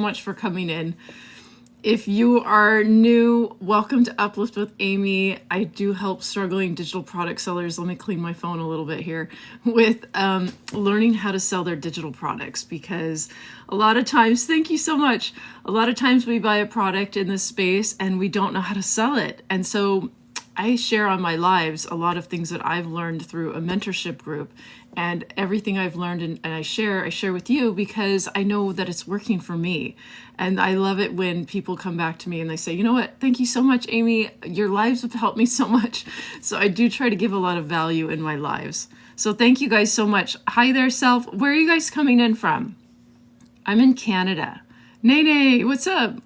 Much for coming in. If you are new, welcome to Uplift with Amy. I do help struggling digital product sellers. Let me clean my phone a little bit here with learning how to sell their digital products, because a lot of times, thank you so much. A lot of times we buy a product in this space and we don't know how to sell it. And so I share on my lives a lot of things that I've learned through a mentorship group, and everything I've learned and I share with you because I know that it's working for me. And I love it when people come back to me and they say, you know what, thank you so much, Amy. Your lives have helped me so much. So I do try to give a lot of value in my lives. So thank you guys so much. Hi there, Self. Where are you guys coming in from? I'm in Canada. Nene, what's up?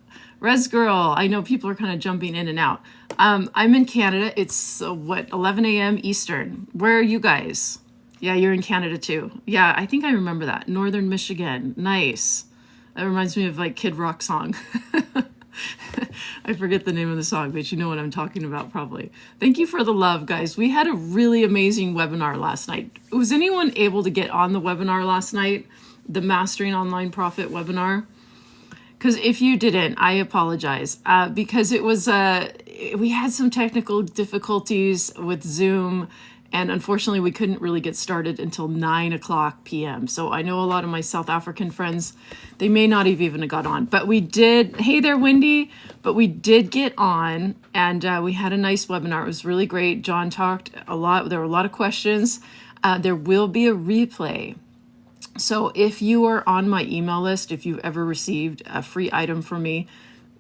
Res Girl. I know people are kind of jumping in and out. I'm in Canada. It's 11 a.m. Eastern. Where are you guys? Yeah, you're in Canada too. Yeah, I think I remember that. Northern Michigan. Nice. That reminds me of like Kid Rock song. I forget the name of the song, but you know what I'm talking about probably. Thank you for the love, guys. We had a really amazing webinar last night. Was anyone able to get on the webinar last night? The Mastering Online Profit webinar? Because if you didn't, I apologize. Because it was, we had some technical difficulties with Zoom, and unfortunately we couldn't really get started until 9:00 p.m. So I know a lot of my South African friends, they may not have even got on, but we did. Hey there, Wendy. But we did get on, and we had a nice webinar. It was really great. John talked a lot. There were a lot of questions. There will be a replay. So if you are on my email list, if you've ever received a free item from me,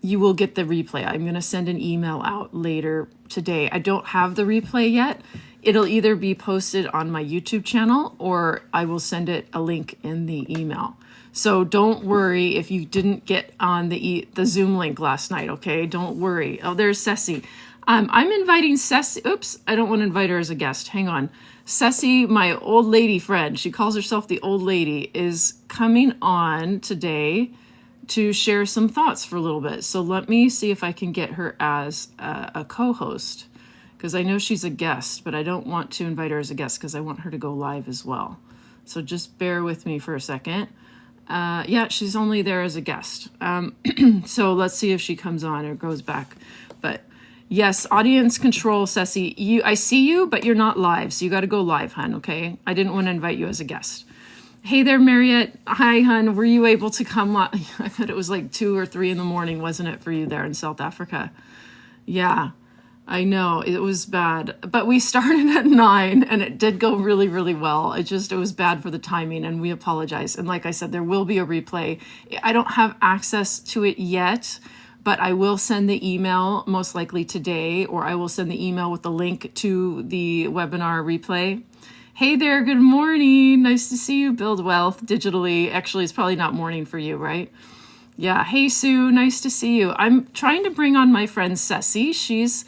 you will get the replay. I'm going to send an email out later today. I don't have the replay yet. It'll either be posted on my YouTube channel or I will send it a link in the email. So don't worry if you didn't get on the Zoom link last night, okay? Don't worry. Oh, there's Ceci. I'm inviting Ceci. Oops, I don't want to invite her as a guest. Hang on. Ceci, my old lady friend, she calls herself the old lady, is coming on today to share some thoughts for a little bit. So let me see if I can get her as a co-host, because I know she's a guest, but I don't want to invite her as a guest because I want her to go live as well. So just bear with me for a second. Yeah, she's only there as a guest. So let's see if she comes on or goes back. But yes, audience control, Ceci. I see you, but you're not live, so you got to go live, hun, okay? I didn't want to invite you as a guest. Hey there, Marriott. Hi, hun. Were you able to come? I thought it was like 2 or 3 in the morning, wasn't it, for you there in South Africa? Yeah, I know. It was bad. But we started at 9, and it did go really, really well. It was bad for the timing, and we apologize. And like I said, there will be a replay. I don't have access to it yet, but I will send the email most likely today, or I will send the email with the link to the webinar replay. Hey there, good morning. Nice to see you build wealth digitally. Actually, it's probably not morning for you, right? Yeah, hey Sue, nice to see you. I'm trying to bring on my friend Ceci. She's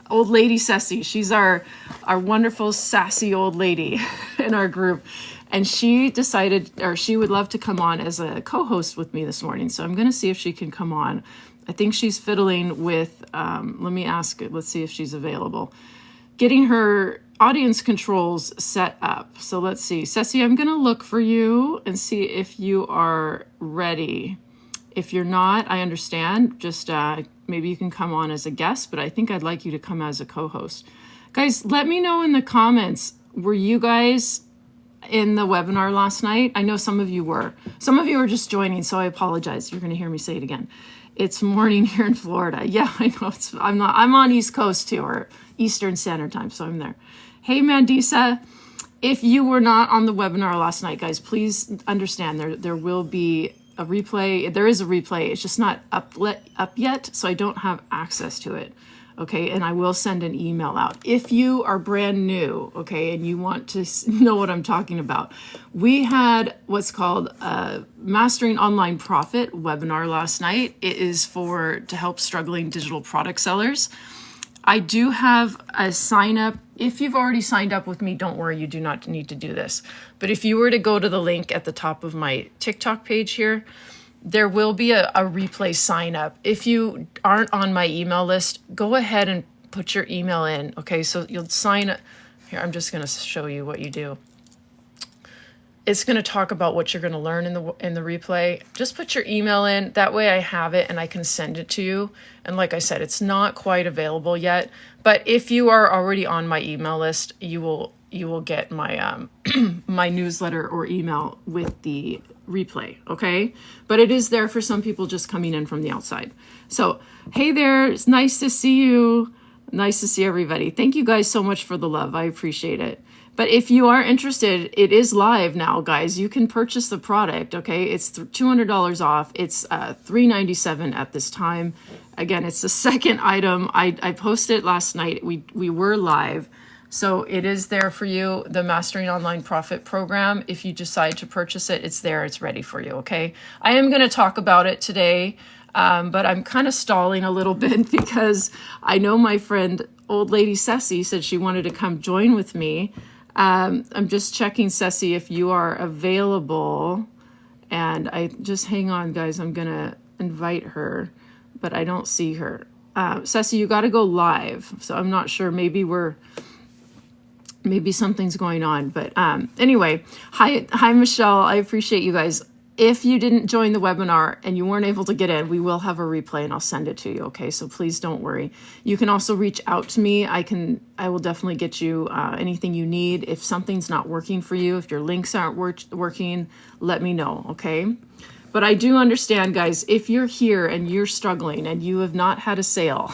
old lady Ceci. She's our wonderful sassy old lady in our group. And she decided, or she would love to come on as a co-host with me this morning. So I'm going to see if she can come on. I think she's fiddling with, let me ask, let's see if she's available. Getting her audience controls set up. So let's see. Ceci, I'm going to look for you and see if you are ready. If you're not, I understand. Just maybe you can come on as a guest, but I think I'd like you to come as a co-host. Guys, let me know in the comments, were you guys in the webinar last night? I know some of you were. Some of you are just joining, so I apologize. You're going to hear me say it again. It's morning here in Florida. Yeah, I know. I'm on East Coast too, or Eastern Standard Time, so I'm there. Hey, Mandisa. If you were not on the webinar last night, guys, please understand there will be a replay. There is a replay. It's just not up yet, so I don't have access to it. Okay, and I will send an email out. If you are brand new, okay, and you want to know what I'm talking about, we had what's called a Mastering Online Profit webinar last night. It is to help struggling digital product sellers. I do have a sign up. If you've already signed up with me, don't worry, you do not need to do this. But if you were to go to the link at the top of my TikTok page here, there will be a replay sign up. If you aren't on my email list, go ahead and put your email in. Okay, so you'll sign up. Here, I'm just going to show you what you do. it's going to talk about what you're going to learn in the replay. Just put your email in. That way I have it and I can send it to you. And like I said, it's not quite available yet. But if you are already on my email list, you will get my my newsletter or email with the replay, okay? But it is there for some people just coming in from the outside. So, hey there, it's nice to see you. Nice to see everybody. Thank you guys so much for the love. I appreciate it. But if you are interested, it is live now, guys. You can purchase the product, okay? It's $200 off. It's $397 at this time. Again, it's the second item. I posted it last night. We were live. So it is there for you, the Mastering Online Profit program. If you decide to purchase it, it's there. It's ready for you, okay? I am going to talk about it today, but I'm kind of stalling a little bit because I know my friend, old lady Ceci, said she wanted to come join with me. I'm just checking, Ceci, if you are available. And I just hang on, guys. I'm going to invite her, but I don't see her. Ceci, you got to go live. So I'm not sure. Maybe something's going on. But anyway, hi, Michelle. I appreciate you guys. If you didn't join the webinar and you weren't able to get in, we will have a replay and I'll send it to you. Okay, so please don't worry. You can also reach out to me. I will definitely get you anything you need. If something's not working for you, if your links aren't working, let me know. Okay. But I do understand, guys, if you're here and you're struggling and you have not had a sale,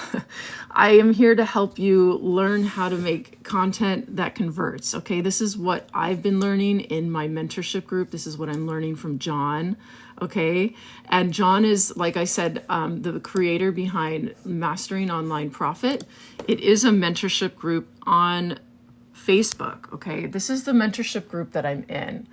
I am here to help you learn how to make content that converts. Okay, this is what I've been learning in my mentorship group. This is what I'm learning from John. Okay, and John is, like I said, the creator behind Mastering Online Profit. It is a mentorship group on Facebook. Okay, this is the mentorship group that I'm in.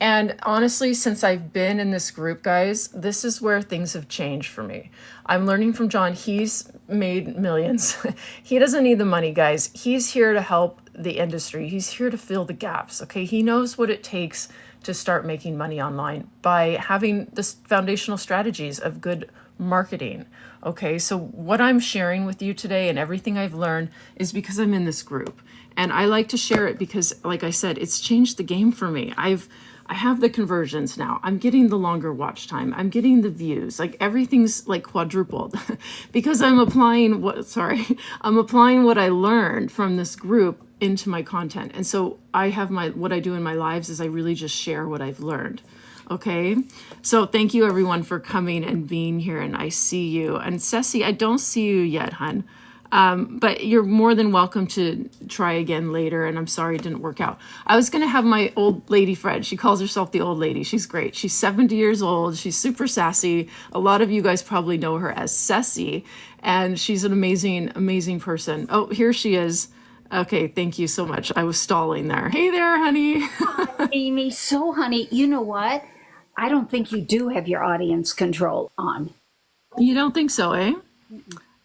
And honestly, since I've been in this group, guys, this is where things have changed for me. I'm learning from John. He's made millions. He doesn't need the money, guys. He's here to help the industry. He's here to fill the gaps, okay? He knows what it takes to start making money online by having the foundational strategies of good marketing, okay? So what I'm sharing with you today and everything I've learned is because I'm in this group. And I like to share it because, like I said, it's changed the game for me. I have the conversions now. I'm getting the longer watch time. I'm getting the views. Like everything's like quadrupled because I'm applying what I learned from this group into my content. And so I have what I do in my lives is I really just share what I've learned. Okay. So thank you everyone for coming and being here. And I see you. And Ceci, I don't see you yet, hun. But you're more than welcome to try again later. And I'm sorry it didn't work out. I was going to have my old lady friend. She calls herself the old lady. She's great. She's 70 years old. She's super sassy. A lot of you guys probably know her as Ceci. And she's an amazing, amazing person. Oh, here she is. Okay, thank you so much. I was stalling there. Hey there, honey. Hi, Amy. So, honey, you know what? I don't think you do have your audience control on. You don't think so, eh?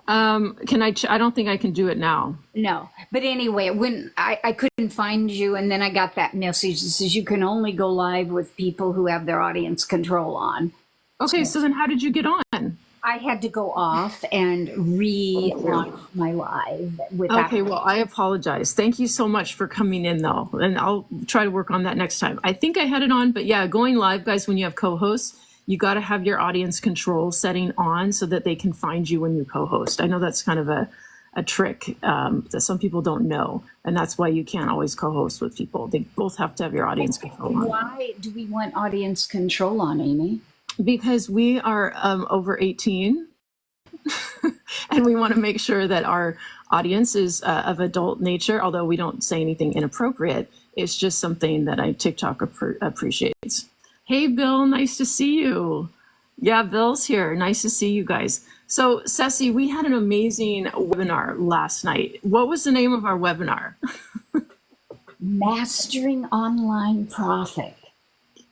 Can I? I don't think I can do it now. No, but anyway, when I couldn't find you, and then I got that message that says you can only go live with people who have their audience control on. Okay, so then how did you get on? I had to go off and relaunch my live without. Okay, well, I apologize. Thank you so much for coming in, though, and I'll try to work on that next time. I think I had it on, but yeah, going live, guys, when you have co-hosts, you got to have your audience control setting on so that they can find you when you co-host. I know that's kind of a trick that some people don't know, and that's why you can't always co-host with people. They both have to have your audience control on. Why do we want audience control on, Amy? Because we are over 18, and we want to make sure that our audience is of adult nature, although we don't say anything inappropriate. It's just something that TikTok appreciates. Hey, Bill, nice to see you. Yeah, Bill's here. Nice to see you guys. So, Ceci, we had an amazing webinar last night. What was the name of our webinar? Mastering Online Profit.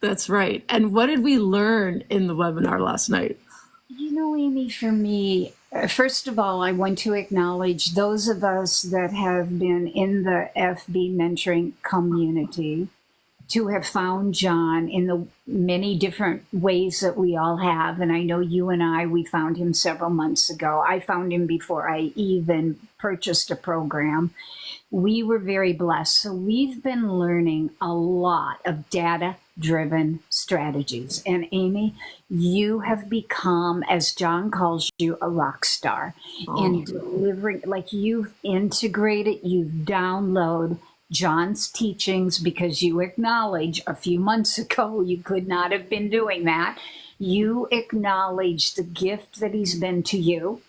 That's right. And what did we learn in the webinar last night? You know, Amy, for me, first of all, I want to acknowledge those of us that have been in the FB mentoring community to have found John in the many different ways that we all have. And I know you and we found him several months ago. I found him before I even purchased a program. We were very blessed. So we've been learning a lot of data-driven strategies. And Amy, you have become, as John calls you, a rock star in delivering, like you've integrated, you've downloaded John's teachings, because you acknowledge a few months ago you could not have been doing that. You acknowledge the gift that he's been to you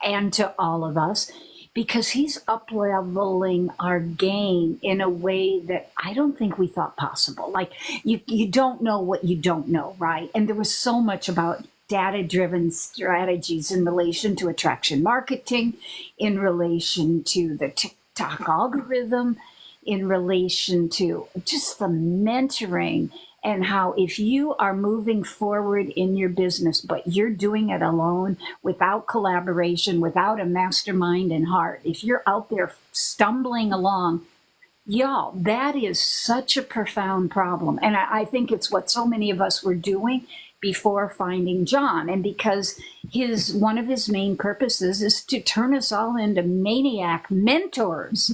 and to all of us, because he's up-leveling our game in a way that I don't think we thought possible. Like you don't know what you don't know, right? And there was so much about data-driven strategies in relation to attraction marketing, in relation to the TikTok algorithm, in relation to just the mentoring, and how if you are moving forward in your business, but you're doing it alone, without collaboration, without a mastermind and heart, if you're out there stumbling along, y'all, that is such a profound problem. And I think it's what so many of us were doing before finding John. And because one of his main purposes is to turn us all into maniac mentors.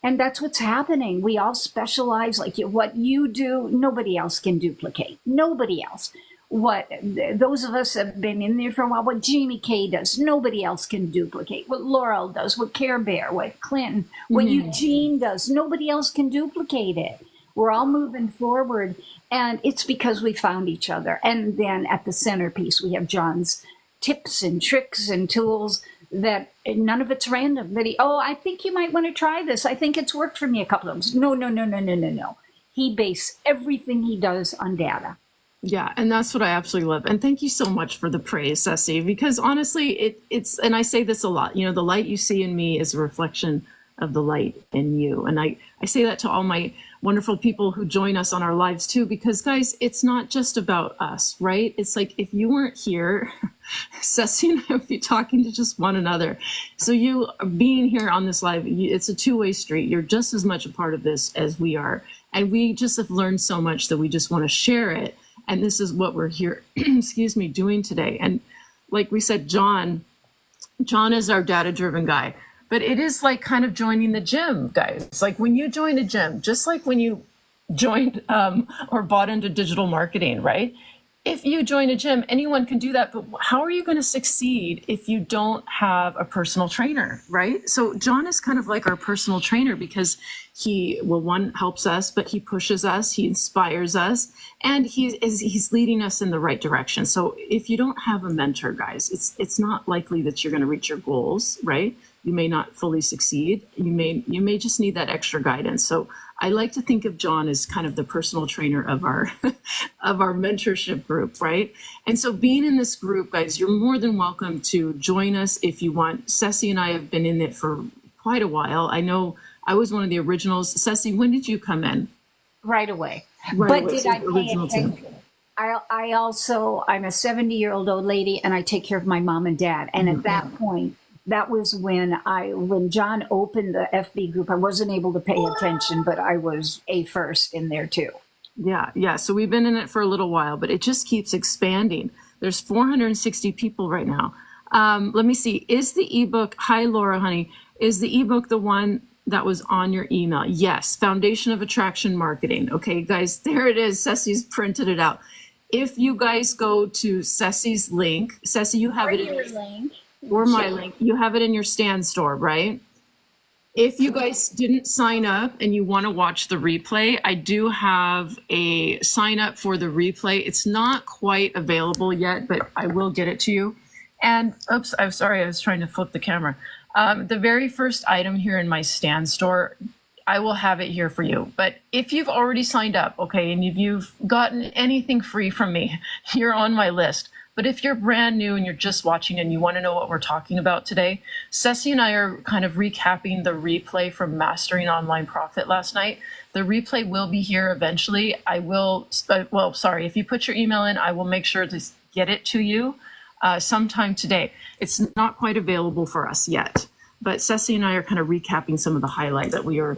And that's what's happening. We all specialize. Like what you do, nobody else can duplicate. Nobody else. What those of us have been in there for a while, what Jamie Kay does, nobody else can duplicate. What Laurel does, what Care Bear, what Clinton, what Eugene does, nobody else can duplicate it. We're all moving forward. And it's because we found each other. And then at the centerpiece, we have John's tips and tricks and tools that none of it's random. That I think you might want to try this. I think it's worked for me a couple of times. No. He based everything he does on data. Yeah, and that's what I absolutely love. And thank you so much for the praise, Ceci, because honestly, it's, and I say this a lot, the light you see in me is a reflection of the light in you. And I say that to all my wonderful people who join us on our lives too, because guys, it's not just about us, right? It's like, if you weren't here, Ceci and I would be talking to just one another. So you being here on this live, it's a two-way street. You're just as much a part of this as we are. And we just have learned so much that we just want to share it. And this is what we're here, doing today. And like we said, John is our data-driven guy. But it is like kind of joining the gym, guys. It's like when you join a gym, just like when you joined or bought into digital marketing, right? If you join a gym, anyone can do that. But how are you going to succeed if you don't have a personal trainer, right? So John is kind of like our personal trainer, because he, one, helps us, but he pushes us, he inspires us, and he's leading us in the right direction. So if you don't have a mentor, guys, it's not likely that you're going to reach your goals, right? You may not fully succeed. You may just need that extra guidance. So I like to think of John as kind of the personal trainer of our of our mentorship group, right? And so being in this group, guys, you're more than welcome to join us if you want. Ceci and I have been in it for quite a while. I know I was one of the originals. Ceci, when did you come in? Right away. Right, but did I pay attention? I also, I'm a 70-year-old old lady, and I take care of my mom and dad. And at that point, that was when John opened the FB group. I wasn't able to pay attention, but I was a first in there too. Yeah. So we've been in it for a little while, but it just keeps expanding. There's 460 people right now. Let me see. Is the ebook, hi Laura, honey, is the ebook the one that was on your email? Yes, Foundation of Attraction Marketing. Okay, guys, there it is. Ceci's printed it out. If you guys go to Ceci's link, Ceci, you have it in your link. Or my link. You have it in your Stan Store, right? If you guys didn't sign up and you want to watch the replay, I do have a sign up for the replay. It's not quite available yet, but I will get it to you. And oops, I'm sorry, I was trying to flip the camera. The very first item here in my Stan Store, I will have it here for you. But if you've already signed up, okay, and if you've gotten anything free from me, you're on my list. But if you're brand new and you're just watching and you want to know what we're talking about today, Ceci and I are kind of recapping the replay from Mastering Online Profit last night. The replay will be here eventually. I will, if you put your email in, I will make sure to get it to you sometime today. It's not quite available for us yet, but Ceci and I are kind of recapping some of the highlights that we are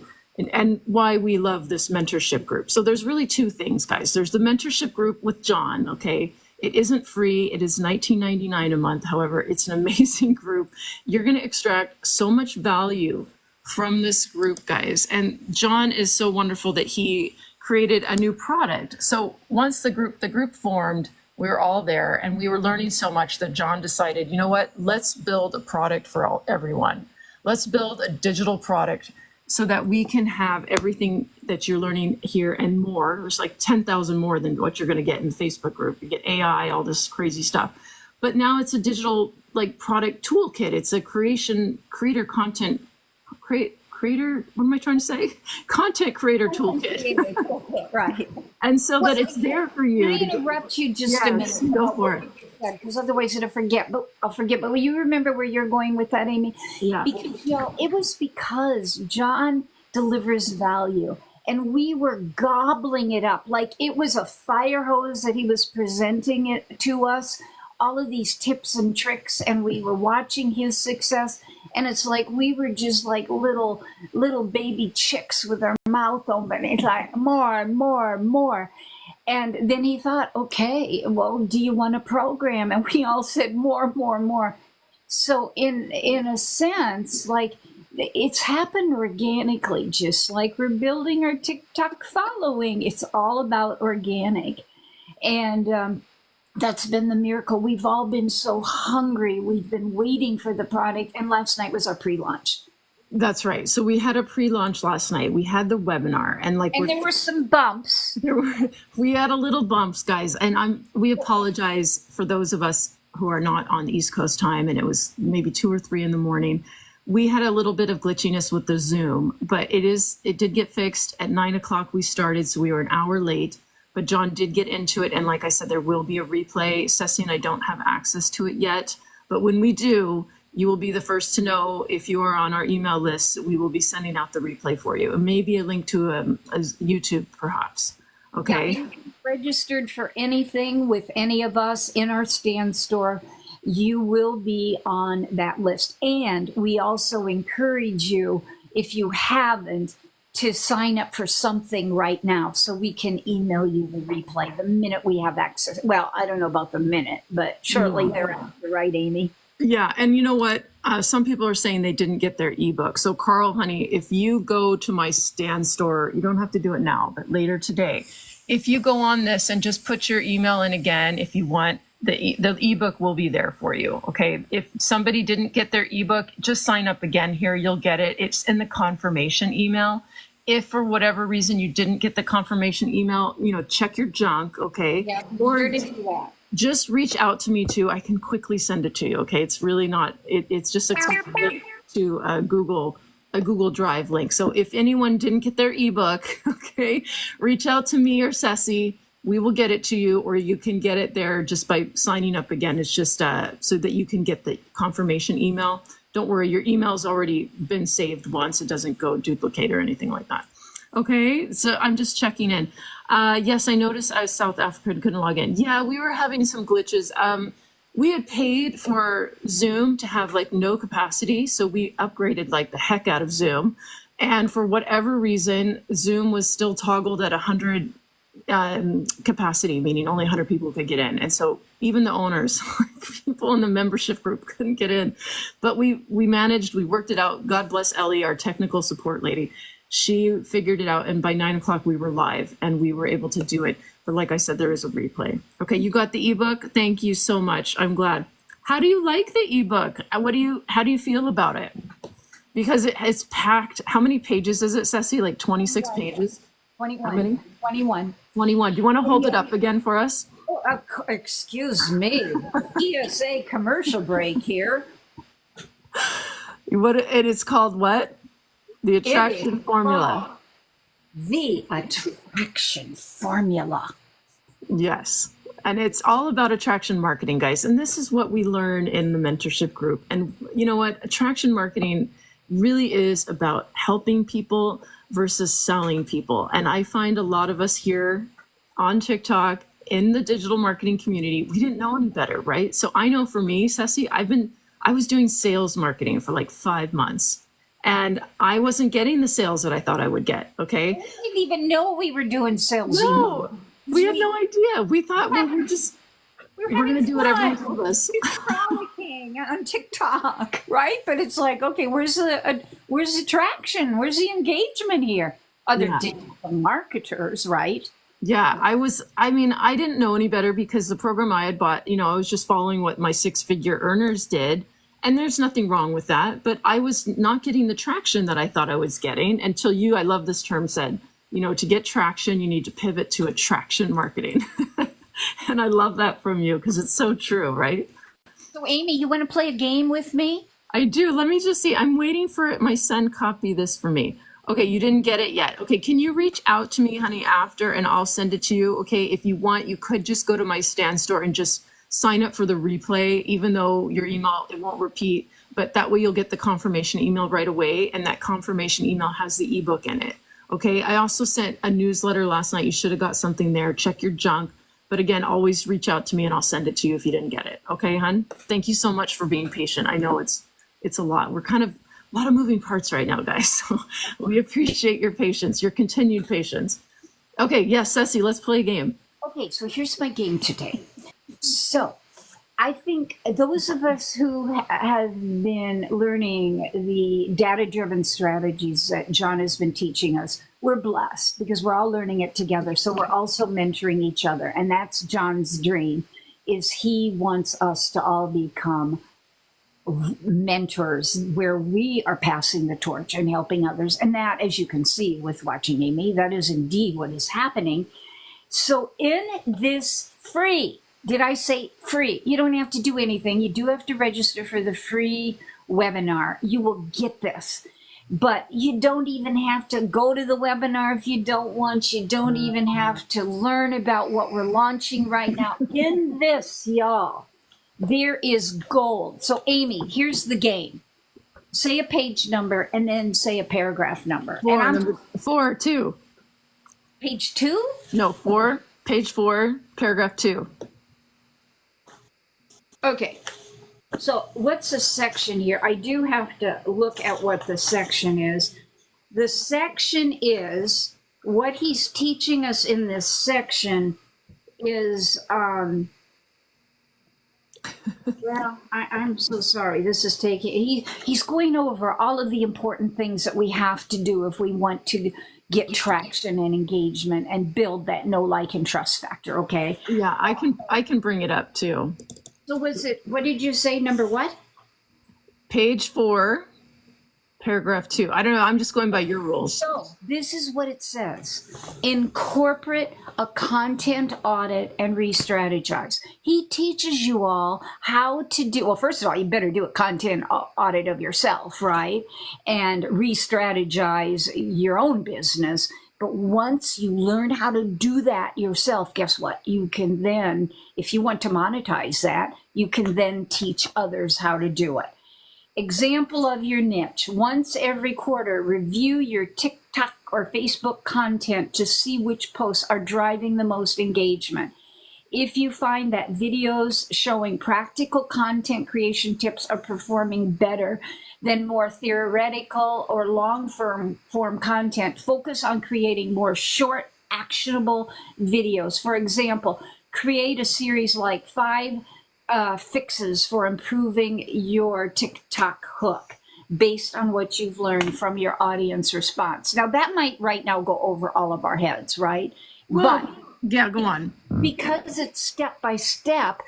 and why we love this mentorship group. So there's really two things, guys. There's the mentorship group with John, okay? It isn't free. It is $19.99 a month. However, it's an amazing group. You're going to extract so much value from this group, guys. And John is so wonderful that he created a new product. So once the group formed, we were all there and we were learning so much that John decided, you know what, let's build a product for everyone. Let's build a digital product so that we can have everything that you're learning here and more. There's like 10,000 more than what you're going to get in the Facebook group. You get AI, all this crazy stuff. But now it's a digital like product toolkit. It's a creator content creator, what am I trying to say? Content creator toolkit. Right. And so that it's there for you. Can I interrupt you just a minute? Go for it. Because otherwise I'll forget. But will you remember where you're going with that, Amy? Yeah. Because it was because John delivers value, and we were gobbling it up like it was a fire hose that he was presenting it to us. All of these tips and tricks, and we were watching his success, and it's like we were just like little baby chicks with our mouth open. It's like more, more, more. And then he thought, okay, well, do you want a program? And we all said more, more, more. So in a sense, like it's happened organically, just like we're building our TikTok following. It's all about organic. And that's been the miracle. We've all been so hungry. We've been waiting for the product. And last night was our pre-launch. That's right. So we had a pre-launch last night. We had the webinar, and there were some bumps. We had a little bumps, guys. And we apologize for those of us who are not on the East Coast time, and it was maybe 2 or 3 in the morning. We had a little bit of glitchiness with the Zoom, but it did get fixed at 9 o'clock. We started, so we were an hour late. But John did get into it. And like I said, there will be a replay. Ceci and I don't have access to it yet. But when we do, you will be the first to know. If you are on our email list, we will be sending out the replay for you. And maybe a link to a YouTube, perhaps. Okay. Yeah, registered for anything with any of us in our Stan Store, you will be on that list. And we also encourage you, if you haven't, to sign up for something right now so we can email you the replay the minute we have access. Well, I don't know about the minute, but shortly thereafter, right, Amy? Yeah, and you know what? Some people are saying they didn't get their ebook. So Carl, honey, if you go to my Stan Store, you don't have to do it now, but later today, if you go on this and just put your email in again, if you want, the ebook will be there for you. Okay. If somebody didn't get their ebook, just sign up again here. You'll get it. It's in the confirmation email. If for whatever reason you didn't get the confirmation email, check your junk. Okay. Yeah, or just reach out to me too. I can quickly send it to you. Okay. It's really not, it's just a quick link to a Google Drive link. So if anyone didn't get their ebook, okay, reach out to me or Ceci. We will get it to you, or you can get it there just by signing up again. It's just so that you can get the confirmation email. Don't worry, your email's already been saved once. It doesn't go duplicate or anything like that. Okay, so I'm just checking in. Yes, I noticed I was South African, couldn't log in. Yeah, we were having some glitches. We had paid for Zoom to have like no capacity, so we upgraded like the heck out of Zoom. And for whatever reason, Zoom was still toggled at 100 capacity, meaning only 100 people could get in. And so even the owners, people in the membership group couldn't get in. But we managed, we worked it out. God bless Ellie, our technical support lady. She figured it out. And by 9 o'clock, we were live and we were able to do it. But like I said, there is a replay. Okay, you got the ebook. Thank you so much. I'm glad. How do you like the ebook? How do you feel about it? Because it's packed. How many pages is it, Ceci? Like 26 pages? 21. How many? 21. 21. Do you want to hold it up again for us? Oh, excuse me. PSA commercial break here. It is called what? The Attraction Formula. The Attraction Formula. Yes. And it's all about attraction marketing, guys. And this is what we learn in the mentorship group. And you know what? Attraction marketing really is about helping people versus selling people. And I find a lot of us here on TikTok in the digital marketing community, we didn't know any better, right? So I know for me, Ceci, I was doing sales marketing for like 5 months. and I wasn't getting the sales that I thought I would get. Okay. I didn't even know we were doing sales. No, we had no idea. We thought, well, we're going to do what everyone told us. Frolicking on TikTok, right? But it's like, okay, where's the traction? Where's the engagement here? Other digital marketers, right? Yeah, I mean, I didn't know any better because the program I had bought, I was just following what my 6-figure earners did. And there's nothing wrong with that. But I was not getting the traction that I thought I was getting until I love this term, said, to get traction, you need to pivot to attraction marketing. And I love that from you because it's so true, right? So, Amy, you want to play a game with me? I do. Let me just see. I'm waiting for my son copy this for me. Okay, you didn't get it yet. Okay, can you reach out to me, honey, after, and I'll send it to you? Okay, if you want, you could just go to my Stan Store and just sign up for the replay, even though your email, it won't repeat, but that way you'll get the confirmation email right away, and that confirmation email has the ebook in it. Okay, I also sent a newsletter last night. You should have got something there. Check your junk. But again, always reach out to me and I'll send it to you if you didn't get it. Okay, hun? Thank you so much for being patient. I know it's a lot. We're kind of a lot of moving parts right now, guys. So we appreciate your patience, your continued patience. Okay, yes, Ceci, let's play a game. Okay, so here's my game today. So I think those of us who have been learning the data-driven strategies that John has been teaching us, we're blessed because we're all learning it together. So we're also mentoring each other. And that's John's dream, is he wants us to all become mentors where we are passing the torch and helping others. And that, as you can see with watching Amy, that is indeed what is happening. So in this free, did I say free? You don't have to do anything. You do have to register for the free webinar. You will get this. But you don't even have to go to the webinar if you don't want. You don't even have to learn about what we're launching right now. In this, y'all, there is gold. So, Amy, here's the game. Say a page number and then say a paragraph number. Number 4, 2. Page 2? No, 4, page 4, paragraph 2. Okay. So what's the section here? I do have to look at what the section is. The section is, what he's teaching us in this section is, well, I'm so sorry. This is taking, he's going over all of the important things that we have to do if we want to get traction and engagement and build that know, like, and trust factor, okay? Yeah, I can bring it up too. So was it, what did you say, number what? Page 4, paragraph 2. I don't know. I'm just going by your rules. So this is what it says. Incorporate a content audit and re-strategize. He teaches you all how to do, well, first of all, you better do a content audit of yourself, right? And re-strategize your own business. But once you learn how to do that yourself, guess what? You can then, if you want to monetize that, you can then teach others how to do it. Example of your niche. Once every quarter, review your TikTok or Facebook content to see which posts are driving the most engagement. If you find that videos showing practical content creation tips are performing better than more theoretical or long form content, focus on creating more short, actionable videos. For example, create a series like 5 fixes for improving your TikTok hook based on what you've learned from your audience response. Now, that might right now go over all of our heads, right? Well, but yeah, go on. because it's step by step,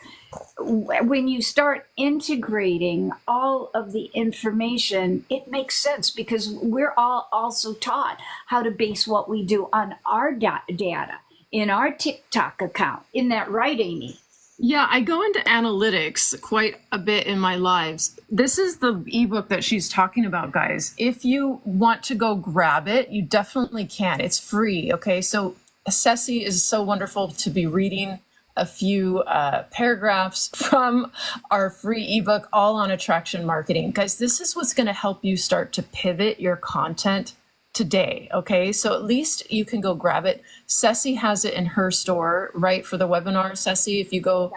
when you start integrating all of the information, it makes sense because we're all also taught how to base what we do on our data in our TikTok account. Isn't that right, Amy? Yeah, I go into analytics quite a bit in my lives. This is the ebook that she's talking about, guys. If you want to go grab it, you definitely can. It's free, okay? So Ceci is so wonderful to be reading a few paragraphs from our free ebook, all on attraction marketing. Guys, this is what's going to help you start to pivot your content today, okay? So at least you can go grab it. Ceci has it in her store, right, for the webinar. Ceci, if you go,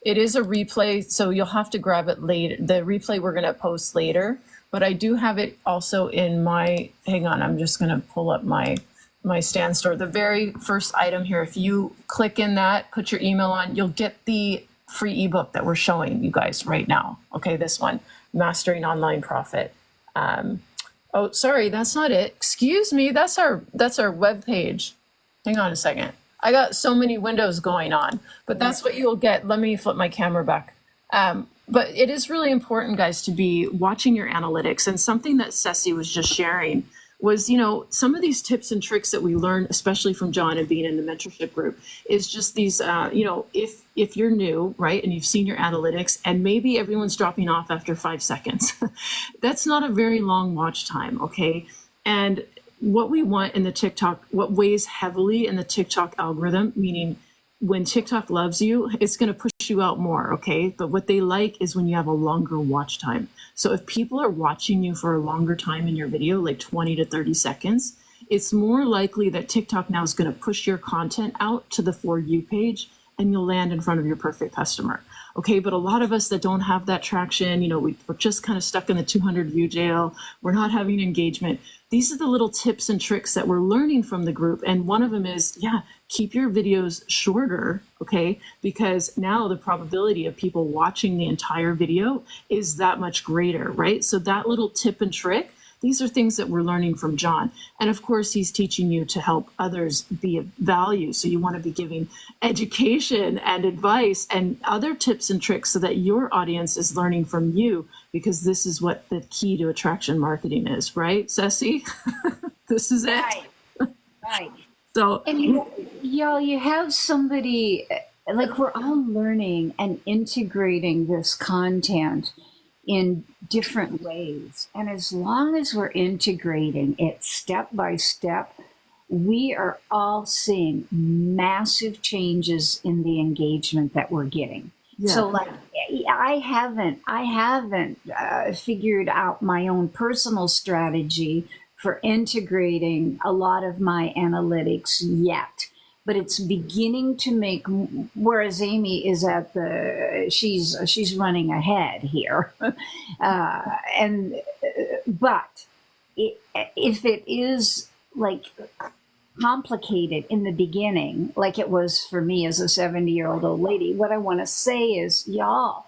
It is a replay, so you'll have to grab it later. The replay we're going to post later, but I do have it also in my, hang on, I'm just going to pull up my Stan Store. The very first item here, if you click in that, put your email on, you'll get the free ebook that we're showing you guys right now. Okay, this one, Mastering Online Profit. Oh, sorry, that's not it. Excuse me, that's our web page. Hang on a second. I got so many windows going on, but that's what you'll get. Let me flip my camera back. But it is really important, guys, to be watching your analytics. And something that Ceci was just sharing was, some of these tips and tricks that we learned, especially from John and being in the mentorship group, is just these, if you're new, right, and you've seen your analytics and maybe everyone's dropping off after 5 seconds, that's not a very long watch time, okay? And what we want in the TikTok, what weighs heavily in the TikTok algorithm, meaning when TikTok loves you, it's going to push you out more, okay? But what they like is when you have a longer watch time. So if people are watching you for a longer time in your video, like 20 to 30 seconds, it's more likely that TikTok now is going to push your content out to the For You page and you'll land in front of your perfect customer. Okay, but a lot of us that don't have that traction, we're just kind of stuck in the 200 view jail. We're not having engagement. These are the little tips and tricks that we're learning from the group. And one of them is, keep your videos shorter, okay? Because now the probability of people watching the entire video is that much greater, right? So that little tip and trick, these are things that we're learning from John. And of course, he's teaching you to help others be of value. So you want to be giving education and advice and other tips and tricks so that your audience is learning from you, because this is what the key to attraction marketing is, right, Ceci? This is it. Right. So, and you have somebody, like, we're all learning and integrating this content in different ways. And as long as we're integrating it step by step, we are all seeing massive changes in the engagement that we're getting. Yeah. So like, I haven't figured out my own personal strategy for integrating a lot of my analytics yet. But it's beginning to make, whereas Amy is she's running ahead here. But if it is like complicated in the beginning, like it was for me as a 70-year-old old lady, what I want to say is, y'all,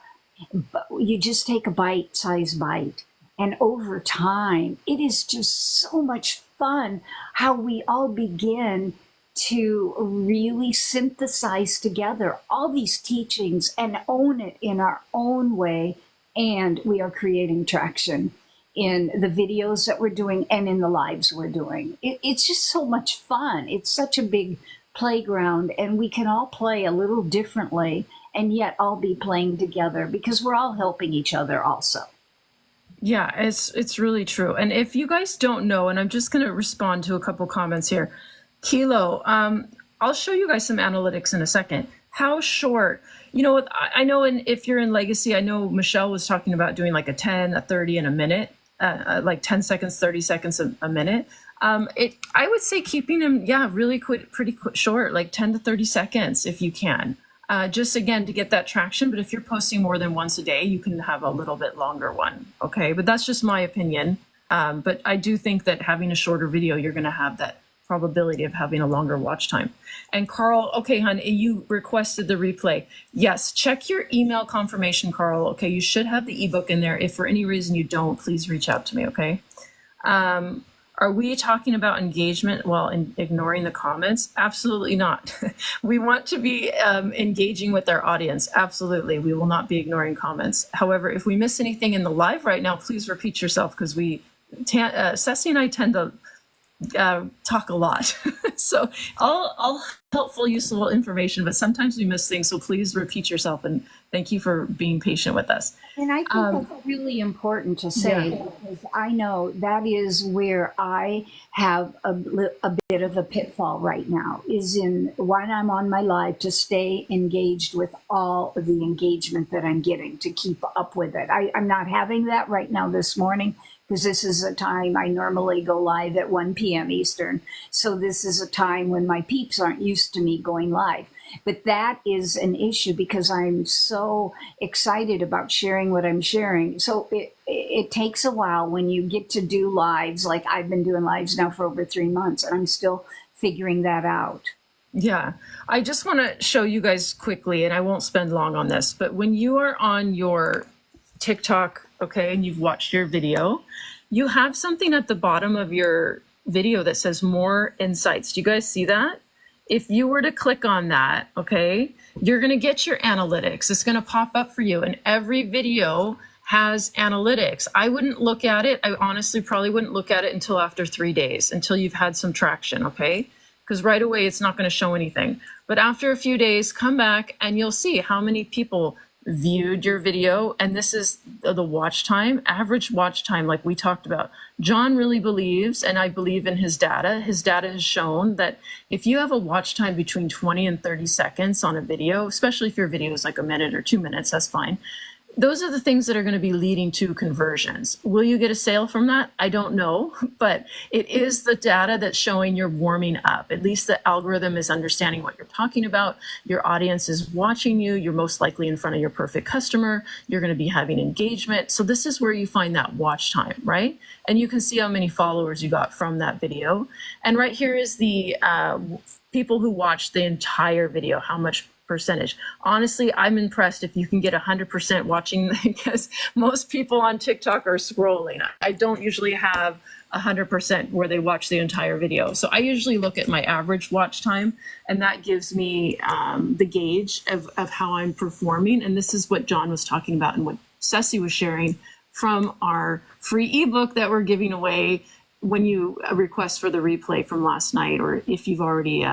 you just take a bite-sized bite. And over time, it is just so much fun how we all begin to really synthesize together all these teachings and own it in our own way. And we are creating traction in the videos that we're doing and in the lives we're doing. It's just so much fun. It's such a big playground, and we can all play a little differently and yet all be playing together because we're all helping each other also. Yeah, it's really true. And if you guys don't know, and I'm just going to respond to a couple comments here. Kilo, I'll show you guys some analytics in a second. How short, I know if you're in Legacy, I know Michelle was talking about doing like a 10, a 30, and a minute, like 10 seconds, 30 seconds a minute. I would say keeping them, really pretty short, like 10 to 30 seconds if you can. Just again, to get that traction. But if you're posting more than once a day, you can have a little bit longer one. Okay. But that's just my opinion. But I do think that having a shorter video, you're going to have that probability of having a longer watch time. And Carl, okay, hon, you requested the replay. Yes, check your email confirmation, Carl. Okay, you should have the ebook in there. If for any reason you don't, please reach out to me, okay? Are we talking about engagement while ignoring the comments? Absolutely not. We want to be engaging with our audience. Absolutely, we will not be ignoring comments. However, if we miss anything in the live right now, please repeat yourself, because Ceci and I tend to talk a lot. So all helpful, useful information, but sometimes we miss things. So please repeat yourself, and thank you for being patient with us. And I think that's really important to say, because I know that is where I have a bit of a pitfall right now, is in when I'm on my live to stay engaged with all of the engagement that I'm getting, to keep up with it. I'm not having that right now this morning, because this is a time I normally go live at 1 p.m. Eastern. So this is a time when my peeps aren't used used to me going live. But that is an issue because I'm so excited about sharing what I'm sharing. So it takes a while when you get to do lives. Like I've been doing lives now for over 3 months, and I'm still figuring that out. Yeah, I just want to show you guys quickly, and I won't spend long on this, but when you are on your TikTok, okay, and you've watched your video, you have something at the bottom of your video that says more insights. Do you guys see that? If you were to click on that, okay, you're going to get your analytics. It's going to pop up for you, and every video has analytics. I wouldn't look at it. I honestly probably wouldn't look at it until after 3 days, until you've had some traction, okay? Because right away it's not going to show anything. But after a few days, come back and you'll see how many people viewed your video. And this is the watch time, average watch time, like we talked about. John really believes, and I believe in his data. His data has shown that if you have a watch time between 20 and 30 seconds on a video, especially if your video is like a minute or 2 minutes, that's fine. Those are the things that are going to be leading to conversions. Will you get a sale from that? I don't know, but it is the data that's showing you're warming up. At least the algorithm is understanding what you're talking about. Your audience is watching you. You're most likely in front of your perfect customer. You're going to be having engagement. So this is where you find that watch time, right? And you can see how many followers you got from that video. And right here is the people who watched the entire video, how much percentage. Honestly, I'm impressed if you can get 100% watching, because most people on TikTok are scrolling. I don't usually have 100% where they watch the entire video. So I usually look at my average watch time, and that gives me the gauge of how I'm performing. And this is what John was talking about and what Ceci was sharing from our free ebook that we're giving away when you request for the replay from last night, or if you've already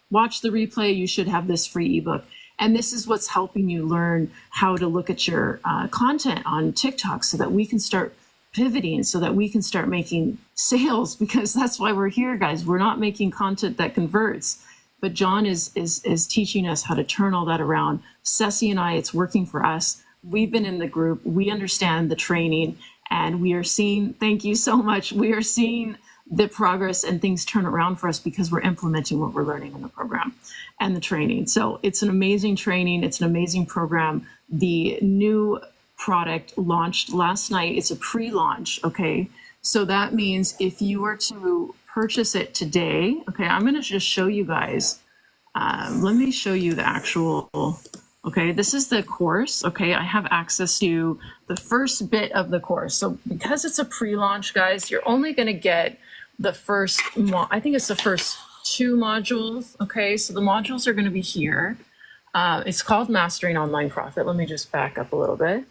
watch the replay, you should have this free ebook. And this is what's helping you learn how to look at your content on TikTok so that we can start pivoting, so that we can start making sales, because that's why we're here, guys. We're not making content that converts, but John is teaching us how to turn all that around. Ceci and I, it's working for us. We've been in the group. We understand the training, and we are seeing, thank you so much. We are seeing the progress and things turn around for us because we're implementing what we're learning in the program and the training. So it's an amazing training. It's an amazing program. The new product launched last night. It's a pre-launch. Okay. So that means if you were to purchase it today, okay, I'm going to just show you guys. Let me show you the actual, okay, this is the course. Okay. I have access to the first bit of the course. So because it's a pre-launch, guys, you're only going to get the first, I think it's the first 2 modules. Okay, so the modules are going to be here. It's called Mastering Online Profit. Let me just back up a little bit.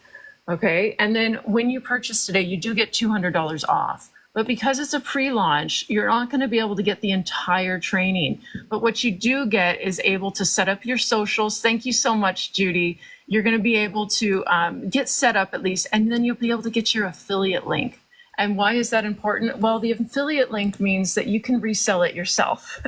Okay, and then when you purchase today, you do get $200 off. But because it's a pre-launch, you're not going to be able to get the entire training. But what you do get is able to set up your socials. Thank you so much, Judy. You're going to be able to get set up at least, and then you'll be able to get your affiliate link. And why is that important? Well, the affiliate link means that you can resell it yourself.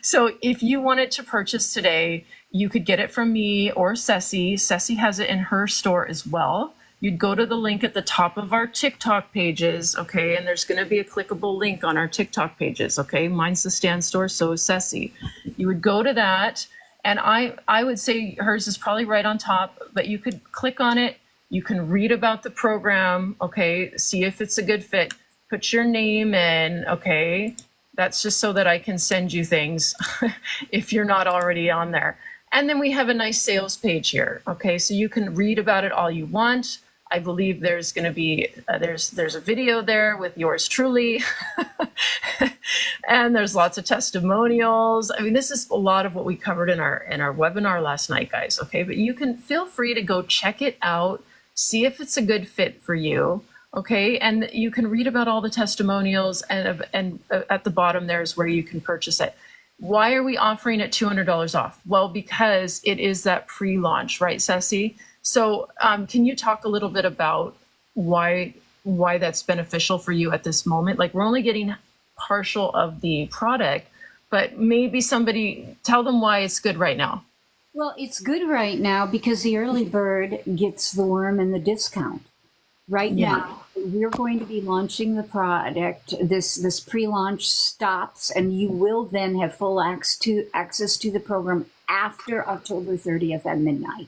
So if you wanted to purchase today, you could get it from me or Ceci. Ceci has it in her store as well. You'd go to the link at the top of our TikTok pages, okay? And there's going to be a clickable link on our TikTok pages, okay? Mine's the Stan Store, so is Ceci. You would go to that, and I would say hers is probably right on top, but you could click on it. You can read about the program, okay? See if it's a good fit. Put your name in, okay? That's just so that I can send you things if you're not already on there. And then we have a nice sales page here, okay? So you can read about it all you want. I believe there's going to be, there's a video there with yours truly. And there's lots of testimonials. I mean, this is a lot of what we covered in our webinar last night, guys, okay? But you can feel free to go check it out. See if it's a good fit for you, okay? And you can read about all the testimonials, and at the bottom there is where you can purchase it. Why are we offering it $200 off? Well, because it is that pre-launch, right, Ceci? So can you talk a little bit about why that's beneficial for you at this moment? Like, we're only getting partial of the product, but maybe somebody, tell them why it's good right now. Well, it's good right now because the early bird gets the worm and the discount. Right Yeah. now, we're going to be launching the product. This pre-launch stops, and you will then have full access to the program after October 30th at midnight.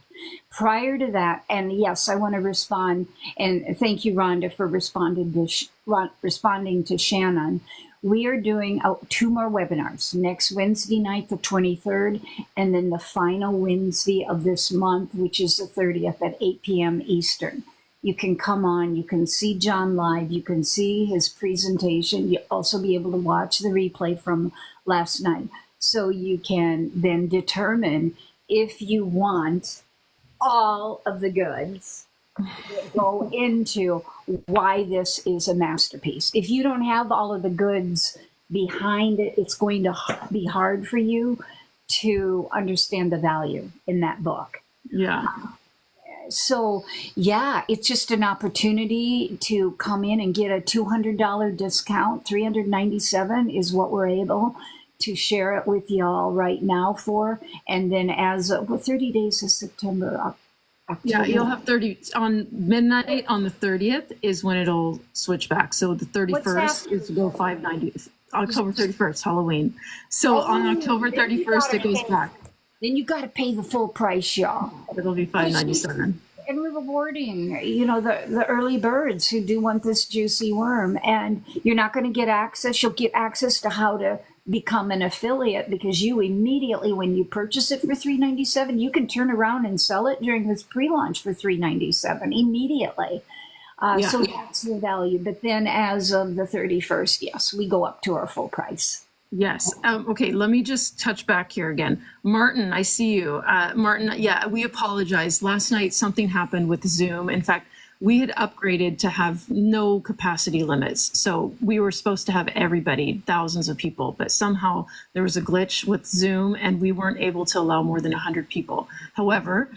Prior to that, and yes, I want to respond, and thank you, Rhonda, for responding to Shannon. We are doing 2 more webinars next Wednesday night, the 23rd, and then the final Wednesday of this month, which is the 30th at 8 p.m. Eastern. You can come on, you can see John live, you can see his presentation. You'll also be able to watch the replay from last night. So you can then determine if you want all of the goods that go into why this is a masterpiece. If you don't have all of the goods behind it, it's going to be hard for you to understand the value in that book. Yeah. So yeah, it's just an opportunity to come in and get a $200 discount. $397 is what we're able to share it with y'all right now for. And then as 30 days of September, October. Yeah, you'll have 30 on midnight on the 30th is when it'll switch back. So the 31st is go 590. October 31st, Halloween. So on October 31st, it goes back. Then you got to pay the full price, y'all. It'll be $597. And we're rewarding, the early birds who do want this juicy worm. And you're not going to get access. You'll get access to how to become an affiliate, because you immediately, when you purchase it for $397, you can turn around and sell it during this pre-launch for $397 immediately. So that's the value. But then as of the 31st, yes, we go up to our full price. Yes. Okay, let me just touch back here again. Martin, I see you. Martin, yeah, we apologize. Last night, something happened with Zoom. In fact, we had upgraded to have no capacity limits. So we were supposed to have everybody, thousands of people, but somehow there was a glitch with Zoom and we weren't able to allow more than 100 people. However,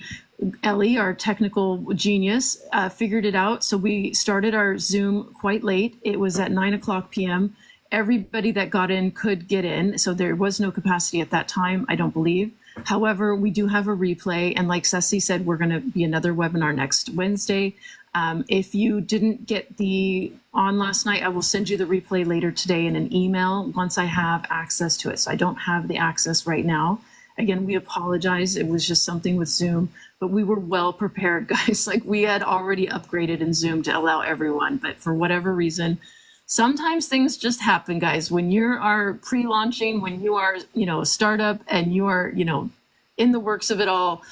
Ellie, our technical genius, figured it out. So we started our Zoom quite late. It was at 9:00 p.m. Everybody that got in could get in. So there was no capacity at that time, I don't believe. However, we do have a replay. And like Ceci said, we're going to be another webinar next Wednesday. If you didn't get the on last night, I will send you the replay later today in an email once I have access to it. So I don't have the access right now. Again, we apologize. It was just something with Zoom, but we were well prepared, guys. Like we had already upgraded in Zoom to allow everyone, but for whatever reason, sometimes things just happen, guys. When you are pre-launching, when you are, a startup and you are, in the works of it all,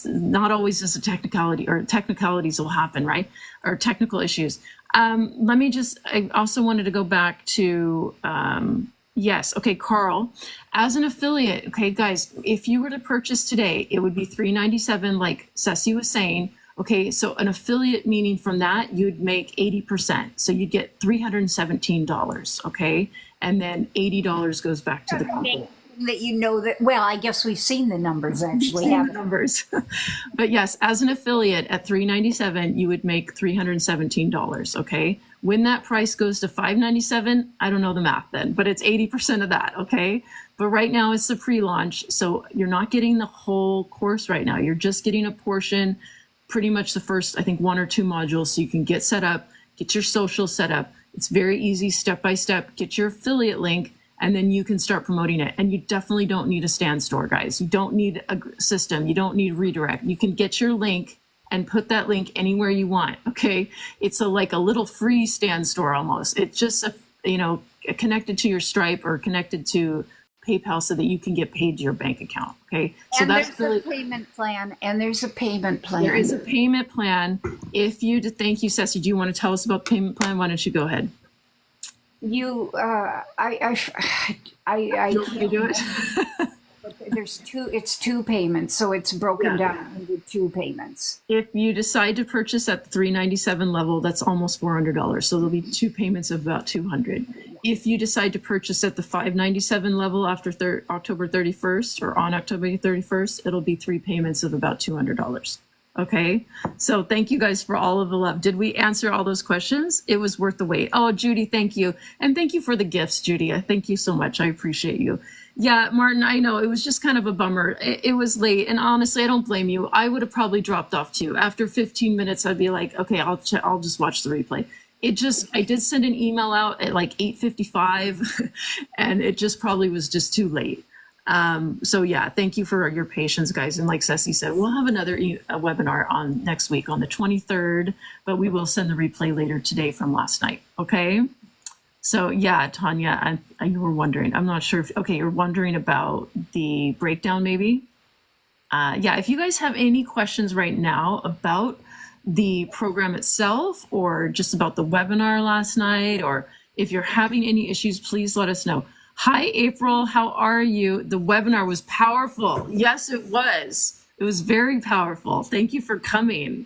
not always is a technicality, or technicalities will happen, right? Or technical issues. I also wanted to go back to, yes. Okay, Carl, as an affiliate, okay, guys, if you were to purchase today, it would be $397, like Ceci was saying. Okay, so an affiliate, meaning from that, you'd make 80%. So you'd get $317, okay? And then $80 goes back to the company. Well, I guess we've seen the numbers actually. The numbers. But yes, as an affiliate at $397, you would make $317, okay? When that price goes to $597, I don't know the math then, but it's 80% of that, okay? But right now it's the pre-launch, so you're not getting the whole course right now. You're just getting a portion, pretty much the first, I think, 1 or 2 modules, so you can get set up, get your social set up. It's very easy, step by step. Get your affiliate link, and then you can start promoting it. And you definitely don't need a stand store, guys. You don't need a system. You don't need redirect. You can get your link and put that link anywhere you want, okay? It's like a little free stand store almost. It's just, connected to your Stripe or connected to PayPal so that you can get paid to your bank account, okay? So and that's there's a payment plan, and there's a payment plan. There is a payment plan. Thank you, Ceci. Do you want to tell us about the payment plan? Why don't you go ahead? I can't do it. It's 2 payments, so it's broken down into 2 payments. If you decide to purchase at the $397 level, that's almost $400. So there'll be 2 payments of about $200. If you decide to purchase at the $597 level after October 31st or on October 31st, it'll be 3 payments of about $200. Okay, so thank you guys for all of the love. Did we answer all those questions? It was worth the wait. Oh, Judy, thank you. And thank you for the gifts, Judy. Thank you so much. I appreciate you. Yeah, Martin, I know it was just kind of a bummer. It was late, and honestly, I don't blame you. I would have probably dropped off too. After 15 minutes, I'd be like, okay, I'll just watch the replay. I did send an email out at like 8:55, and it just probably was just too late. So yeah, thank you for your patience, guys. And like Ceci said, we'll have another webinar on next week on the 23rd, but we will send the replay later today from last night. Okay. So yeah, Tanya, you were wondering, I'm not sure if, okay, you're wondering about the breakdown maybe. Yeah, if you guys have any questions right now about the program itself or just about the webinar last night, or if you're having any issues, please let us know. Hi, April, how are you? The webinar was powerful. Yes, it was. It was very powerful. Thank you for coming.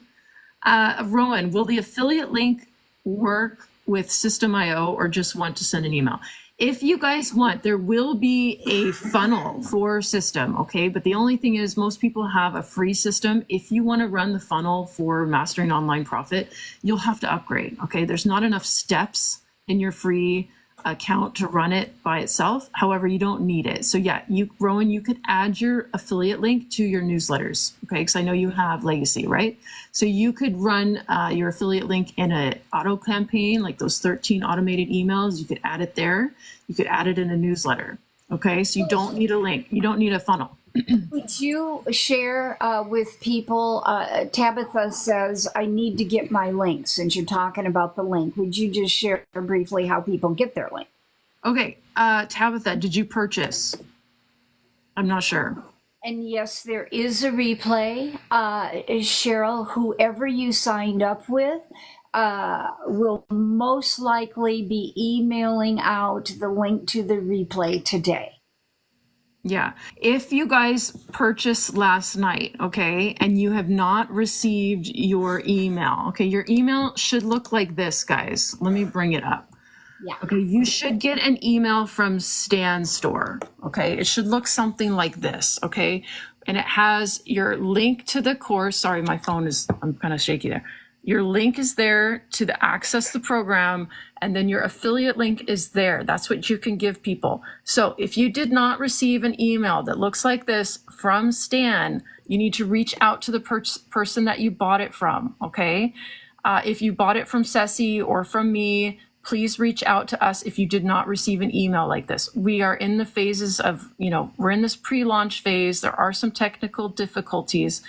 Rowan, will the affiliate link work with System.io or just want to send an email? If you guys want, there will be a funnel for System, okay? But the only thing is most people have a free system. If you want to run the funnel for Mastering Online Profit, you'll have to upgrade, okay? There's not enough steps in your free account to run it by itself. However, you don't need it. So yeah, Rowan, you could add your affiliate link to your newsletters, okay? Because I know you have Legacy, right? So you could run your affiliate link in an auto campaign, like those 13 automated emails. You could add it there. You could add it in a newsletter, okay? So you don't need a link. You don't need a funnel. Would you share with people, Tabitha says, I need to get my link, since you're talking about the link. Would you just share briefly how people get their link? Okay, Tabitha, did you purchase? I'm not sure. And yes, there is a replay. Cheryl, whoever you signed up with will most likely be emailing out the link to the replay today. Yeah. If you guys purchased last night, okay, and you have not received your email, okay, your email should look like this, guys. Let me bring it up. Yeah. Okay, you should get an email from Stan Store, okay? It should look something like this, okay? And it has your link to the course. Sorry, my phone is, I'm kind of shaky there. Your link is there to access the program, and then your affiliate link is there. That's what you can give people. So if you did not receive an email that looks like this from Stan, you need to reach out to the person that you bought it from, okay? If you bought it from Ceci or from me, please reach out to us if you did not receive an email like this. We are in the phases of, we're in this pre-launch phase. There are some technical difficulties,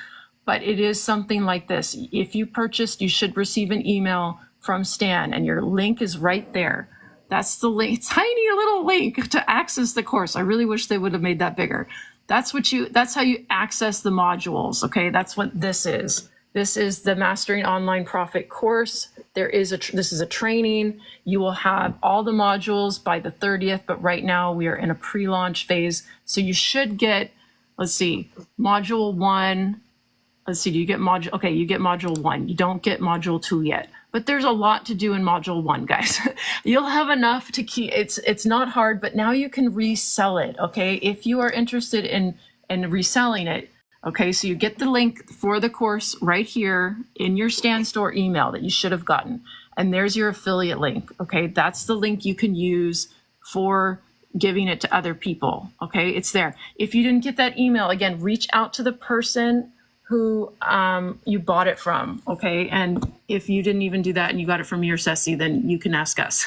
but it is something like this. If you purchased, you should receive an email from Stan, and your link is right there. That's the link, tiny little link to access the course. I really wish they would have made that bigger. That's how you access the modules, okay? That's what this is. This is the Mastering Online Profit course. This is a training. You will have all the modules by the 30th, but right now we are in a pre-launch phase. So you should get, let's see, module 1. Let's see, do you get module? Okay, you get module 1. You don't get module 2 yet, but there's a lot to do in module 1, guys. You'll have enough to keep. It's not hard, but now you can resell it. Okay, if you are interested in reselling it. Okay, so you get the link for the course right here in your Stan Store email that you should have gotten, and there's your affiliate link. Okay, that's the link you can use for giving it to other people. Okay, it's there. If you didn't get that email, again, reach out to the person who you bought it from, okay? And if you didn't even do that and you got it from me or Ceci, then you can ask us.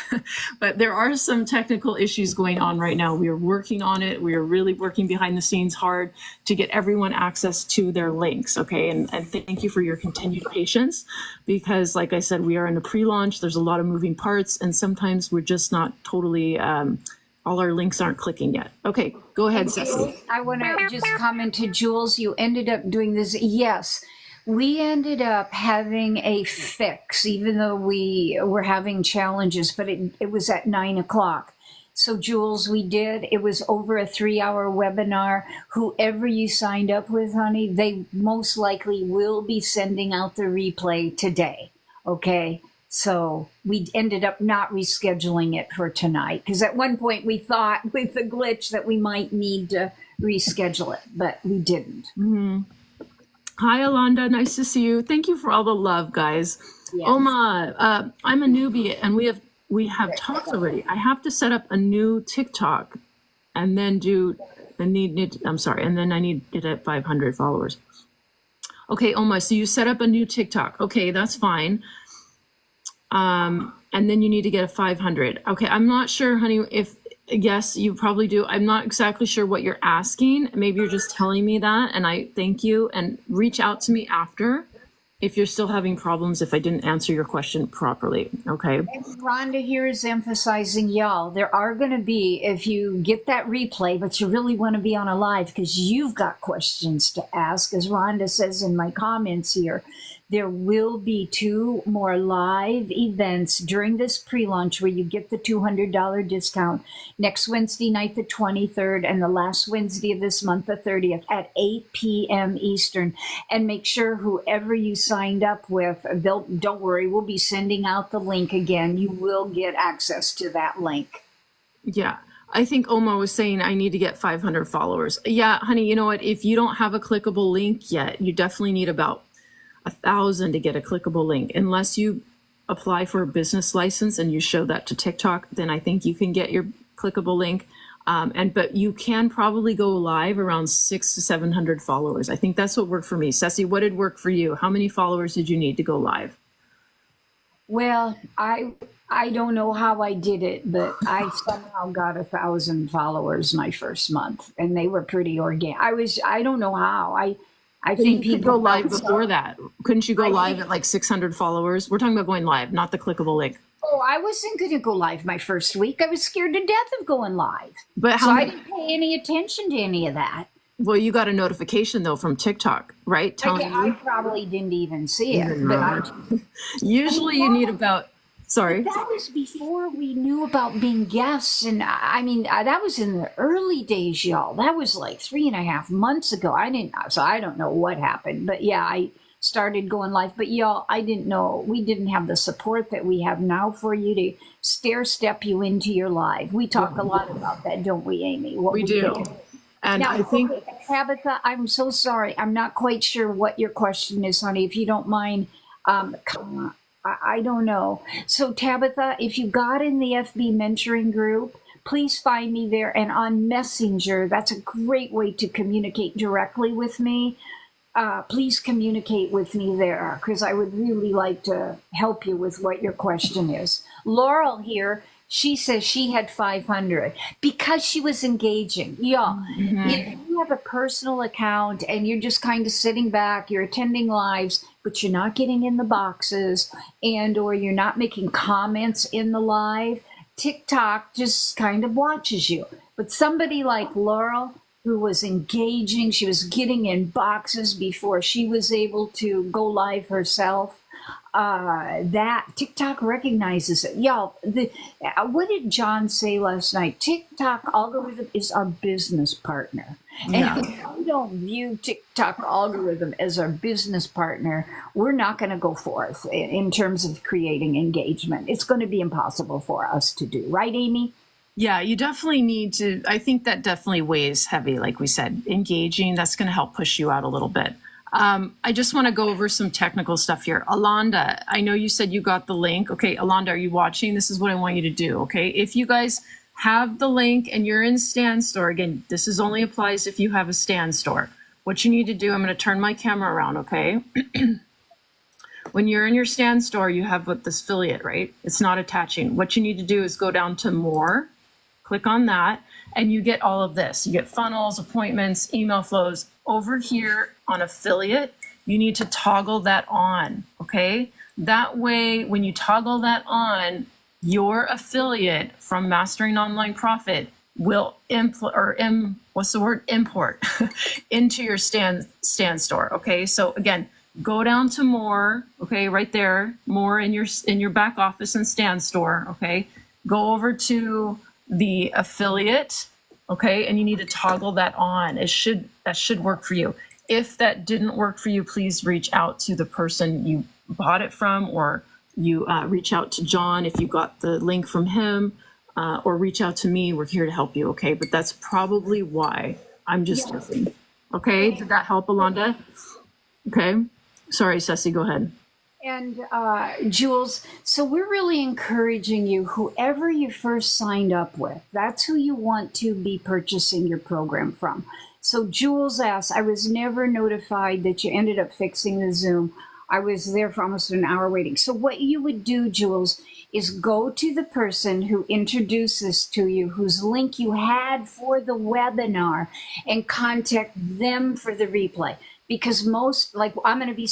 But there are some technical issues going on right now. We are working on it. We are really working behind the scenes hard to get everyone access to their links, okay? And thank you for your continued patience, because like I said, we are in a pre-launch. There's a lot of moving parts, and sometimes we're just not totally, all our links aren't clicking yet. Okay, go ahead, Ceci. I want to just comment to Jules. You ended up doing this. Yes, we ended up having a fix, even though we were having challenges, but it was at 9 o'clock. So Jules, it was over a 3-hour webinar. Whoever you signed up with, honey, they most likely will be sending out the replay today. Okay. So we ended up not rescheduling it for tonight, because at one point we thought with the glitch that we might need to reschedule it, but we didn't. Mm-hmm. Hi, Alonda. Nice to see you. Thank you for all the love, guys. Yes. Oma, I'm a newbie, and we have talked already. I have to set up a new TikTok, and then I'm sorry, and then I need it at 500 followers. Okay, Oma, so you set up a new TikTok. Okay, that's fine. And then you need to get a 500. Okay, I'm not sure, honey, if, yes, you probably do. I'm not exactly sure what you're asking. Maybe you're just telling me that, and I thank you, and reach out to me after if you're still having problems, if I didn't answer your question properly, okay? And Rhonda here is emphasizing, y'all, there are going to be, if you get that replay, but you really want to be on a live because you've got questions to ask, as Rhonda says in my comments here, there will be 2 more live events during this pre-launch where you get the $200 discount next Wednesday night, the 23rd, and the last Wednesday of this month, the 30th, at 8 p.m. Eastern. And make sure whoever you signed up with, don't worry, we'll be sending out the link again. You will get access to that link. Yeah. I think Oma was saying I need to get 500 followers. Yeah, honey, you know what? If you don't have a clickable link yet, you definitely need about 1,000 to get a clickable link. Unless you apply for a business license and you show that to TikTok, then I think you can get your clickable link. But you can probably go live around 600 to 700 followers. I think that's what worked for me. Ceci, what did work for you? How many followers did you need to go live? Well, I don't know how I did it, but I somehow got 1,000 followers my first month, and they were pretty organic. I don't know how. I think You could go people live before that. Couldn't you go live at like 600 followers? We're talking about going live, not the clickable link. Oh, I wasn't going to go live my first week. I was scared to death of going live. But So I didn't pay any attention to any of that. well, you got a notification though from TikTok, right? Telling I you. probably didn't even see it. But Usually you need about, sorry. that was before we knew about being guests. And I mean, that was in the early days, y'all. That was like 3.5 months ago. So I don't know what happened. But yeah, I started going live. But y'all, I didn't know, we didn't have the support that we have now for you to stair step you into your live. We talk a lot about that, don't we, Amy? What We do. And Now, I think, okay, Tabitha, I'm so sorry. I'm not quite sure what your question is, honey. If you don't mind, I don't know. So, Tabitha, if you got in the FB mentoring group, please find me there. And on Messenger, that's a great way to communicate directly with me. Please communicate with me there because I would really like to help you with what your question is. Laurel here, she says she had 500 because she was engaging. Yeah, if you have a personal account and you're just kind of sitting back, you're attending lives, but you're not getting in the boxes or you're not making comments in the live, TikTok just kind of watches you. But somebody like Laurel, who was engaging, she was getting in boxes before she was able to go live herself. That TikTok recognizes it. Y'all, what did John say last night? TikTok algorithm is our business partner. And if we don't view TikTok algorithm as our business partner, we're not going to go forth in terms of creating engagement. It's going to be impossible for us to do. Right, Amy? yeah, you definitely need to, I think that definitely weighs heavy, like we said, engaging, that's going to help push you out a little bit. I just want to go over some technical stuff here. Alonda, I know you said you got the link. Okay, Alonda, are you watching? This is what I want you to do, okay? If you guys have the link and you're in Stan Store, again, this is only applies if you have a Stan Store. What you need to do, I'm going to turn my camera around, okay? When you're in your Stan Store, you have what this affiliate, right? It's not attaching. What you need to do is go down to more, click on that, and you get all of this. You get funnels, appointments, email flows. Over here on affiliate, you need to toggle that on, okay? That way, when you toggle that on, your affiliate from Mastering Online Profit will import into your Stan Store, okay? So again, go down to more, okay, right there, more in your back office and Stan Store, okay? Go over to the affiliate, okay, and you need to toggle that on. That should work for you. If that didn't work for you, please reach out to the person you bought it from, or you reach out to John if you got the link from him, or reach out to me. We're here to help you, okay? But that's probably why. I'm just guessing. Okay, did that help, Alonda? Okay. Sorry, Ceci, go ahead. And Jules, so we're really encouraging you, whoever you first signed up with, that's who you want to be purchasing your program from. So Jules asks, I was never notified that you ended up fixing the Zoom. I was there for almost an hour waiting. So what you would do, Jules, is go to the person who introduced this to you, whose link you had for the webinar, and contact them for the replay. Because most, like I'm going to be,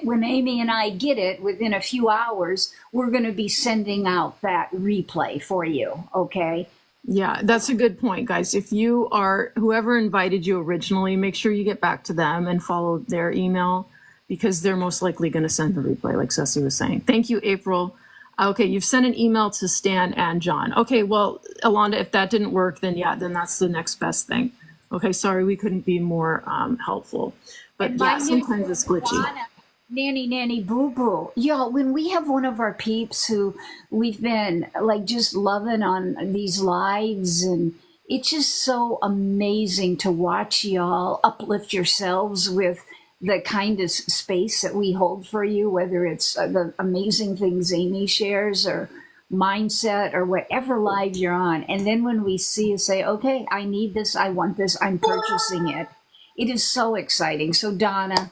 when Amy and I get it within a few hours, we're going to be sending out that replay for you, okay? Yeah, that's a good point, guys. If you are, whoever invited you originally, make sure you get back to them and follow their email, because they're most likely going to send the replay, like Ceci was saying. Thank you, April. Okay, you've sent an email to Stan and John. Okay, well, Alonda, if that didn't work, then yeah, then that's the next best thing. Okay, sorry, we couldn't be more helpful. But yeah, sometimes it's glitchy. Nanny boo boo. Y'all, when we have one of our peeps who we've been like just loving on these lives, and it's just so amazing to watch y'all uplift yourselves with the kind of space that we hold for you, whether it's the amazing things Amy shares or mindset or whatever live you're on. And then when we see you say, okay, I need this, I want this, I'm purchasing it. It is so exciting. So Donna,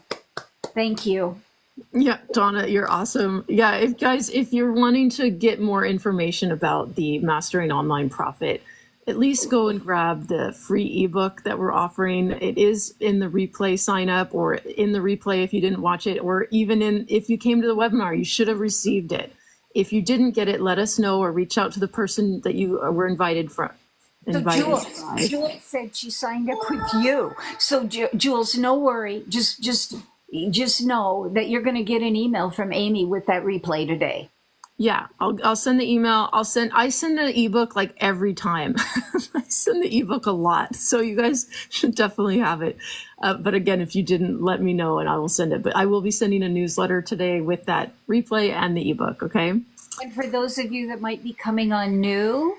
thank you. Yeah, Donna, you're awesome. Yeah, if you're wanting to get more information about the Mastering Online Profit, at least go and grab the free ebook that we're offering. It is in the replay sign up, or in the replay if you didn't watch it, or even if you came to the webinar, you should have received it. If you didn't get it, let us know, or reach out to the person that you were invited from. So Jules said she signed up with you. So Jules, no worry. Just know that you're going to get an email from Amy with that replay today. Yeah, I'll send the email. I send the ebook like every time. I send the ebook a lot, so you guys should definitely have it. But again, if you didn't, let me know and I will send it. But I will be sending a newsletter today with that replay and the ebook. Okay. And for those of you that might be coming on new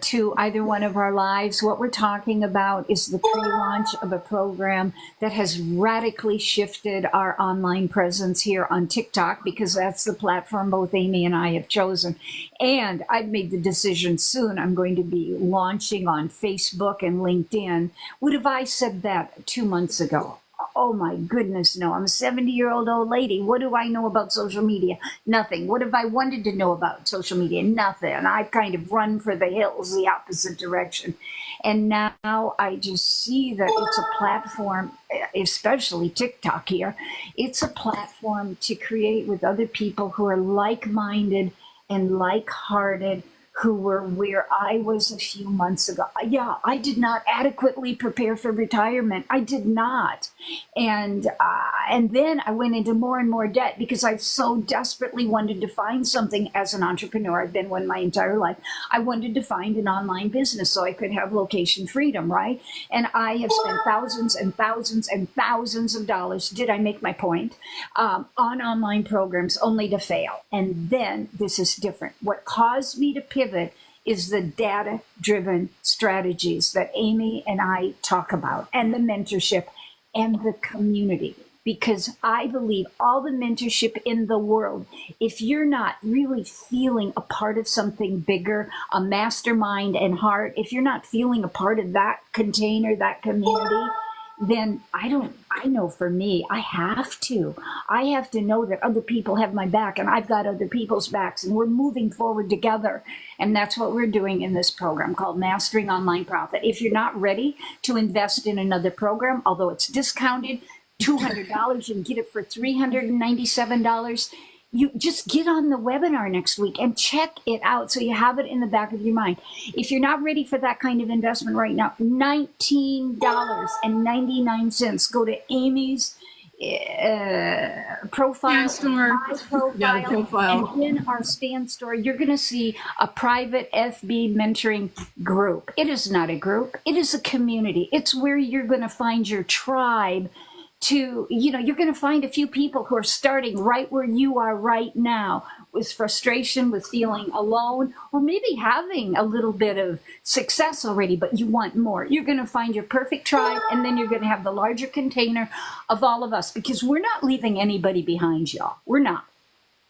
to either one of our lives, what we're talking about is the pre-launch of a program that has radically shifted our online presence here on TikTok, because that's the platform both Amy and I have chosen. And I've made the decision soon I'm going to be launching on Facebook and LinkedIn. Would have I said that 2 months ago? Oh my goodness, no. I'm a 70-year-old old lady. What do I know about social media? Nothing. What have I wanted to know about social media? Nothing. And I've kind of run for the hills the opposite direction. And now I just see that it's a platform, especially TikTok here. It's a platform to create with other people who are like-minded and like-hearted, who were where I was a few months ago. Yeah, I did not adequately prepare for retirement. I did not. And then I went into more and more debt because I so desperately wanted to find something as an entrepreneur. I've been one my entire life. I wanted to find an online business so I could have location freedom, right? And I have spent thousands and thousands and thousands of dollars, did I make my point, on online programs only to fail. And then this is different. What caused me to pivot is the data-driven strategies that Amy and I talk about, and the mentorship and the community. Because I believe all the mentorship in the world, if you're not really feeling a part of something bigger, a mastermind and heart, if you're not feeling a part of that container, that community, then I know for me, I have to know that other people have my back and I've got other people's backs, and we're moving forward together. And that's what we're doing in this program called Mastering Online Profit. If you're not ready to invest in another program, although it's discounted, $200, you can get it for $397. You just get on the webinar next week and check it out so you have it in the back of your mind. If you're not ready for that kind of investment right now, $19.99. Go to Amy's profile, my profile, and in our Stan store, you're going to see a private FB mentoring group. It is not a group. It is a community. It's where you're going to find your tribe. You're going to find a few people who are starting right where you are right now, with frustration, with feeling alone, or maybe having a little bit of success already, but you want more. You're going to find your perfect tribe, and then you're going to have the larger container of all of us, because we're not leaving anybody behind, y'all. We're not.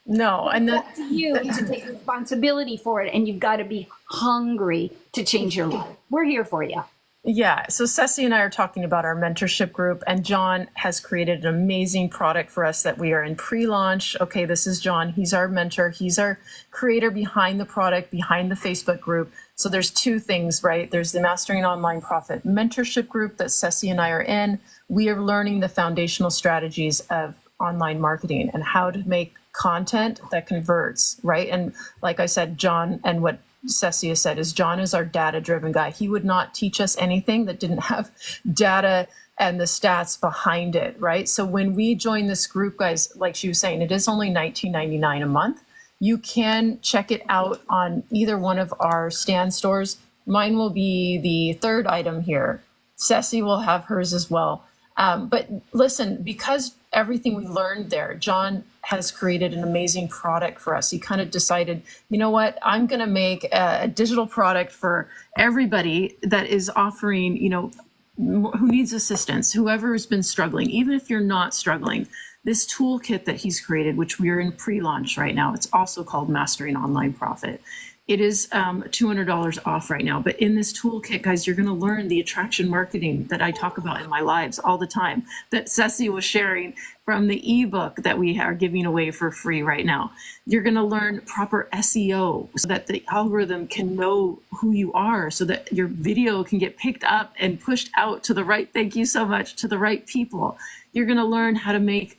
No, and the Up to you to take responsibility for it, and you've got to be hungry to change your life. We're here for you. Yeah, so Ceci and I are talking about our mentorship group, and John has created an amazing product for us that we are in pre-launch. Okay, this is John. He's our mentor. He's our creator behind the product, behind the Facebook group. So there's two things, right? There's the Mastering Online Profit mentorship group that Ceci and I are in. We are learning the foundational strategies of online marketing and how to make content that converts, right? And like I said, John, and what Ceci said is John is our data-driven guy. He would not teach us anything that didn't have data and the stats behind it, right? So when we join this group, guys, like she was saying, it is only $19.99 a month. You can check it out on either one of our stand stores. Mine will be the third item here. Ceci will have hers as well. But listen, because everything we learned there, John has created an amazing product for us. He kind of decided, you know what, I'm going to make a digital product for everybody that is offering, you know, who needs assistance, whoever has been struggling, even if you're not struggling. This toolkit that he's created, which we're in pre-launch right now, it's also called Mastering Online Profit. It is $200 off right now. But in this toolkit, guys, you're going to learn the attraction marketing that I talk about in my lives all the time, that Ceci was sharing from the ebook that we are giving away for free right now. You're going to learn proper SEO so that the algorithm can know who you are, so that your video can get picked up and pushed out to the right, thank you so much, to the right people. You're going to learn how to make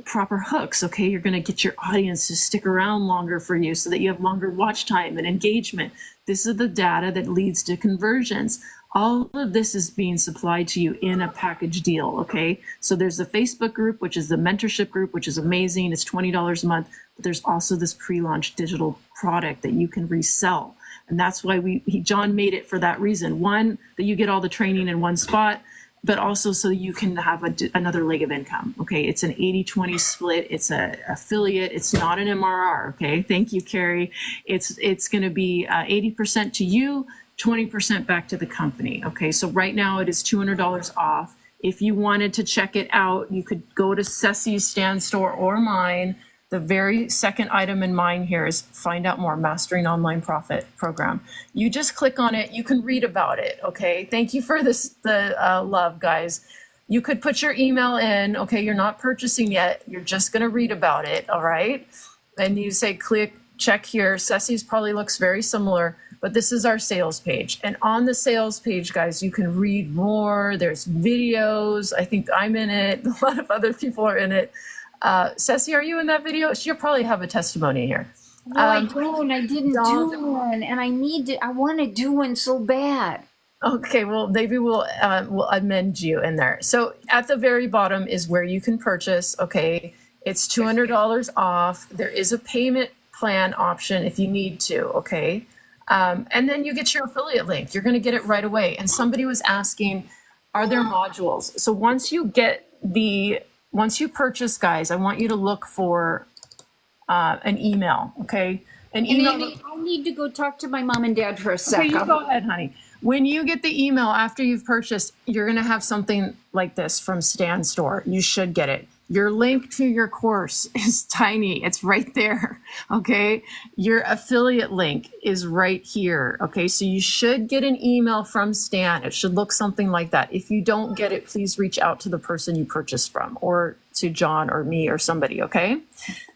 proper hooks. Okay, you're going to get your audience to stick around longer for you so that you have longer watch time and engagement. This is the data that leads to conversions. All of this is being supplied to you in a package deal. Okay, so there's the Facebook group, which is the mentorship group, which is amazing. It's $20 a month, but there's also this pre-launch digital product that you can resell. And that's why John made it for that reason. One, that you get all the training in one spot, but also so you can have another leg of income. Okay, it's an 80-20 split. It's a affiliate. It's not an MRR. Okay, thank you, Carrie. It's going to be 80% to you, 20% back to the company. Okay, so right now it is $200 off. If you wanted to check it out, you could go to Ceci's stand store or mine. The very second item in mine here is find out more, Mastering Online Profit program. You just click on it. You can read about it. Okay. Thank you for the love, guys. You could put your email in. Okay. You're not purchasing yet. You're just going to read about it. All right. And you say, click, check here. Ceci's probably looks very similar, but this is our sales page. And on the sales page, guys, you can read more. There's videos. I think I'm in it. A lot of other people are in it. Ceci, are you in that video? She'll probably have a testimony here. No, I don't. I didn't do one, and I want to do one so bad. Okay, well, maybe we'll amend you in there. So at the very bottom is where you can purchase. Okay, it's $200 off. There is a payment plan option if you need to. Okay, and then you get your affiliate link. You're going to get it right away. And somebody was asking, are there modules? So once you purchase, guys, I want you to look for an email, okay? An email. Amy, I need to go talk to my mom and dad for a second. Okay, you go ahead, honey. When you get the email after you've purchased, you're going to have something like this from Stand Store. You should get it. Your link to your course is tiny. It's right there, okay? Your affiliate link is right here, okay? So you should get an email from Stan. It should look something like that. If you don't get it, please reach out to the person you purchased from or to John or me or somebody, okay?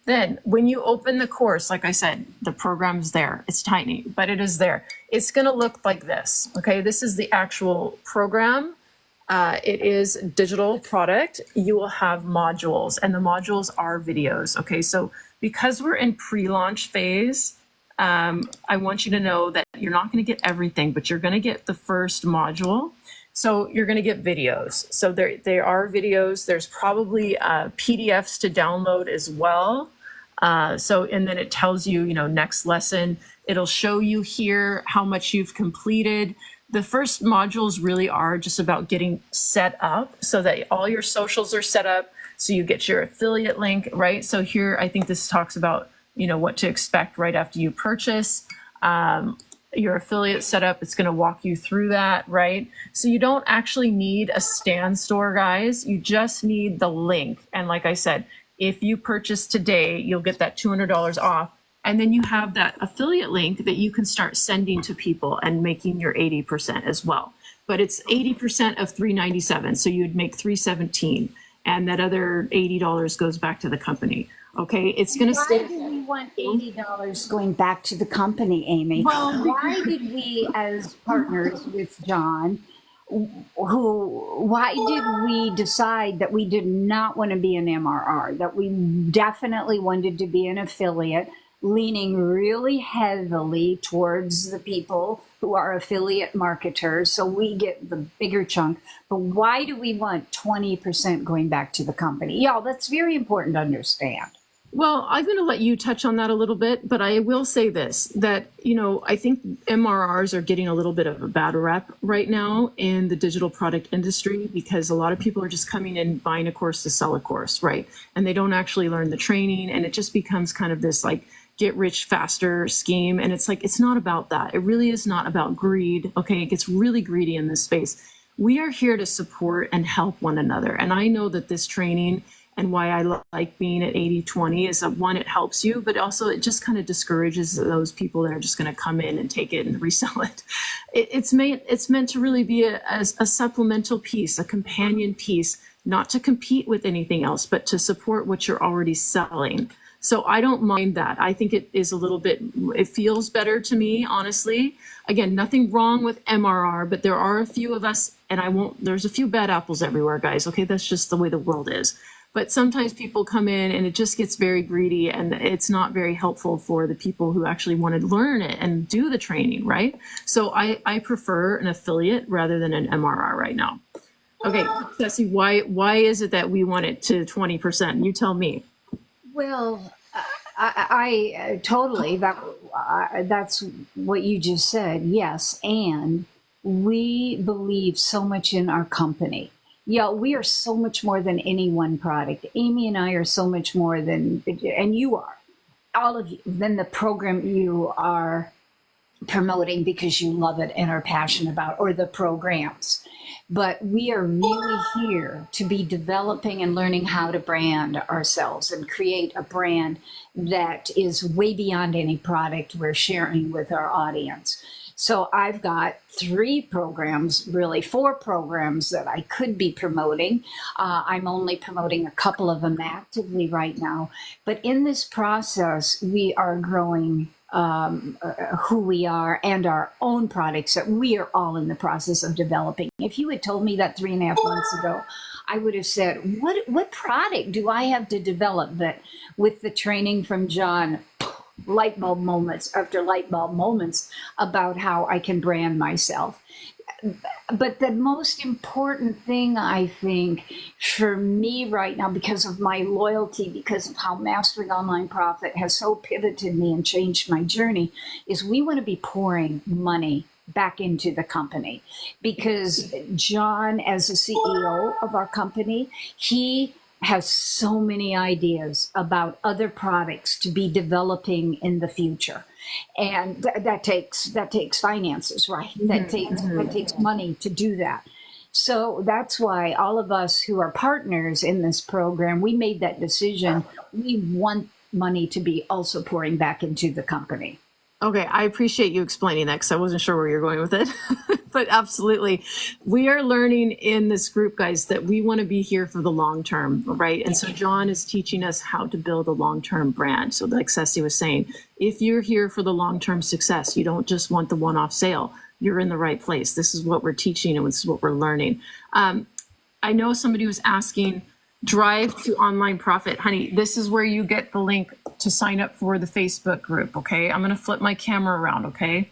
Then when you open the course, like I said, the program's there. It's tiny, but it is there. It's gonna look like this, okay? This is the actual program. It is a digital product. You will have modules, and the modules are videos. Okay, so because we're in pre-launch phase, I want you to know that you're not going to get everything, but you're going to get the first module. So you're going to get videos. So there are videos. There's probably PDFs to download as well. And then it tells you, next lesson. It'll show you here how much you've completed. The first modules really are just about getting set up so that all your socials are set up. So you get your affiliate link, right? So here, I think this talks about, what to expect right after you purchase. Your affiliate setup, it's going to walk you through that, right? So you don't actually need a Stand Store, guys. You just need the link. And like I said, If you purchase today, you'll get that $200 off. And then you have that affiliate link that you can start sending to people and making your 80% as well. But it's 80% of $397. So you'd make $317. And that other $80 goes back to the company. Okay, it's going to Why stay. do we want $80 going back to the company, Amy? Well, Why did we, as partners with John, why did we decide that we did not want to be an MRR, that we definitely wanted to be an affiliate, leaning really heavily towards the people who are affiliate marketers, so we get the bigger chunk. But why do we want 20% going back to the company? Y'all, that's very important to understand. Well, I'm going to let you touch on that a little bit, but I will say this, that, I think MRRs are getting a little bit of a bad rep right now in the digital product industry because a lot of people are just coming in, buying a course to sell a course, right? And they don't actually learn the training, and it just becomes kind of this like get rich faster scheme. And it's like, it's not about that. It really is not about greed. Okay. It gets really greedy in this space. We are here to support and help one another. And I know that this training and why I like being at 80/20 is that, one, it helps you, but also it just kind of discourages those people that are just going to come in and take it and resell it. It's meant to really be a supplemental piece, a companion piece, not to compete with anything else, but to support what you're already selling. So I don't mind that. I think it is a little bit, it feels better to me, honestly. Again, nothing wrong with MRR, but there are a few of us, and there's a few bad apples everywhere, guys. Okay, that's just the way the world is. But sometimes people come in and it just gets very greedy, and it's not very helpful for the people who actually want to learn it and do the training, right? So I prefer an affiliate rather than an MRR right now. Okay, Ceci, why is it that we want it to 20%? You tell me. Well, I totally, that's what you just said. Yes. And we believe so much in our company. Yeah, we are so much more than any one product. Amy and I are so much more than, and you are, all of you, than the program you are promoting because you love it and are passionate about, or the programs. But we are really here to be developing and learning how to brand ourselves and create a brand that is way beyond any product we're sharing with our audience. So I've got 3 programs, really 4 programs that I could be promoting. I'm only promoting a couple of them actively right now. But in this process, we are growing who we are and our own products that we are all in the process of developing. If you had told me that 3.5 months ago, I would have said, what product do I have to develop that with the training from John, light bulb moments after light bulb moments about how I can brand myself. But the most important thing, I think, for me right now, because of my loyalty, because of how Mastering Online Profit has so pivoted me and changed my journey, is we want to be pouring money back into the company. Because John, as the CEO of our company, he has so many ideas about other products to be developing in the future. And that takes finances, right? That takes money to do that. So that's why all of us who are partners in this program, we made that decision. We want money to be also pouring back into the company. Okay, I appreciate you explaining that because I wasn't sure where you're going with it. But absolutely, we are learning in this group, guys, that we want to be here for the long term, right? And so John is teaching us how to build a long-term brand. So like Ceci was saying, if you're here for the long-term success, you don't just want the one-off sale, you're in the right place. This is what we're teaching and this is what we're learning. I know somebody was asking, Drive to Online Profit. Honey, this is where you get the link to sign up for the Facebook group, okay? I'm going to flip my camera around, okay?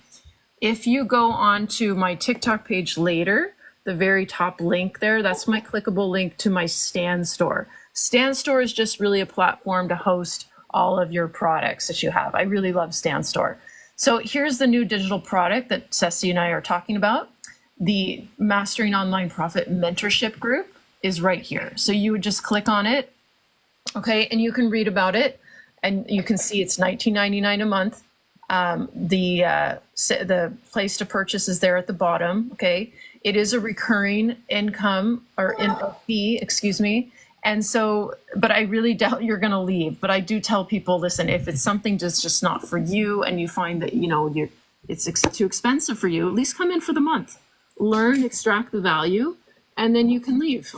If you go on to my TikTok page later, the very top link there, that's my clickable link to my Stan Store. Stan Store is just really a platform to host all of your products that you have. I really love Stan Store. So here's the new digital product that Ceci and I are talking about. The Mastering Online Profit Mentorship Group is right here. So you would just click on it, okay, and you can read about it, and you can see it's $19.99 a month. The place to purchase is there at the bottom, okay. It is a recurring income or fee, excuse me, And so, but I really doubt you're going to leave. But I do tell people, listen, if it's something just not for you, and you find that it's too expensive for you, at least come in for the month, learn, extract the value, and then you can leave.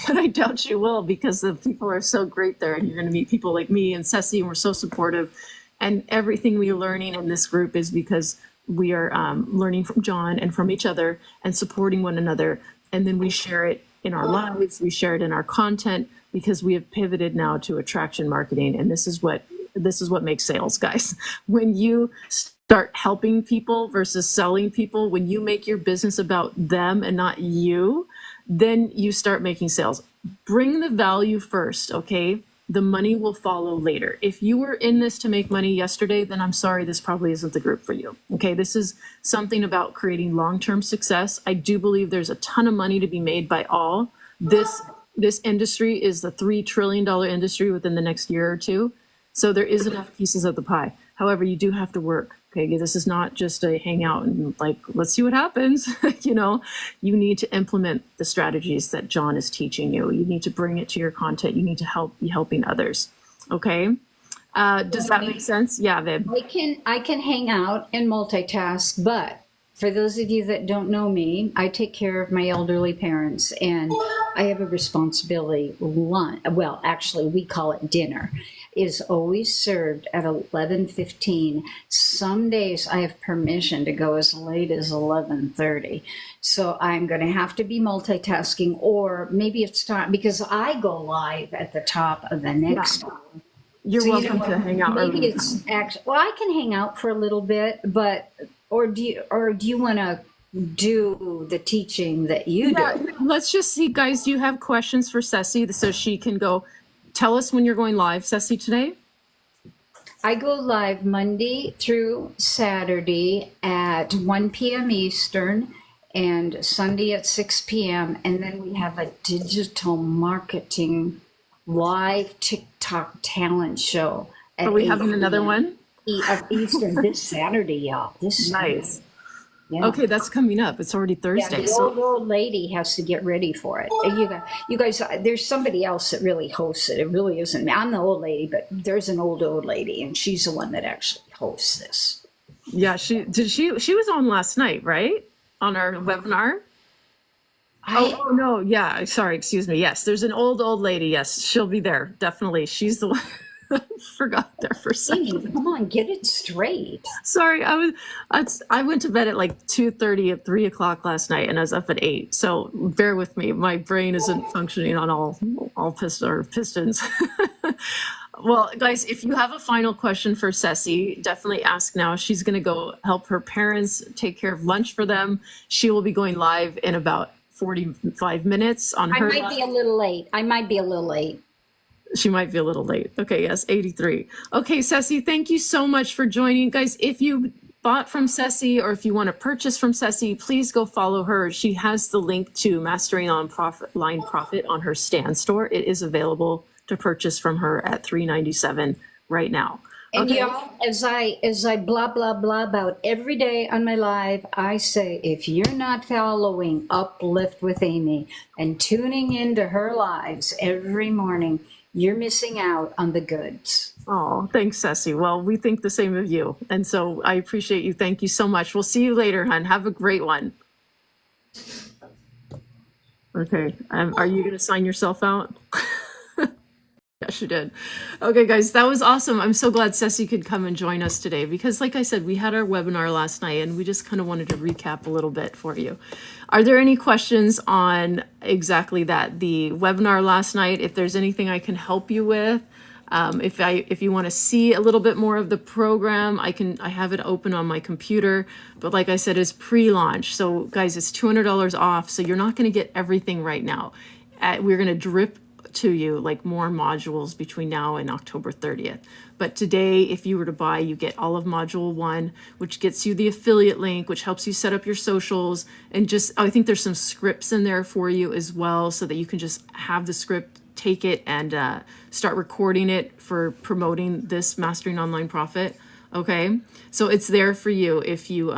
But I doubt you will, because the people are so great there, and you're going to meet people like me and Ceci, and we're so supportive. And everything we're learning in this group is because we are learning from John and from each other and supporting one another. And then we share it in our lives, we share it in our content, because we have pivoted now to attraction marketing. And this is what makes sales, guys. When you start helping people versus selling people, when you make your business about them and not you, then you start making sales. Bring the value first, okay? The money will follow later. If you were in this to make money yesterday, then I'm sorry, this probably isn't the group for you. Okay, this is something about creating long-term success. I do believe there's a ton of money to be made by all. This industry is the $3 trillion industry within the next year or two. So there is enough pieces of the pie. However, you do have to work. Okay, this is not just a hangout and like, let's see what happens. You need to implement the strategies that John is teaching you. You need to bring it to your content. You need to be helping others. Okay. Does that make sense? Yeah, Viv. I can hang out and multitask, but for those of you that don't know me, I take care of my elderly parents, and I have a responsibility. Well, actually, we call it dinner. Is always served at 11:15. Some days I have permission to go as late as 11:30. So I'm going to have to be multitasking, or maybe it's time, because I go live at the top of the next hour. You're welcome to hang out. Maybe it's actually, well, I can hang out for a little bit, but or do you want to do the teaching that you do? Let's just see, guys. Do you have questions for Ceci so she can go? Tell us when you're going live, Ceci, today. I go live Monday through Saturday at 1 p.m. Eastern and Sunday at 6 p.m. And then we have a digital marketing live TikTok talent show. Are we having another one? Eastern this Saturday, y'all. This nice. Saturday. Yeah. Okay, that's coming up. It's already Thursday. Yeah, the old lady has to get ready for it. You guys, there's somebody else that really hosts it. It really isn't me. I'm the old lady, but there's an old lady, and she's the one that actually hosts this. Yeah, she was on last night, right? On our webinar. Oh no, yeah. Sorry, excuse me. Yes, there's an old lady. Yes, she'll be there. Definitely. She's the one. Forgot there for a second. Come on, get it straight. Sorry, I went to bed at like 2:30 at 3 o'clock last night, and I was up at 8. So bear with me. My brain isn't functioning on all pistons. Well, guys, if you have a final question for Ceci, definitely ask now. She's going to go help her parents take care of lunch for them. She will be going live in about 45 minutes on her. I might be a little late. She might be a little late. Okay, yes, 83. Okay, Ceci, thank you so much for joining. Guys, if you bought from Ceci or if you want to purchase from Ceci, please go follow her. She has the link to Mastering Online Profit on her Stan store. It is available to purchase from her at $397 right now. And y'all, as I blah, blah, blah about every day on my live, I say, if you're not following Uplift with Amy and tuning into her lives every morning, you're missing out on the goods. Oh, thanks, Ceci. Well, we think the same of you. And so I appreciate you. Thank you so much. We'll see you later, hon. Have a great one. Okay. Are you going to sign yourself out? Yes, you did. Okay, guys, that was awesome. I'm so glad Ceci could come and join us today because, like I said, we had our webinar last night and we just kind of wanted to recap a little bit for you. Are there any questions on exactly that, the webinar last night? If there's anything I can help you with, if you want to see a little bit more of the program, I have it open on my computer. But like I said, it's pre-launch. So guys, it's $200 off. So you're not going to get everything right now. We're going to drip to you like more modules between now and October 30th. But today, if you were to buy, you get all of module 1, which gets you the affiliate link, which helps you set up your socials. And just, I think there's some scripts in there for you as well, so that you can just have the script, take it and start recording it for promoting this Mastering Online Profit. Okay, so it's there for you if you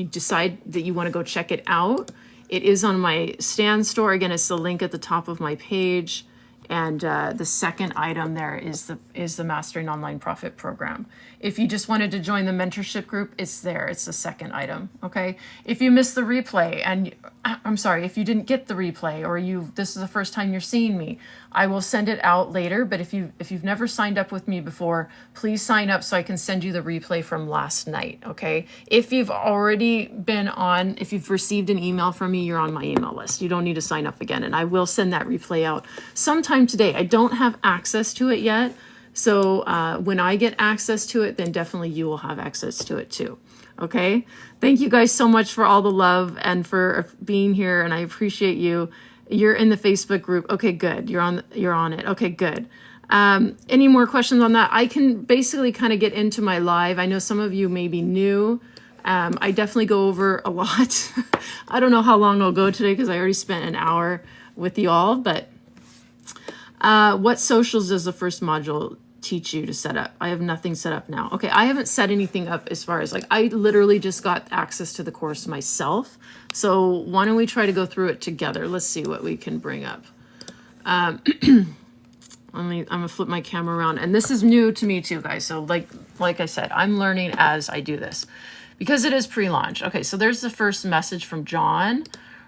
decide that you want to go check it out. It is on my Stan store. Again, it's the link at the top of my page. And the second item there is the Mastering Online Profit program. If you just wanted to join the mentorship group, it's there. It's the second item. Okay. If you missed the replay, and I'm sorry, if you didn't get the replay, or this is the first time you're seeing me, I will send it out later. But if you've never signed up with me before, please sign up so I can send you the replay from last night. Okay. If you've already been on, if you've received an email from me, you're on my email list. You don't need to sign up again, and I will send that replay out sometime today. I don't have access to it yet. So when I get access to it, then definitely you will have access to it too. Okay. Thank you guys so much for all the love and for being here. And I appreciate you. You're in the Facebook group. Okay, good. You're on it. Okay, good. Any more questions on that? I can basically kind of get into my live. I know some of you may be new. I definitely go over a lot. I don't know how long I'll go today because I already spent an hour with you all, but what socials does the first module teach you to set up? I have nothing set up now. Okay, I haven't set anything up as far as I literally just got access to the course myself. So why don't we try to go through it together? Let's see what we can bring up. I'm gonna flip my camera around, and this is new to me too, guys. So like I said, I'm learning as I do this because it is pre-launch. Okay, so there's the first message from John.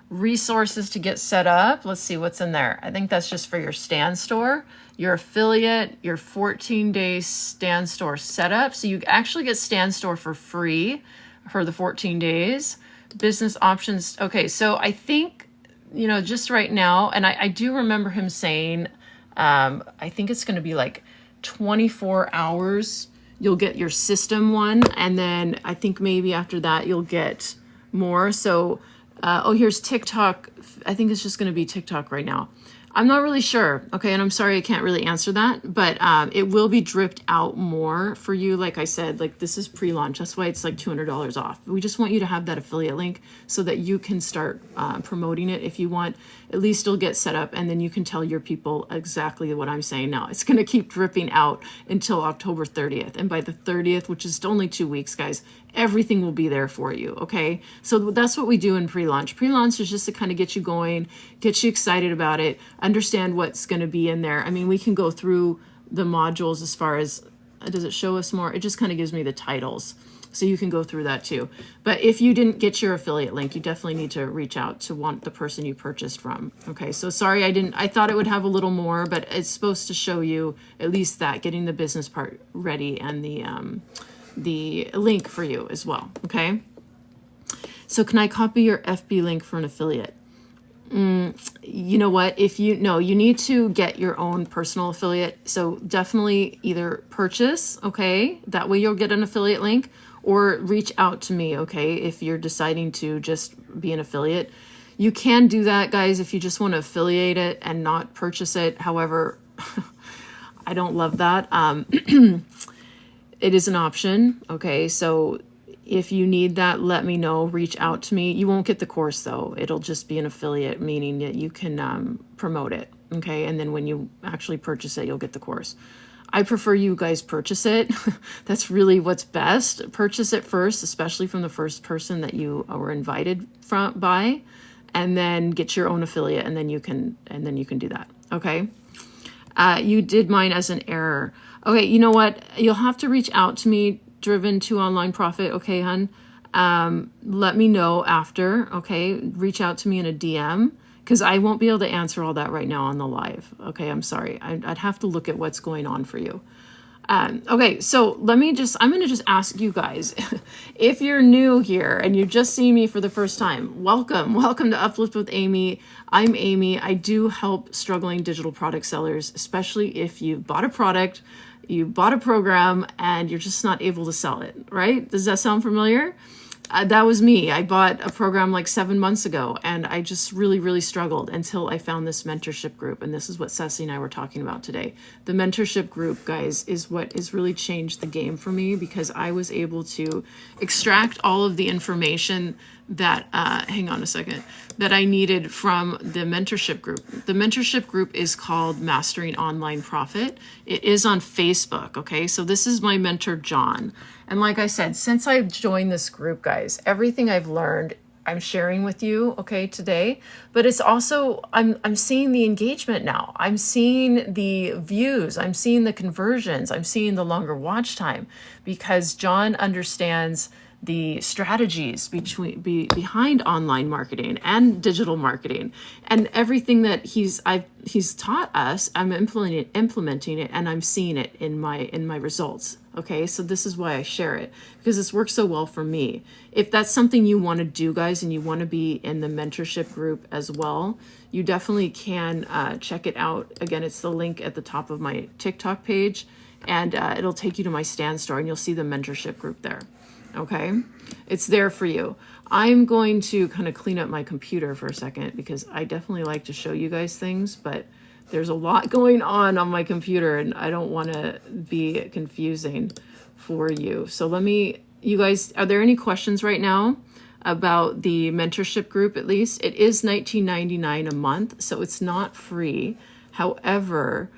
Resources to get set up. Let's see what's in there. I think that's just for your Stan Store, your affiliate, your 14-day Stan Store setup. So you actually get Stan Store for free for the 14 days. Business options. Okay, so I think, just right now, and I do remember him saying, I think it's going to be like 24 hours. You'll get your system one. And then I think maybe after that, you'll get more. So here's TikTok. I think it's just going to be TikTok right now. I'm not really sure. Okay. And I'm sorry, I can't really answer that, but it will be dripped out more for you. Like I said, this is pre-launch. That's why it's like $200 off. We just want you to have that affiliate link so that you can start promoting it if you want. At least you'll get set up, and then you can tell your people exactly what I'm saying now. It's going to keep dripping out until October 30th. And by the 30th, which is only 2 weeks, guys, everything will be there for you. Okay. So that's what we do in pre-launch. Pre-launch is just to kind of get you going, get you excited about it, understand what's going to be in there. I mean, we can go through the modules as far as, does it show us more? It just kind of gives me the titles. So you can go through that too. But if you didn't get your affiliate link, you definitely need to reach out to the person you purchased from. Okay, so sorry, I thought it would have a little more, but it's supposed to show you at least that, getting the business part ready and the link for you as well. Okay. So can I copy your FB link for an affiliate? You know what? You need to get your own personal affiliate. So definitely either purchase, okay? That way you'll get an affiliate link, or reach out to me, okay? If you're deciding to just be an affiliate, you can do that, guys, if you just want to affiliate it and not purchase it. However, I don't love that. It is an option, okay? So if you need that, let me know, reach out to me. You won't get the course though. It'll just be an affiliate, meaning that you can promote it. Okay. And then when you actually purchase it, you'll get the course. I prefer you guys purchase it. That's really what's best. Purchase it first, especially from the first person that you were invited by, and then get your own affiliate, and then you can do that. Okay. You did mine as an error. Okay. You know what? You'll have to reach out to me, Driven to Online Profit. Okay, hun. Let me know after. Okay. Reach out to me in a DM, because I won't be able to answer all that right now on the live. Okay. I'm sorry. I'd have to look at what's going on for you. Okay. So I'm going to just ask you guys, if you're new here and you're just seeing me for the first time, welcome to Uplift with Amy. I'm Amy. I do help struggling digital product sellers, especially if you bought a product, you bought a program, and you're just not able to sell it, right? Does that sound familiar? That was me. I bought a program like 7 months ago, and I just really, really struggled until I found this mentorship group. And this is what Ceci and I were talking about today. The mentorship group, guys, is what has really changed the game for me, because I was able to extract all of the information that, hang on a second, that I needed from the mentorship group. The mentorship group is called Mastering Online Profit. It is on Facebook. Okay. So this is my mentor, John. And like I said, since I've joined this group, guys, everything I've learned I'm sharing with you, okay, today. But it's also I'm seeing the engagement now. I'm seeing the views. I'm seeing the conversions. I'm seeing the longer watch time because John understands the strategies behind online marketing and digital marketing and everything that he's taught us. I'm implementing it, and I'm seeing it in my results. Okay, so this is why I share it, because it's worked so well for me. If that's something you want to do, guys, and you want to be in the mentorship group as well, you definitely can check it out. Again, it's the link at the top of my TikTok page, and it'll take you to my Stan Store, and you'll see the mentorship group there. Okay, it's there for you. I'm going to kind of clean up my computer for a second because I definitely like to show you guys things, but there's a lot going on my computer and I don't want to be confusing for you. So you guys, are there any questions right now about the mentorship group? At least it is $19.99 a month, so it's not free. However,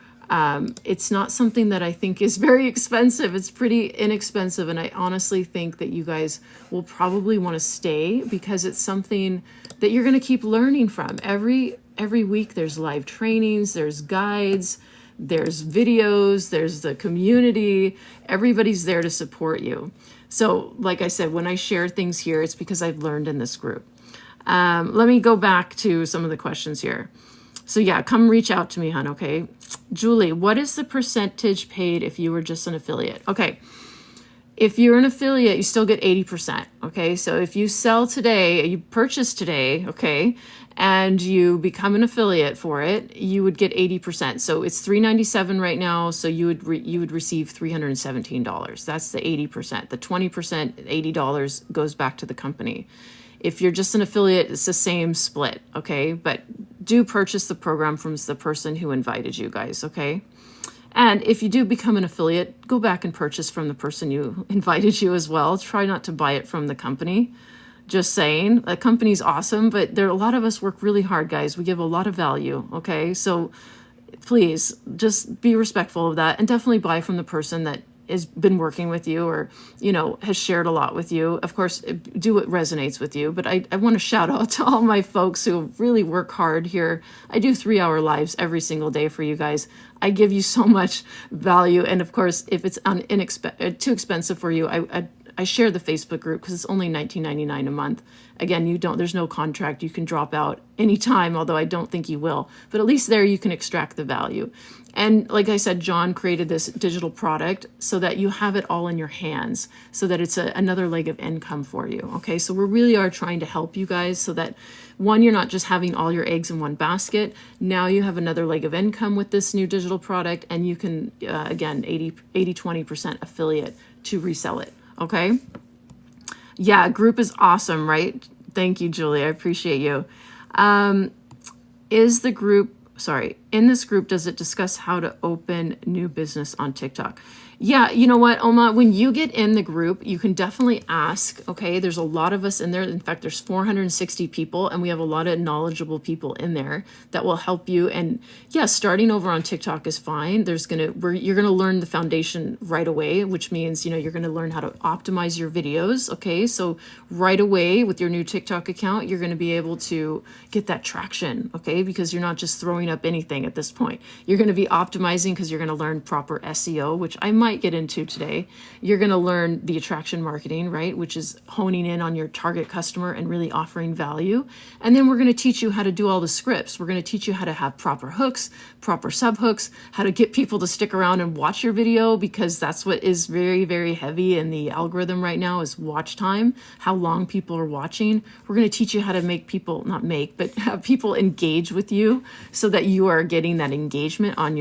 it's not something that I think is very expensive. It's pretty inexpensive. And I honestly think that you guys will probably want to stay because it's something that you're going to keep learning from. Every week there's live trainings, there's guides, there's videos, there's the community. Everybody's there to support you. So like I said, when I share things here, it's because I've learned in this group. Let me go back to some of the questions here. So yeah, come reach out to me, hon, okay? Julie, what is the percentage paid if you were just an affiliate? Okay, if you're an affiliate, you still get 80%, okay? So if you sell today, you purchase today, okay, and you become an affiliate for it, you would get 80%. So it's $397 right now, so you would receive $317. That's the 80%. The 20%, $80 goes back to the company. If you're just an affiliate, it's the same split, okay? But do purchase the program from the person who invited you guys, okay? And if you do become an affiliate, go back and purchase from the person who invited you as well. Try not to buy it from the company. Just saying, the company's awesome, but a lot of us work really hard, guys. We give a lot of value, okay? So please just be respectful of that and definitely buy from the person that has been working with you or, has shared a lot with you. Of course, do what resonates with you. But I want to shout out to all my folks who really work hard here. I do 3-hour lives every single day for you guys. I give you so much value. And of course, if it's too expensive for you, I share the Facebook group because it's only $19.99 a month. Again, there's no contract. You can drop out anytime, although I don't think you will. But at least there you can extract the value. And like I said, John created this digital product so that you have it all in your hands, so that it's another leg of income for you. Okay, so we really are trying to help you guys so that, one, you're not just having all your eggs in one basket. Now you have another leg of income with this new digital product, and you can, again, 20% affiliate to resell it. Okay. Yeah, group is awesome, right? Thank you, Julie. I appreciate you. In this group, does it discuss how to open new business on TikTok? Yeah, you know what, Oma, when you get in the group, you can definitely ask, okay? There's a lot of us in there. In fact, there's 460 people, and we have a lot of knowledgeable people in there that will help you. And yeah, starting over on TikTok is fine. You're gonna learn the foundation right away, which means, you're gonna learn how to optimize your videos, okay? So right away with your new TikTok account, you're gonna be able to get that traction, okay? Because you're not just throwing up anything at this point. You're gonna be optimizing because you're gonna learn proper SEO, which I might get into today. You're going to learn the attraction marketing, right? Which is honing in on your target customer and really offering value. And then we're going to teach you how to do all the scripts. We're going to teach you how to have proper hooks, proper subhooks, how to get people to stick around and watch your video, because that's what is very, very heavy in the algorithm right now is watch time, how long people are watching. We're going to teach you how to have people engage with you so that you are getting that engagement on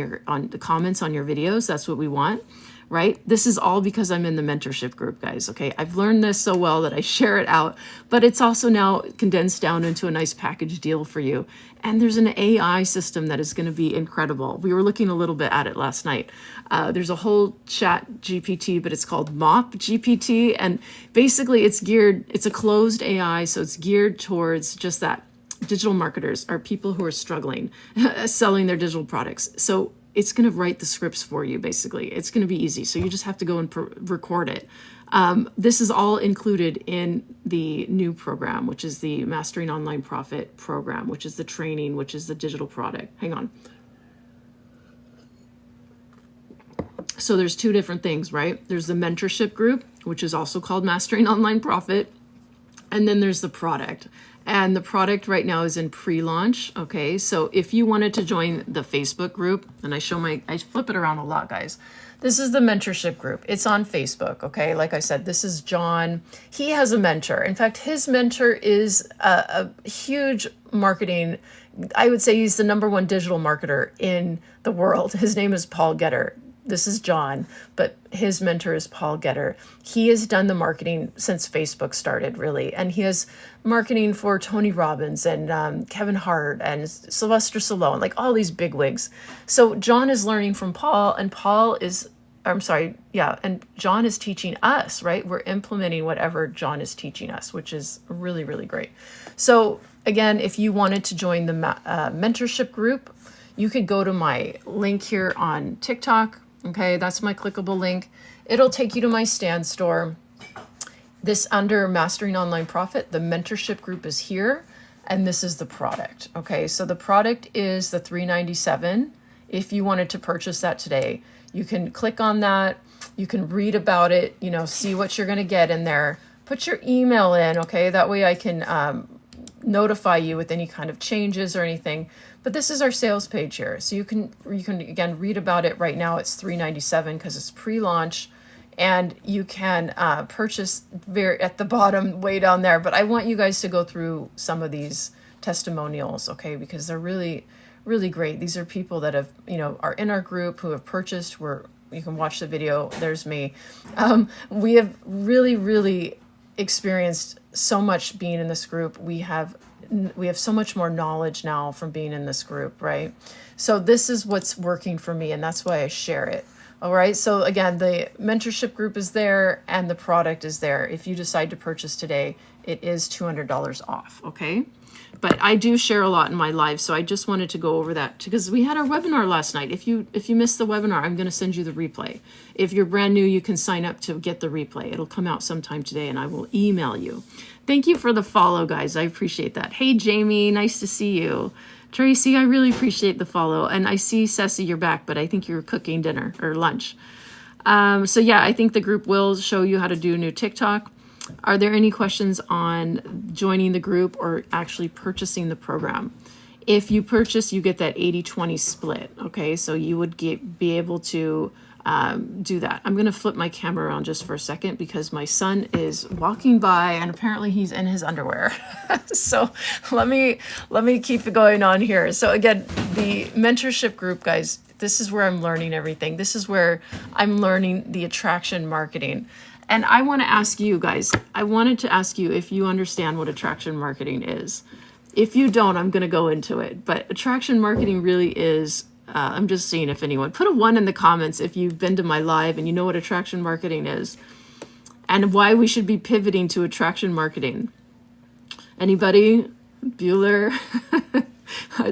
the comments on your videos. That's what we want. Right? This is all because I'm in the mentorship group, guys. Okay. I've learned this so well that I share it out, but it's also now condensed down into a nice package deal for you. And there's an AI system that is going to be incredible. We were looking a little bit at it last night. There's a whole chat GPT, but it's called Mop GPT. And basically it's a closed AI. So it's geared towards just that. Digital marketers are people who are struggling selling their digital products. So it's going to write the scripts for you, basically. It's going to be easy. So you just have to go and record it. This is all included in the new program, which is the Mastering Online Profit program, which is the training, which is the digital product. Hang on. So there's two different things, right? There's the mentorship group, which is also called Mastering Online Profit. And then there's the product. And the product right now is in pre-launch. Okay, so if you wanted to join the Facebook group, and I flip it around a lot, guys. This is the mentorship group. It's on Facebook. Okay, like I said, this is John. He has a mentor. In fact, his mentor is a huge marketing. I would say he's the #1 digital marketer in the world. His name is Paul Getter. This is John, but his mentor is Paul Getter. He has done the marketing since Facebook started, really. And he has marketing for Tony Robbins and Kevin Hart and Sylvester Stallone, like all these big wigs. So John is learning from Paul, and and John is teaching us, right? We're implementing whatever John is teaching us, which is really, really great. So again, if you wanted to join the mentorship group, you could go to my link here on TikTok. Okay, that's my clickable link. It'll take you to my Stand store. This under Mastering Online Profit, the mentorship group is here, and this is the product. Okay, so the product is the $397. If you wanted to purchase that today, you can click on that. You can read about it, see what you're gonna get in there. Put your email in, okay? That way I can notify you with any kind of changes or anything. But this is our sales page here. So you can again read about it right now. It's $397 because it's pre-launch, and you can purchase at the bottom way down there. But I want you guys to go through some of these testimonials, okay? Because they're really, really great. These are people that have, are in our group who have purchased. You can watch the video. There's me. We have really, really experienced so much being in this group. We have so much more knowledge now from being in this group, right? So this is what's working for me, and that's why I share it. All right. So again, the mentorship group is there and the product is there. If you decide to purchase today, it is $200 off. Okay. But I do share a lot in my live, so I just wanted to go over that because we had our webinar last night. If you missed the webinar, I'm going to send you the replay. If you're brand new, you can sign up to get the replay. It'll come out sometime today, and I will email you. Thank you for the follow, guys. I appreciate that. Hey, Jamie, nice to see you. Tracy, I really appreciate the follow. And I see, Ceci, you're back, but I think you're cooking dinner or lunch. So yeah, I think the group will show you how to do new TikTok. Are there any questions on joining the group or actually purchasing the program? If you purchase, you get that 80-20 split. Okay, so you would be able to do that. I'm going to flip my camera around just for a second because my son is walking by and apparently he's in his underwear. So let me keep it going on here. So again, the mentorship group, guys, this is where I'm learning everything. This is where I'm learning the attraction marketing. And I want to ask you guys, I wanted to ask you if you understand what attraction marketing is. If you don't, I'm going to go into it. But attraction marketing really is, I'm just seeing if anyone, put a 1 in the comments if you've been to my live and you know what attraction marketing is and why we should be pivoting to attraction marketing. Anybody? Bueller? I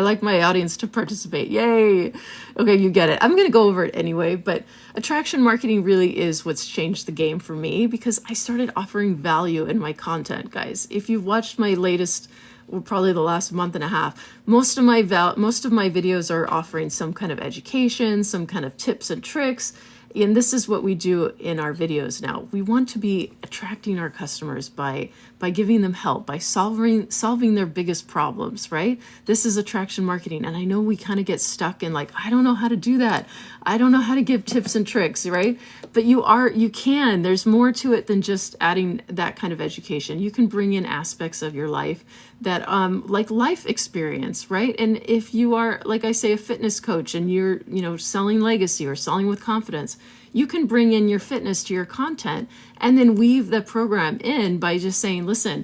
like my audience to participate. Yay. Okay, you get it. I'm going to go over it anyway, but attraction marketing really is what's changed the game for me because I started offering value in my content, guys. If you've watched my latest, well, probably the last month and a half, most of my videos are offering some kind of education, some kind of tips and tricks. And this is what we do in our videos now. We want to be attracting our customers by giving them help, by solving their biggest problems, right? This is attraction marketing. And I know we kind of get stuck in like, I don't know how to do that. I don't know how to give tips and tricks, right? But you can. There's more to it than just adding that kind of education. You can bring in aspects of your life that like life experience, right? And if you are, like I say, a fitness coach and you're, selling legacy or selling with confidence, you can bring in your fitness to your content and then weave the program in by just saying, listen,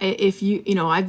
if I've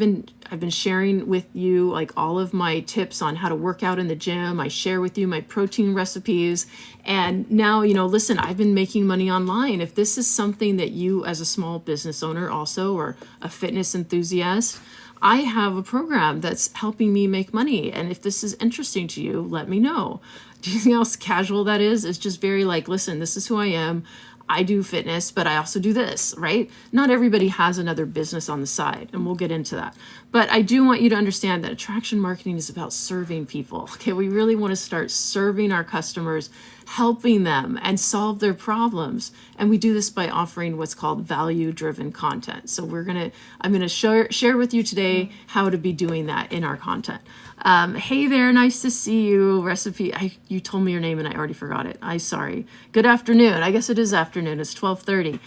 been sharing with you like all of my tips on how to work out in the gym. I share with you my protein recipes. And now, listen, I've been making money online. If this is something that you as a small business owner also, or a fitness enthusiast, I have a program that's helping me make money. And if this is interesting to you, let me know. Do you know how casual that is? It's just very like, listen, this is who I am. I do fitness, but I also do this, right? Not everybody has another business on the side, and we'll get into that. But I do want you to understand that attraction marketing is about serving people. Okay, we really want to start serving our customers, helping them and solve their problems. And we do this by offering what's called value-driven content. So I'm gonna share with you today how to be doing that in our content. Hey there, nice to see you. Recipe, you told me your name and I already forgot it. Sorry. Good afternoon. I guess it is afternoon. It's 12:30.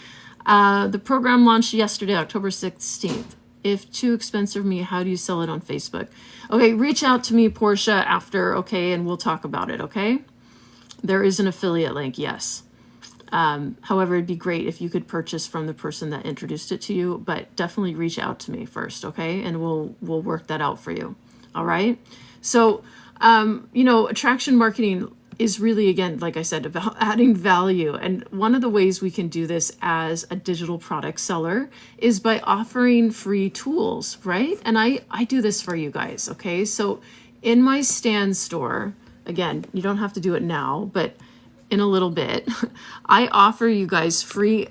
The program launched yesterday, October 16th. If too expensive for me, how do you sell it on Facebook? Okay, reach out to me, Portia, after, okay, and we'll talk about it, okay? There is an affiliate link, yes. However, it'd be great if you could purchase from the person that introduced it to you, but definitely reach out to me first, okay? And we'll work that out for you. All right. So, attraction marketing is really, again, like I said, about adding value. And one of the ways we can do this as a digital product seller is by offering free tools, right? And I do this for you guys. Okay. So in my Stan store, again, you don't have to do it now, but in a little bit, I offer you guys free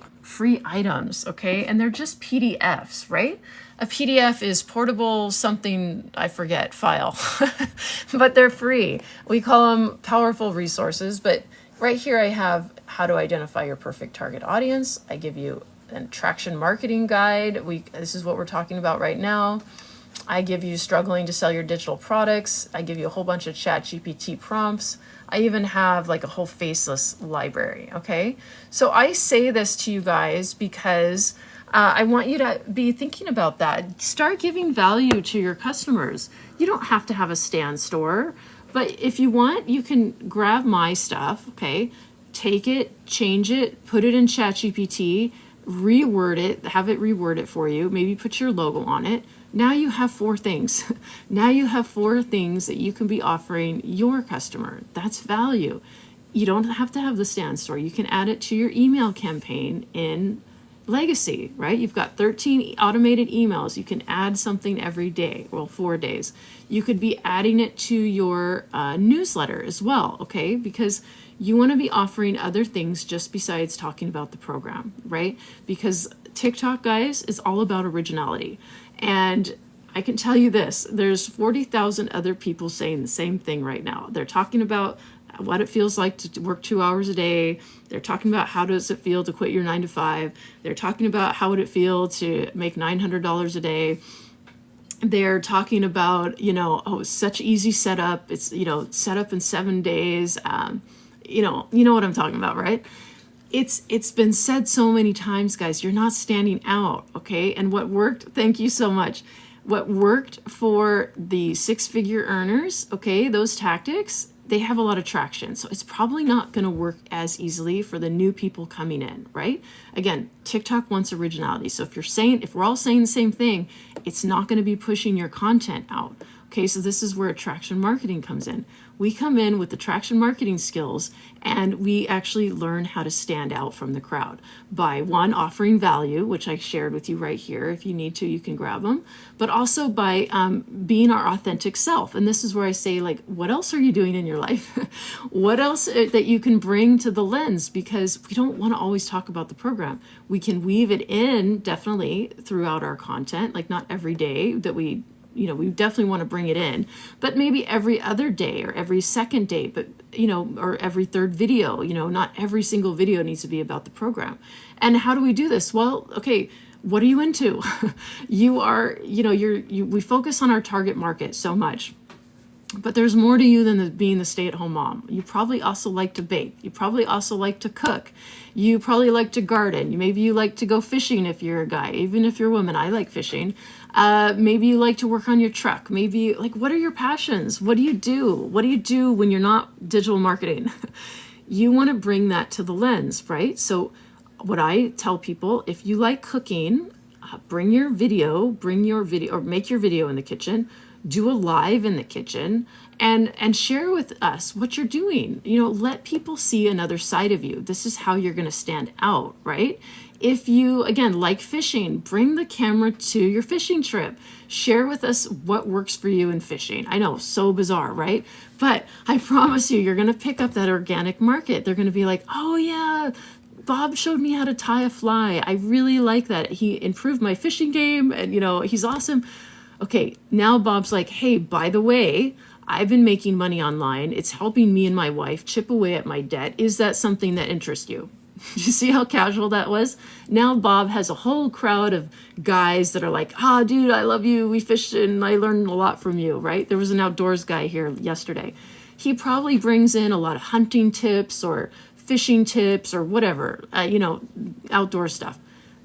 items. Okay. And they're just PDFs, right? A PDF is portable something, I forget, file, but they're free. We call them powerful resources, but right here I have how to identify your perfect target audience. I give you an attraction marketing guide. This is what we're talking about right now. I give you struggling to sell your digital products. I give you a whole bunch of ChatGPT prompts. I even have like a whole faceless library, okay? So I say this to you guys because I want you to be thinking about that. Start giving value to your customers. You don't have to have a Stan store, but if you want, you can grab my stuff, okay? Take it, change it, put it in ChatGPT, reword it, have it reword it for you, maybe put your logo on it. Now you have 4 things. Now you have 4 things that you can be offering your customer. That's value. You don't have to have the Stan store. You can add it to your email campaign in Legacy, right? You've got 13 automated emails. You can add something every day, well, 4 days. You could be adding it to your newsletter as well, okay? Because you want to be offering other things just besides talking about the program, right? Because TikTok, guys, is all about originality. And I can tell you this, there's 40,000 other people saying the same thing right now. They're talking about what it feels like to work 2 hours a day. They're talking about how does it feel to quit your 9 to 5. They're talking about how would it feel to make $900 a day. They're talking about, such easy setup. It's, set up in 7 days. You know what I'm talking about, right? It's been said so many times, guys, you're not standing out, okay? And what worked, thank you so much. What worked for the 6-figure earners, okay, those tactics, they have a lot of traction. So it's probably not going to work as easily for the new people coming in, right? Again, TikTok wants originality. So if we're all saying the same thing, it's not going to be pushing your content out. Okay, so this is where attraction marketing comes in. We come in with attraction marketing skills and we actually learn how to stand out from the crowd by, one, offering value, which I shared with you right here. If you need to, you can grab them, but also by being our authentic self. And this is where I say, like, what else are you doing in your life? What else that you can bring to the lens? Because we don't want to always talk about the program. We can weave it in definitely throughout our content, like not every day that we definitely want to bring it in, but maybe every other day or every second day, but, or every third video, not every single video needs to be about the program. And how do we do this? Well, okay, what are you into? We focus on our target market so much, but there's more to you than being the stay-at-home mom. You probably also like to bake. You probably also like to cook. You probably like to garden. Maybe you like to go fishing if you're a guy. Even if you're a woman, I like fishing. Maybe you like to work on your truck. Maybe, what are your passions? What do you do? What do you do when you're not digital marketing? You want to bring that to the lens, right? So what I tell people, if you like cooking, bring your video, or make your video in the kitchen, do a live in the kitchen, and share with us what you're doing. Let people see another side of you. This is how you're going to stand out, right? If you, again, like fishing, bring the camera to your fishing trip. Share with us what works for you in fishing. I know, so bizarre, right? But I promise you, you're going to pick up that organic market. They're going to be like, oh yeah, Bob showed me how to tie a fly. I really like that. He improved my fishing game, and he's awesome. Okay, now Bob's like, hey, by the way, I've been making money online. It's helping me and my wife chip away at my debt. Is that something that interests you? Do you see how casual that was? Now Bob has a whole crowd of guys that are like, dude, I love you. We fished and I learned a lot from you, right? There was an outdoors guy here yesterday. He probably brings in a lot of hunting tips or fishing tips or whatever, outdoor stuff.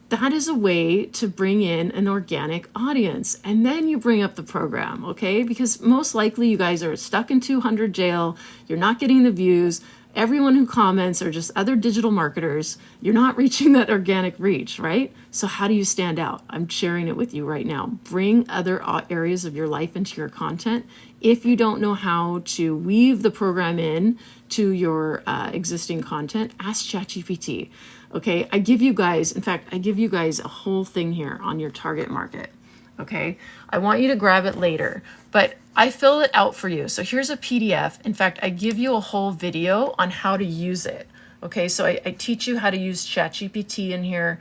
That is a way to bring in an organic audience. And then you bring up the program, okay? Because most likely you guys are stuck in 200 jail. You're not getting the views. Everyone who comments are just other digital marketers. You're not reaching that organic reach, right? So how do you stand out? I'm sharing it with you right now. Bring other areas of your life into your content. If you don't know how to weave the program in to your existing content, ask ChatGPT. Okay, I give you guys a whole thing here on your target market. Okay, I want you to grab it later, but I fill it out for you. So here's a PDF. In fact, I give you a whole video on how to use it. Okay, so I teach you how to use ChatGPT in here.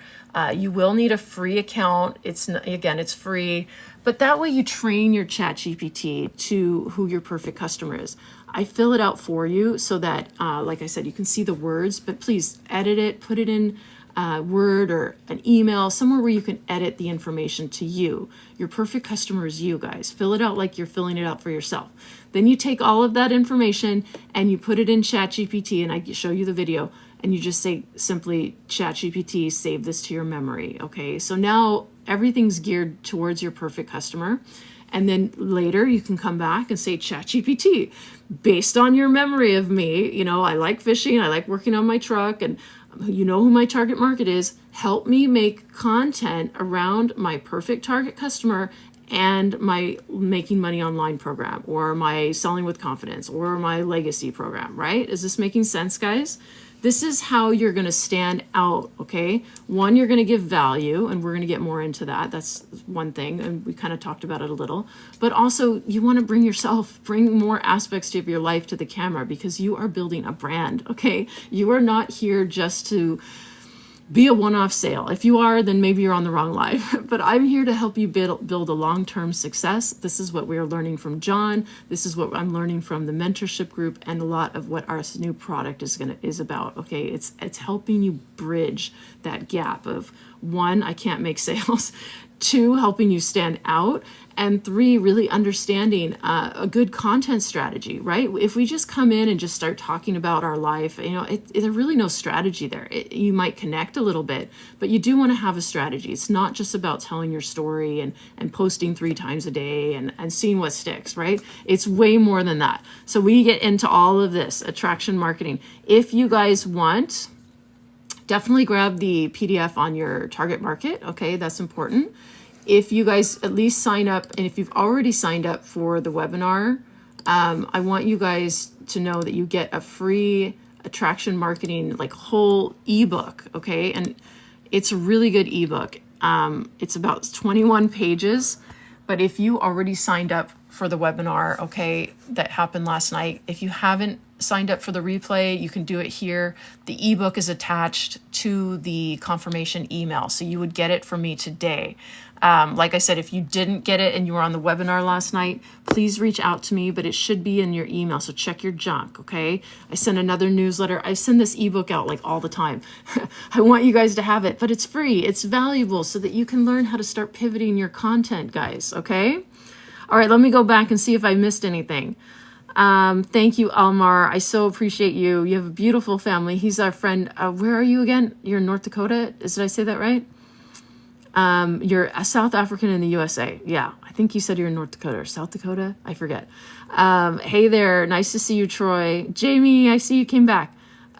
You will need a free account. It's free, but that way you train your ChatGPT to who your perfect customer is. I fill it out for you so that, like I said, you can see the words, but please edit it, put it in Word or an email, somewhere where you can edit the information to you. Your perfect customer is you guys. Fill it out like you're filling it out for yourself. Then you take all of that information and you put it in ChatGPT, and I show you the video, and you just say simply, ChatGPT, save this to your memory. Okay, so now everything's geared towards your perfect customer. And then later you can come back and say, ChatGPT, based on your memory of me, I like fishing, I like working on my truck, and you know who my target market is. Help me make content around my perfect target customer and my making money online program, or my selling with confidence, or my legacy program, right? Is this making sense, guys? This is how you're going to stand out, okay? One, you're going to give value, and we're going to get more into that. That's one thing, and we kind of talked about it a little. But also, you want to bring more aspects of your life to the camera, because you are building a brand, okay? You are not here just to be a one-off sale. If you are, then maybe you're on the wrong life. But I'm here to help you build a long-term success. This is what we are learning from John. This is what I'm learning from the mentorship group, and a lot of what our new product is about. Okay, it's helping you bridge that gap of, one, I can't make sales. Two, helping you stand out. And three, really understanding a good content strategy, right? If we just come in and just start talking about our life, there's really no strategy there. You might connect a little bit, but you do want to have a strategy. It's not just about telling your story and posting 3 times a day and seeing what sticks, right? It's way more than that. So we get into all of this attraction marketing. If you guys want, definitely grab the PDF on your target market. Okay, that's important. If you guys at least sign up, and if you've already signed up for the webinar, I want you guys to know that you get a free attraction marketing whole ebook. Okay, and it's a really good ebook. It's about 21 pages. But if you already signed up for the webinar, okay, that happened last night, if you haven't signed up for the replay, you can do it here. The ebook is attached to the confirmation email, so you would get it from me today. Like I said, if you didn't get it and you were on the webinar last night, please reach out to me, but it should be in your email, so check your junk, okay? I send another newsletter. I send this ebook out all the time. I want you guys to have it, but it's free. It's valuable so that you can learn how to start pivoting your content, guys, okay? All right, let me go back and see if I missed anything. Thank you, Almar. I so appreciate you. You have a beautiful family. He's our friend. Where are you again? You're in North Dakota? Did I say that right? You're a South African in the USA. Yeah, I think you said you're in North Dakota or South Dakota. I forget. Hey there. Nice to see you, Troy. Jamie, I see you came back.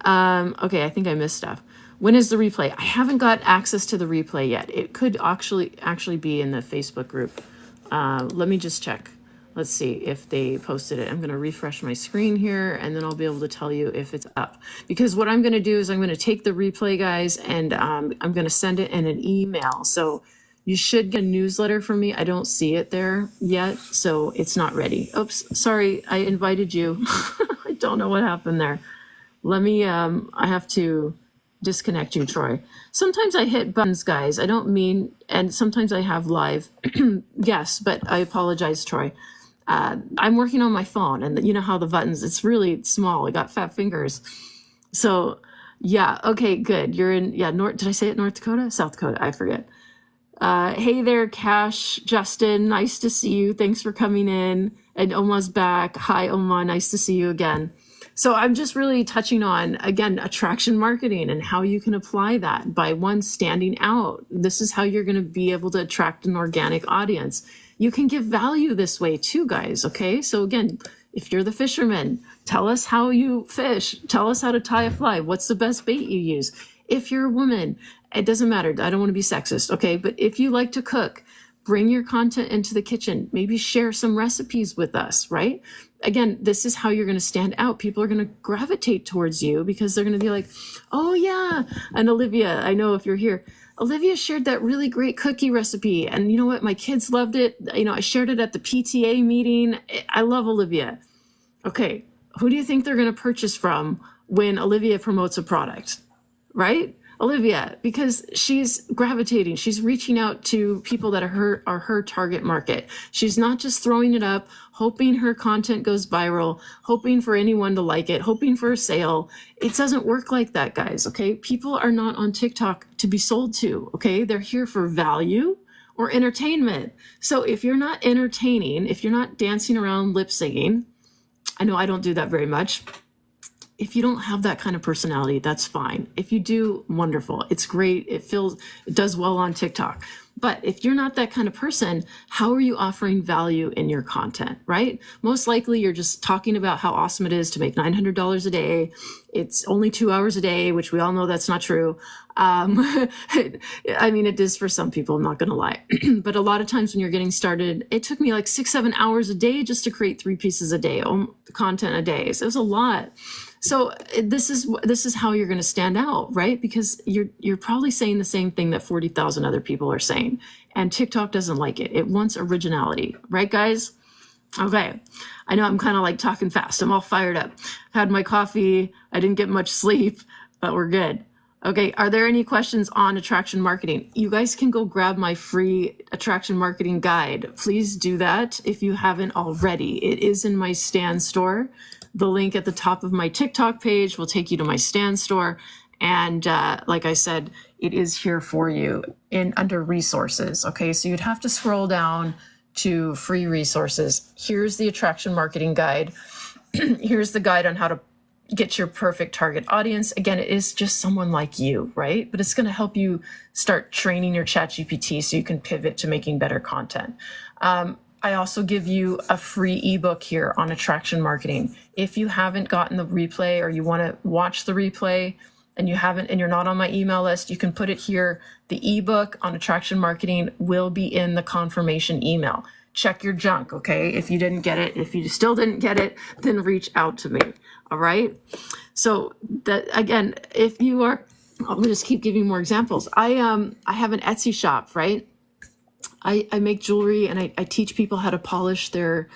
Okay, I think I missed stuff. When is the replay? I haven't got access to the replay yet. It could actually be in the Facebook group. Let me just check. Let's see if they posted it. I'm going to refresh my screen here, and then I'll be able to tell you if it's up. Because what I'm going to do is I'm going to take the replay, guys, and I'm going to send it in an email. So you should get a newsletter from me. I don't see it there yet, so it's not ready. Oops, sorry, I invited you. I don't know what happened there. Let me, I have to disconnect you, Troy. Sometimes I hit buttons, guys. I don't mean, and sometimes I have live. Yes, but I apologize, Troy. I'm working on my phone, and you know how the buttons, it's really small. I got fat fingers. So yeah, okay, good. You're in, yeah, did I say it North Dakota? South Dakota, I forget. Hey there, Cash, Justin, nice to see you. Thanks for coming in. And Oma's back. Hi, Oma, nice to see you again. So I'm just really touching on, again, attraction marketing and how you can apply that by one, standing out. This is how you're going to be able to attract an organic audience. You can give value this way too, guys, okay? So again, if you're the fisherman, tell us how you fish. Tell us how to tie a fly. What's the best bait you use? If you're a woman, it doesn't matter. I don't want to be sexist, okay? But if you like to cook, bring your content into the kitchen. Maybe share some recipes with us, right? Again, this is how you're going to stand out. People are going to gravitate towards you because they're going to be like, oh yeah. And Olivia, I know if you're here, Olivia shared that really great cookie recipe. And you know what? My kids loved it. You know, I shared it at the PTA meeting. I love Olivia. Okay. Who do you think they're going to purchase from when Olivia promotes a product, right? Olivia, because she's gravitating, she's reaching out to people that are her target market. She's not just throwing it up, hoping her content goes viral, hoping for anyone to like it, hoping for a sale. It doesn't work like that, guys, okay? People are not on TikTok to be sold to, okay? They're here for value or entertainment. So if you're not entertaining, if you're not dancing around lip syncing, I know I don't do that very much. If you don't have that kind of personality, that's fine. If you do, wonderful. It's great. It does well on TikTok. But if you're not that kind of person, how are you offering value in your content, right? Most likely you're just talking about how awesome it is to make $900 a day. It's only 2 hours a day, which we all know that's not true. I mean, it is for some people, I'm not going to lie. But a lot of times when you're getting started, it took me like 6-7 hours a day just to create 3 pieces a day, content a day. So it was a lot. So this is how you're going to stand out, right? Because you're probably saying the same thing that 40,000 other people are saying, and TikTok doesn't like it. It wants originality, right, guys? Okay, I know I'm kind of like talking fast. I'm all fired up. Had my coffee. I didn't get much sleep, but we're good. Okay, are there any questions on attraction marketing? You guys can go grab my free attraction marketing guide. Please do that if you haven't already. It is in my Stan store. The link at the top of my TikTok page will take you to my Stan store. And like I said, it is here for you under resources. Okay, so you'd have to scroll down to free resources. Here's the attraction marketing guide. Here's the guide on how to get your perfect target audience. Again, it is just someone like you, right? But it's going to help you start training your ChatGPT so you can pivot to making better content. I also give you a free ebook here on attraction marketing. If you haven't gotten the replay or you want to watch the replay and you're not on my email list, you can put it here. The ebook on attraction marketing will be in the confirmation email. Check your junk, okay? If you didn't get it, if you still didn't get it, then reach out to me, all right? So that, again, if you are, I'll just keep giving more examples. I have an Etsy shop, right? I make jewelry and I teach people how to polish their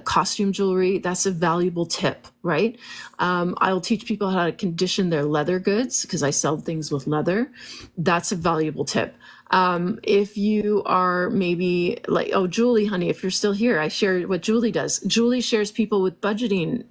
costume jewelry. That's a valuable tip, right? I'll teach people how to condition their leather goods because I sell things with leather. That's a valuable tip. If you are maybe like, oh, Julie, honey, if you're still here, I share what Julie does. Julie shares people with budgeting,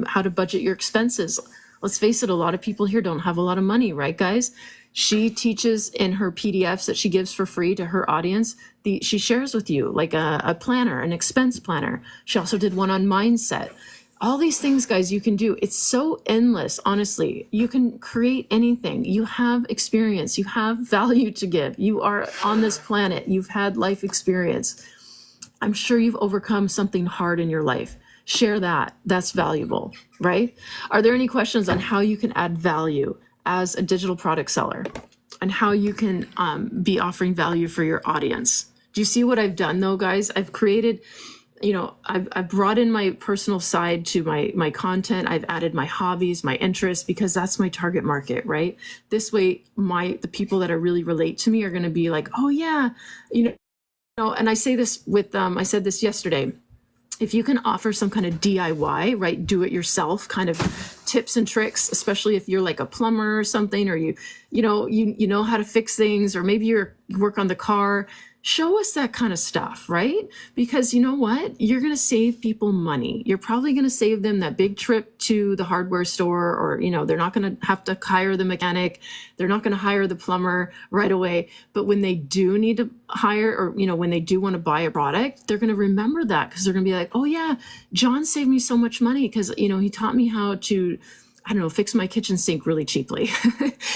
how to budget your expenses. Let's face it, a lot of people here don't have a lot of money, right, guys? She teaches in her PDFs that she gives for free to her audience. She shares with you like a planner, an expense planner. She also did one on mindset. All these things, guys, you can do. It's so endless, honestly. You can create anything. You have experience. You have value to give. You are on this planet. You've had life experience. I'm sure you've overcome something hard in your life. Share that. That's valuable, right? Are there any questions on how you can add value as a digital product seller and how you can be offering value for your audience? Do you see what I've done though, guys? I've created, I've brought in my personal side to my content. I've added my hobbies, my interests, because that's my target market, right? This way, the people that are really relate to me are going to be like, oh yeah, and I say this with, I said this yesterday. If you can offer some kind of DIY, right, do it yourself kind of tips and tricks, especially if you're like a plumber or something, or you know how to fix things, or maybe you work on the car. Show us that kind of stuff, right? Because you know what? You're going to save people money. You're probably going to save them that big trip to the hardware store, or, you know, they're not going to have to hire the mechanic. They're not going to hire the plumber right away. But when they do need to hire, or, you know, when they do want to buy a product, they're going to remember that, because they're going to be like, oh yeah, John saved me so much money because, you know, he taught me how to, I don't know, fix my kitchen sink really cheaply.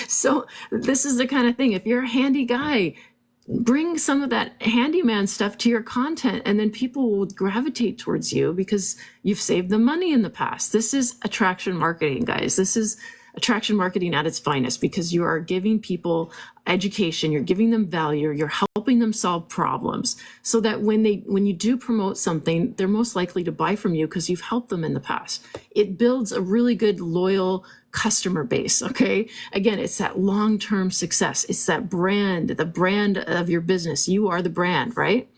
So this is the kind of thing. If you're a handy guy, bring some of that handyman stuff to your content, and then people will gravitate towards you because you've saved them money in the past. This is attraction marketing, guys. This is attraction marketing at its finest, because you are giving people education, you're giving them value, you're helping them solve problems, so that when you do promote something, they're most likely to buy from you because you've helped them in the past. It builds a really good, loyal customer base. Okay. Again, it's that long-term success. It's that brand, the brand of your business. You are the brand, right?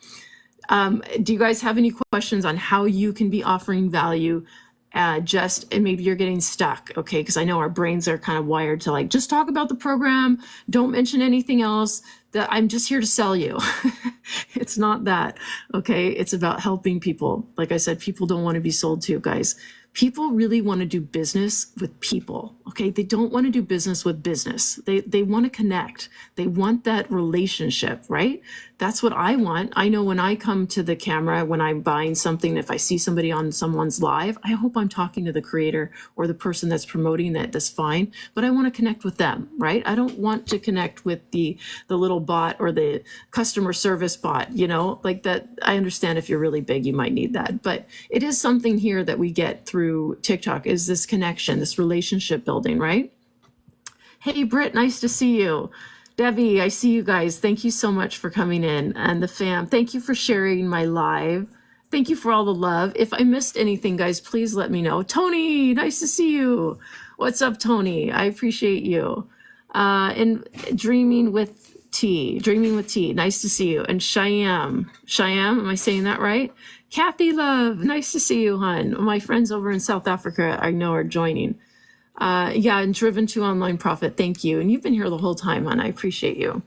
Do you guys have any questions on how you can be offering value? And maybe you're getting stuck, okay? Because I know our brains are kind of wired to like, just talk about the program, don't mention anything else, that I'm just here to sell you. It's not that, okay? It's about helping people. Like I said, people don't want to be sold to, guys. People really want to do business with people, okay? They don't want to do business with business. They want to connect. They want that relationship, right? That's what I want. I know when I come to the camera, when I'm buying something, if I see somebody on someone's live, I hope I'm talking to the creator or the person that's promoting that. That's fine, but I want to connect with them, right? I don't want to connect with the little bot or the customer service bot, you know, like that. I understand if you're really big, you might need that, but it is something here that we get through TikTok, is this connection, this relationship building, right? Hey, Britt, nice to see you. Debbie, I see you guys. Thank you so much for coming in. And the fam, thank you for sharing my live. Thank you for all the love. If I missed anything, guys, please let me know. Tony, nice to see you. What's up, Tony? I appreciate you. And Dreaming with T, nice to see you. And Shyam, am I saying that right? Kathy Love, nice to see you, hon. My friends over in South Africa, I know, are joining. Yeah, and Driven to Online Profit, thank you. And you've been here the whole time, hon. I appreciate you.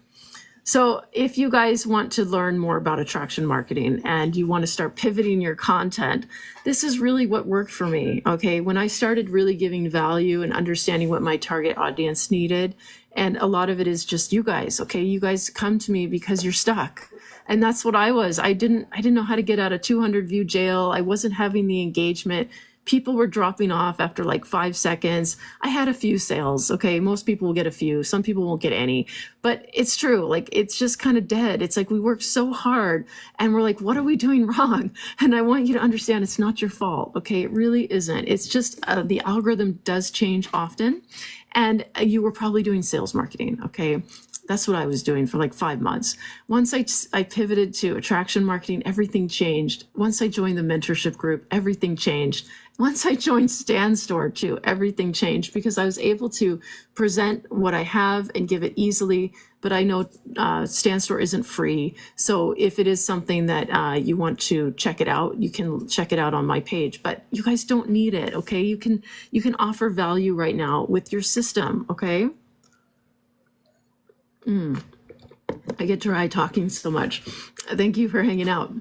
So if you guys want to learn more about attraction marketing and you want to start pivoting your content, this is really what worked for me, okay? When I started really giving value and understanding what my target audience needed, and a lot of it is just you guys, okay? You guys come to me because you're stuck. And that's what I was. I didn't know how to get out of 200 view jail. I wasn't having the engagement. People were dropping off after like 5 seconds. I had a few sales. Okay. Most people will get a few. Some people won't get any, but it's true. Like, it's just kind of dead. It's like we worked so hard and we're like, what are we doing wrong? And I want you to understand it's not your fault. Okay. It really isn't. It's just the algorithm does change often. And you were probably doing sales marketing. Okay. That's what I was doing for like 5 months. Once I pivoted to attraction marketing, everything changed. Once I joined the mentorship group, everything changed. Once I joined Stan Store too, everything changed, because I was able to present what I have and give it easily. But I know Stan Store isn't free. So if it is something that you want to check it out, you can check it out on my page. But you guys don't need it, okay? You can offer value right now with your system, okay? I get dry talking so much. Thank you for hanging out.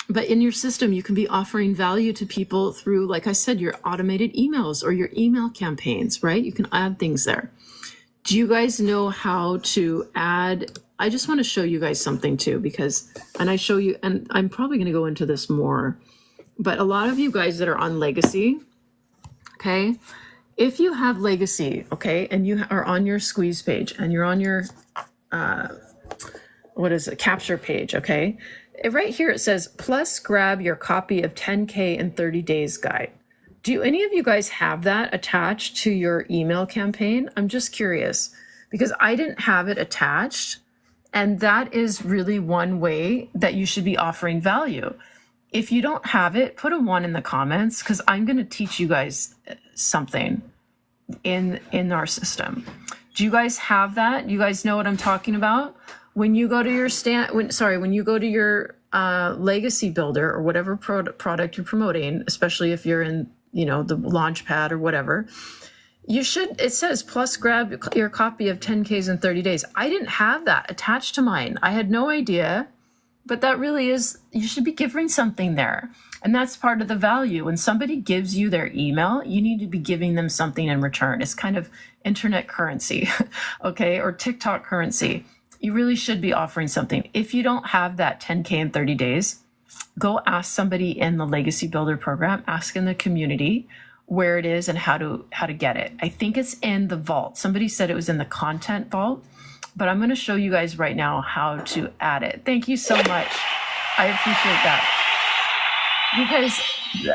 But in your system, you can be offering value to people through, like I said, your automated emails or your email campaigns, right? You can add things there. Do you guys know how to add? I just want to show you guys something too, because, and I show you, and I'm probably going to go into this more, but a lot of you guys that are on Legacy, okay? If you have Legacy, okay, and you are on your squeeze page and you're on your, capture page, okay? Right here it says, plus grab your copy of 10K in 30 days guide. Do any of you guys have that attached to your email campaign? I'm just curious, because I didn't have it attached. And that is really one way that you should be offering value. If you don't have it, put a 1 in the comments, because I'm going to teach you guys something in our system. Do you guys have that? You guys know what I'm talking about? When you go to your when you go to your Legacy Builder or whatever product you're promoting, especially if you're in the launch pad or whatever, it says, plus grab your copy of 10Ks in 30 days. I didn't have that attached to mine. I had no idea, but that really is, you should be giving something there. And that's part of the value. When somebody gives you their email, you need to be giving them something in return. It's kind of internet currency, okay, or TikTok currency. You really should be offering something. If you don't have that 10K in 30 days, go ask somebody in the Legacy Builder program, ask in the community where it is and how to get it. I think it's in the vault. Somebody said it was in the content vault, but I'm going to show you guys right now how to add it. Thank you so much. I appreciate that. Because,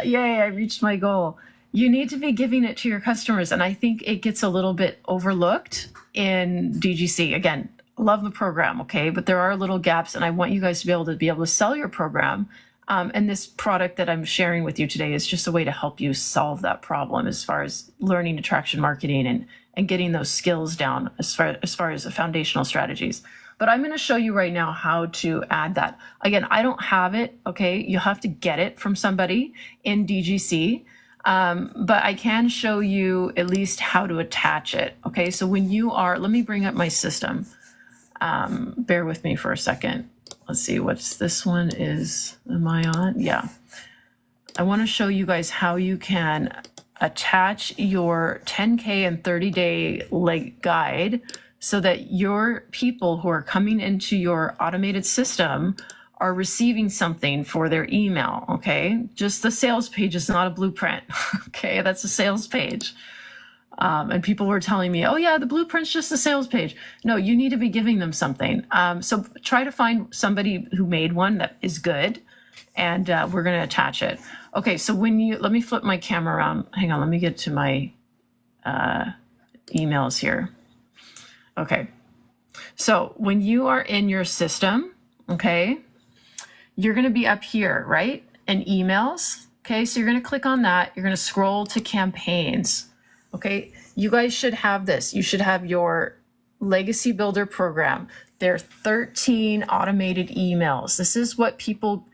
yay, I reached my goal. You need to be giving it to your customers. And I think it gets a little bit overlooked in DGC. Again, love the program, okay? But there are little gaps, and I want you guys to be able to sell your program. And this product that I'm sharing with you today is just a way to help you solve that problem as far as learning attraction marketing and getting those skills down as far as the foundational strategies. But I'm going to show you right now how to add that. Again, I don't have it, okay? You'll have to get it from somebody in DGC. But I can show you at least how to attach it, okay? So when you are, let me bring up my system. Bear with me for a second. Let's see, what's this one is, am I on? Yeah. I want to show you guys how you can attach your 10K and 30-day guide so that your people who are coming into your automated system are receiving something for their email, okay? Just the sales page is not a blueprint, okay? That's a sales page. And people were telling me, oh yeah, the blueprint's just a sales page. No, you need to be giving them something. So try to find somebody who made one that is good, and we're gonna attach it. Okay, so let me flip my camera around. Hang on, let me get to my emails here. Okay, so when you are in your system, okay, you're gonna be up here, right? And emails, okay? So you're gonna click on that. You're gonna scroll to campaigns, okay? You guys should have this. You should have your Legacy Builder program. There are 13 automated emails. This is what people,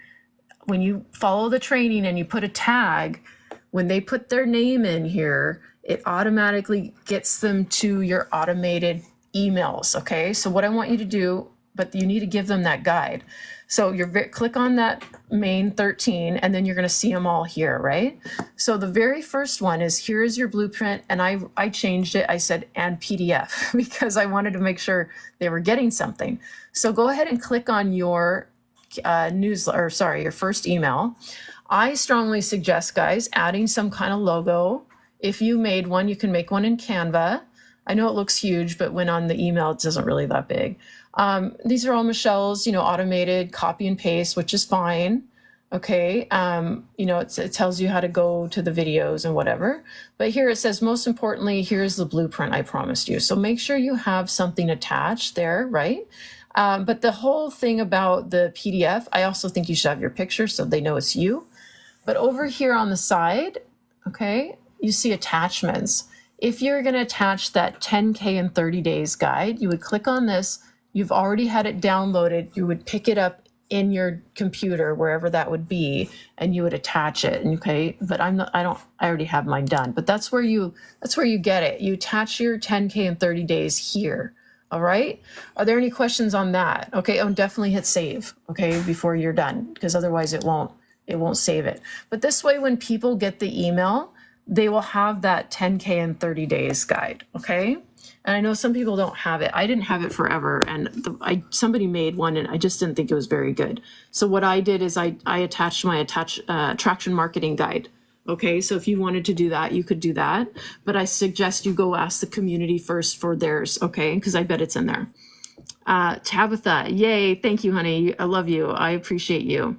when you follow the training and you put a tag, when they put their name in here, it automatically gets them to your automated emails, okay? So what I want you to do, but you need to give them that guide. So click on that main 13, and then you're gonna see them all here, right? So the very first one is, here is your blueprint, and I changed it. I said, and PDF, because I wanted to make sure they were getting something. So go ahead and click on your your first email. I strongly suggest, guys, adding some kind of logo. If you made one, you can make one in Canva. I know it looks huge, but when on the email, it isn't really that big. These are all Michelle's, automated copy and paste, which is fine. Okay. It tells you how to go to the videos and whatever, but here it says, most importantly, here's the blueprint I promised you. So make sure you have something attached there, right? But the whole thing about the PDF, I also think you should have your picture so they know it's you. But over here on the side, okay, you see attachments. If you're going to attach that 10K in 30 days guide, you would click on this. You've already had it downloaded. You would pick it up in your computer, wherever that would be, and you would attach it. Okay, but I already have mine done. But that's where you get it. You attach your 10K in 30 days here. All right. Are there any questions on that? Okay. Oh, definitely hit save. Okay, before you're done, because otherwise it won't save it. But this way, when people get the email, they will have that 10K in 30 days guide, okay? And I know some people don't have it. I didn't have it forever, and somebody made one, and I just didn't think it was very good. So what I did is I attached my attraction marketing guide, okay? So if you wanted to do that, you could do that. But I suggest you go ask the community first for theirs, okay? Because I bet it's in there. Tabitha, yay, thank you, honey. I love you. I appreciate you.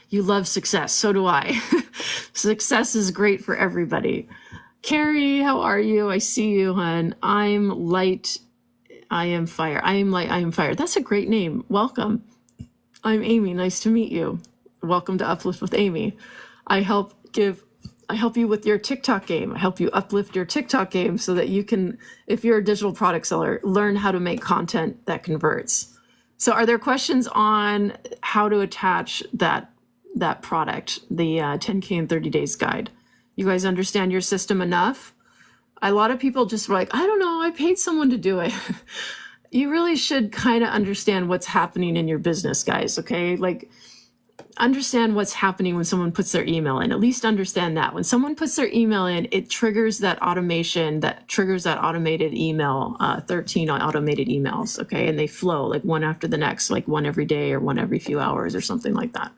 You love success. So do I. Success is great for everybody. Carrie, how are you? I see you, hon. I'm light. I am fire. I am light. I am fire. That's a great name. Welcome. I'm Amy. Nice to meet you. Welcome to Uplift with Amy. I help you with your TikTok game. I help you uplift your TikTok game so that you can, if you're a digital product seller, learn how to make content that converts. So are there questions on how to attach that product, the 10K in 30 days guide? You guys understand your system enough? A lot of people just were like, I don't know, I paid someone to do it. You really should kind of understand what's happening in your business, guys, okay? Like, understand what's happening when someone puts their email in. At least understand that. When someone puts their email in, it triggers that automation, that triggers that automated email, 13 automated emails, okay? And they flow like one after the next, like one every day or one every few hours or something like that.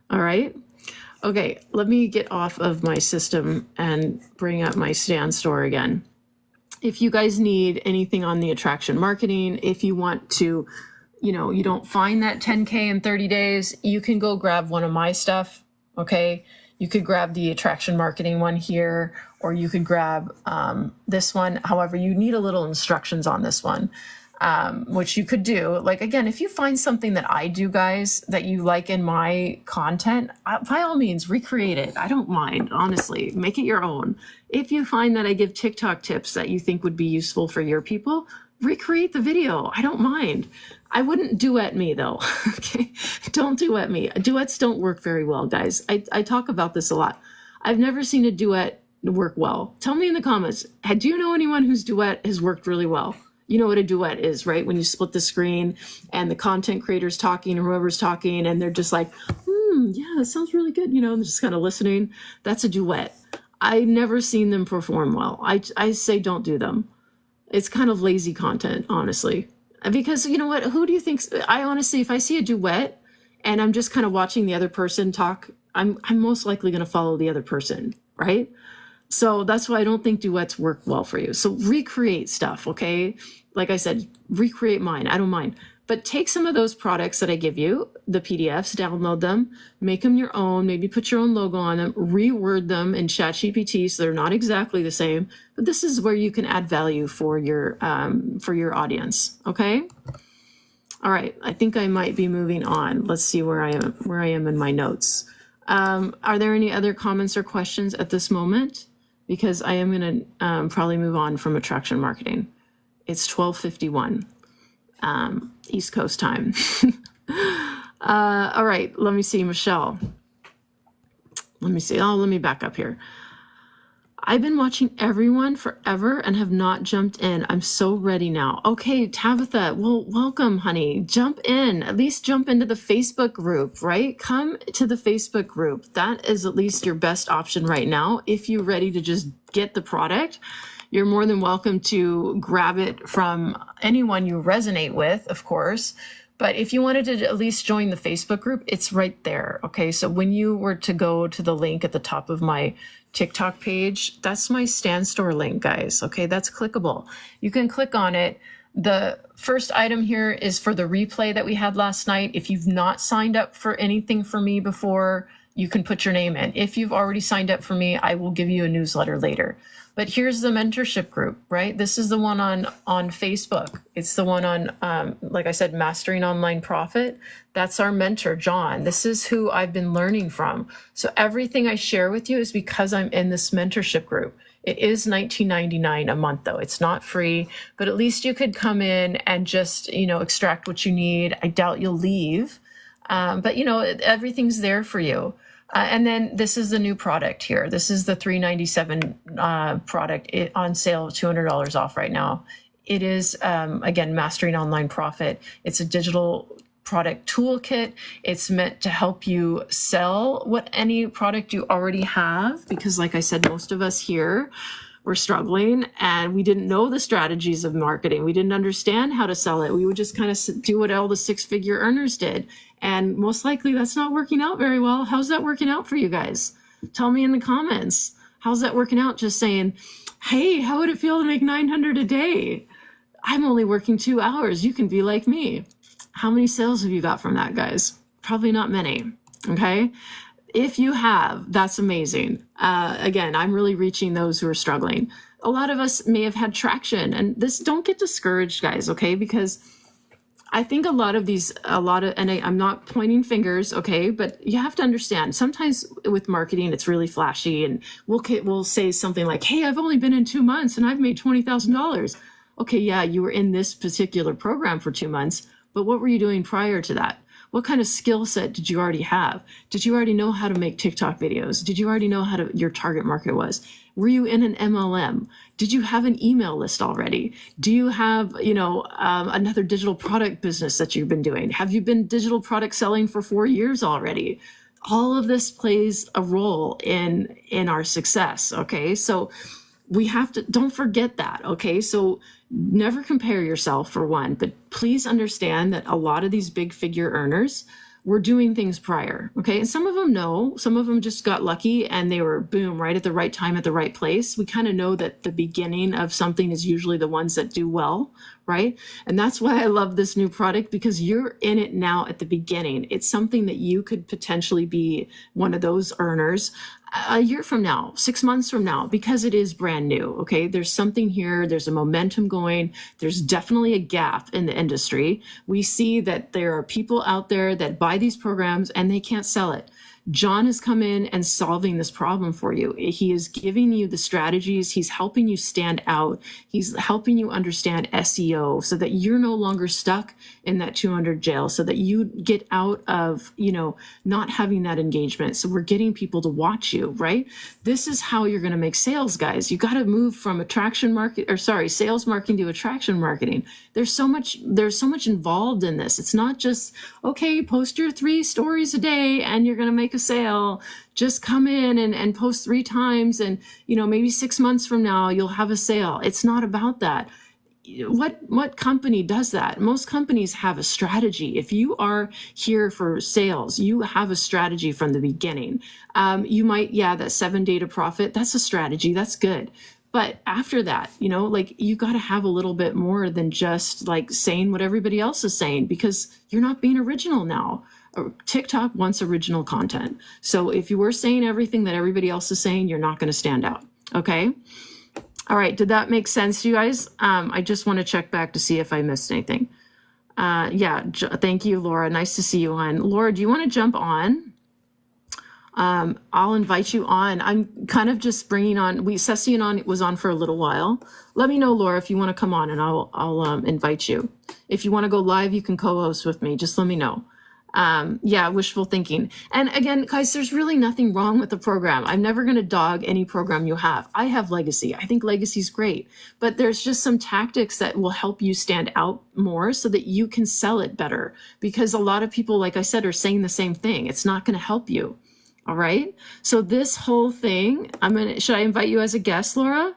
All right? Okay, let me get off of my system and bring up my Stan Store again. If you guys need anything on the attraction marketing, if you want to, you know, you don't find that 10K in 30 days, you can go grab one of my stuff, okay? You could grab the attraction marketing one here, or you could grab this one. However, you need a little instructions on this one, which you could do. Like, again, if you find something that I do, guys, that you like in my content, by all means, recreate it. I don't mind, honestly. Make it your own. If you find that I give TikTok tips that you think would be useful for your people, recreate the video. I don't mind. I wouldn't duet me though. Okay. Don't duet me. Duets don't work very well, guys. I talk about this a lot. I've never seen a duet work well. Tell me in the comments. Do you know anyone whose duet has worked really well? You know what a duet is, right? When you split the screen and the content creator's talking or whoever's talking and they're just like, yeah, that sounds really good. You know, and just kind of listening. That's a duet. I've never seen them perform well. I say don't do them. It's kind of lazy content, honestly. Because you know what? Who do you think? I honestly, if I see a duet and I'm just kind of watching the other person talk, I'm most likely going to follow the other person, right? So that's why I don't think duets work well for you. So recreate stuff, okay? Like I said, recreate mine. I don't mind. But take some of those products that I give you, the PDFs, download them, make them your own, maybe put your own logo on them, reword them in ChatGPT so they're not exactly the same. But this is where you can add value for your audience, okay? All right, I think I might be moving on. Let's see where I am in my notes. Are there any other comments or questions at this moment? Because I am going to probably move on from attraction marketing. It's 12:51. East Coast time. All right, let me see, Michelle. Let me see. Oh, let me back up here. I've been watching everyone forever and have not jumped in. I'm so ready now. Okay, Tabitha, well, welcome, honey. Jump in. At least jump into the Facebook group, right? Come to the Facebook group. That is at least your best option right now. If you're ready to just get the product, you're more than welcome to grab it from anyone you resonate with, of course. But if you wanted to at least join the Facebook group, it's right there. Okay, so when you were to go to the link at the top of my TikTok page, that's my Stan Store link, guys. Okay, that's clickable. You can click on it. The first item here is for the replay that we had last night. If you've not signed up for anything for me before, you can put your name in. If you've already signed up for me, I will give you a newsletter later. But here's the mentorship group, right? This is the one on Facebook. It's the one on, like I said, Mastering Online Profit. That's our mentor, John. This is who I've been learning from. So everything I share with you is because I'm in this mentorship group. It is $19.99 a month, though. It's not free, but at least you could come in and just, you know, extract what you need. I doubt you'll leave, but, you know, everything's there for you. And then this is the new product here. This is the $397 product on sale, $200 off right now. It is, again, Mastering Online Profit. It's a digital product toolkit. It's meant to help you sell any product you already have, because like I said, most of us here were struggling and we didn't know the strategies of marketing. We didn't understand how to sell it. We would just kind of do what all the six-figure earners did. And most likely that's not working out very well. How's that working out for you guys? Tell me in the comments. How's that working out? Just saying, hey, how would it feel to make 900 a day? I'm only working 2 hours. You can be like me. How many sales have you got from that, guys? Probably not many, okay? If you have, that's amazing. Again, I'm really reaching those who are struggling. A lot of us may have had traction, and don't get discouraged, guys, okay? Because I think and I'm not pointing fingers, okay? But you have to understand, sometimes with marketing, it's really flashy, and we'll say something like, hey, I've only been in 2 months and I've made $20,000. Okay, yeah, you were in this particular program for 2 months, but what were you doing prior to that? What kind of skill set did you already have? Did you already know how to make TikTok videos? Did you already know how your target market was? Were you in an MLM? Did you have an email list already? Do you have, another digital product business that you've been doing? Have you been digital product selling for 4 years already? All of this plays a role in our success. Okay, so we have to, don't forget that. Okay, so never compare yourself, for one, but please understand that a lot of these big figure earners were doing things prior. Okay, and some of them know, some of them just got lucky and they were boom, right at the right time at the right place. We kind of know that the beginning of something is usually the ones that do well, right? And that's why I love this new product, because you're in it now at the beginning. It's something that you could potentially be one of those earners a year from now, 6 months from now, because it is brand new. Okay, there's something here, there's a momentum going, there's definitely a gap in the industry. We see that there are people out there that buy these programs and they can't sell it. John has come in and solving this problem for you. He is giving you the strategies. He's helping you stand out. He's helping you understand SEO so that you're no longer stuck in that 200 jail, so that you get out of, not having that engagement. So we're getting people to watch you, right? This is how you're going to make sales, guys. You got to move from sales marketing to attraction marketing. There's so much involved in this. It's not just, okay, post your 3 stories a day and you're going to make a sale. Just come in and post 3 times and, maybe 6 months from now, you'll have a sale. It's not about that. What company does that? Most companies have a strategy. If you are here for sales, you have a strategy from the beginning. You might, that 7 day to profit, that's a strategy. That's good. But after that, you got to have a little bit more than just like saying what everybody else is saying, because you're not being original now. TikTok wants original content. So if you were saying everything that everybody else is saying, you're not going to stand out. Okay. All right. Did that make sense to you guys? I just want to check back to see if I missed anything. Thank you, Laura. Nice to see you on. Laura, do you want to jump on? I'll invite you on. I'm kind of just bringing on, Session was on for a little while. Let me know, Laura, if you want to come on, and I'll invite you. If you want to go live, you can co-host with me. Just let me know. Wishful thinking. And again, guys, there's really nothing wrong with the program. I'm never going to dog any program you have. I have Legacy. I think Legacy is great, but there's just some tactics that will help you stand out more so that you can sell it better, because a lot of people, like I said, are saying the same thing. It's not going to help you. All right. So this whole thing, should I invite you as a guest, Laura?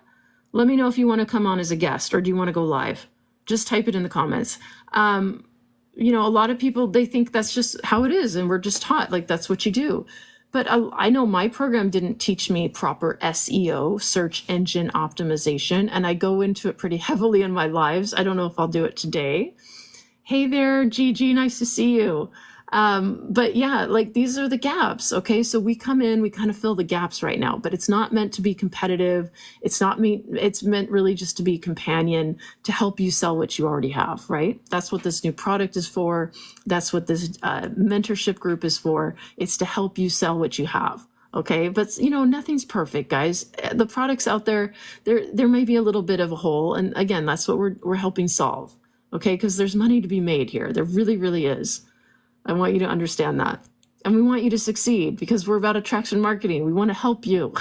Let me know if you want to come on as a guest, or do you want to go live? Just type it in the comments. A lot of people, they think that's just how it is, and we're just taught like that's what you do. But I know my program didn't teach me proper SEO, search engine optimization, and I go into it pretty heavily in my lives. I don't know if I'll do it today. Hey there, Gigi, nice to see you. But these are the gaps. Okay. So we come in, we kind of fill the gaps right now, but it's not meant to be competitive. It's meant really just to be a companion to help you sell what you already have, right? That's what this new product is for. That's what this mentorship group is for. It's to help you sell what you have. Okay. But nothing's perfect, guys. The products out there may be a little bit of a hole. And again, that's what we're helping solve. Okay. Because there's money to be made here. There really, really is. I want you to understand that. And we want you to succeed, because we're about attraction marketing. We want to help you.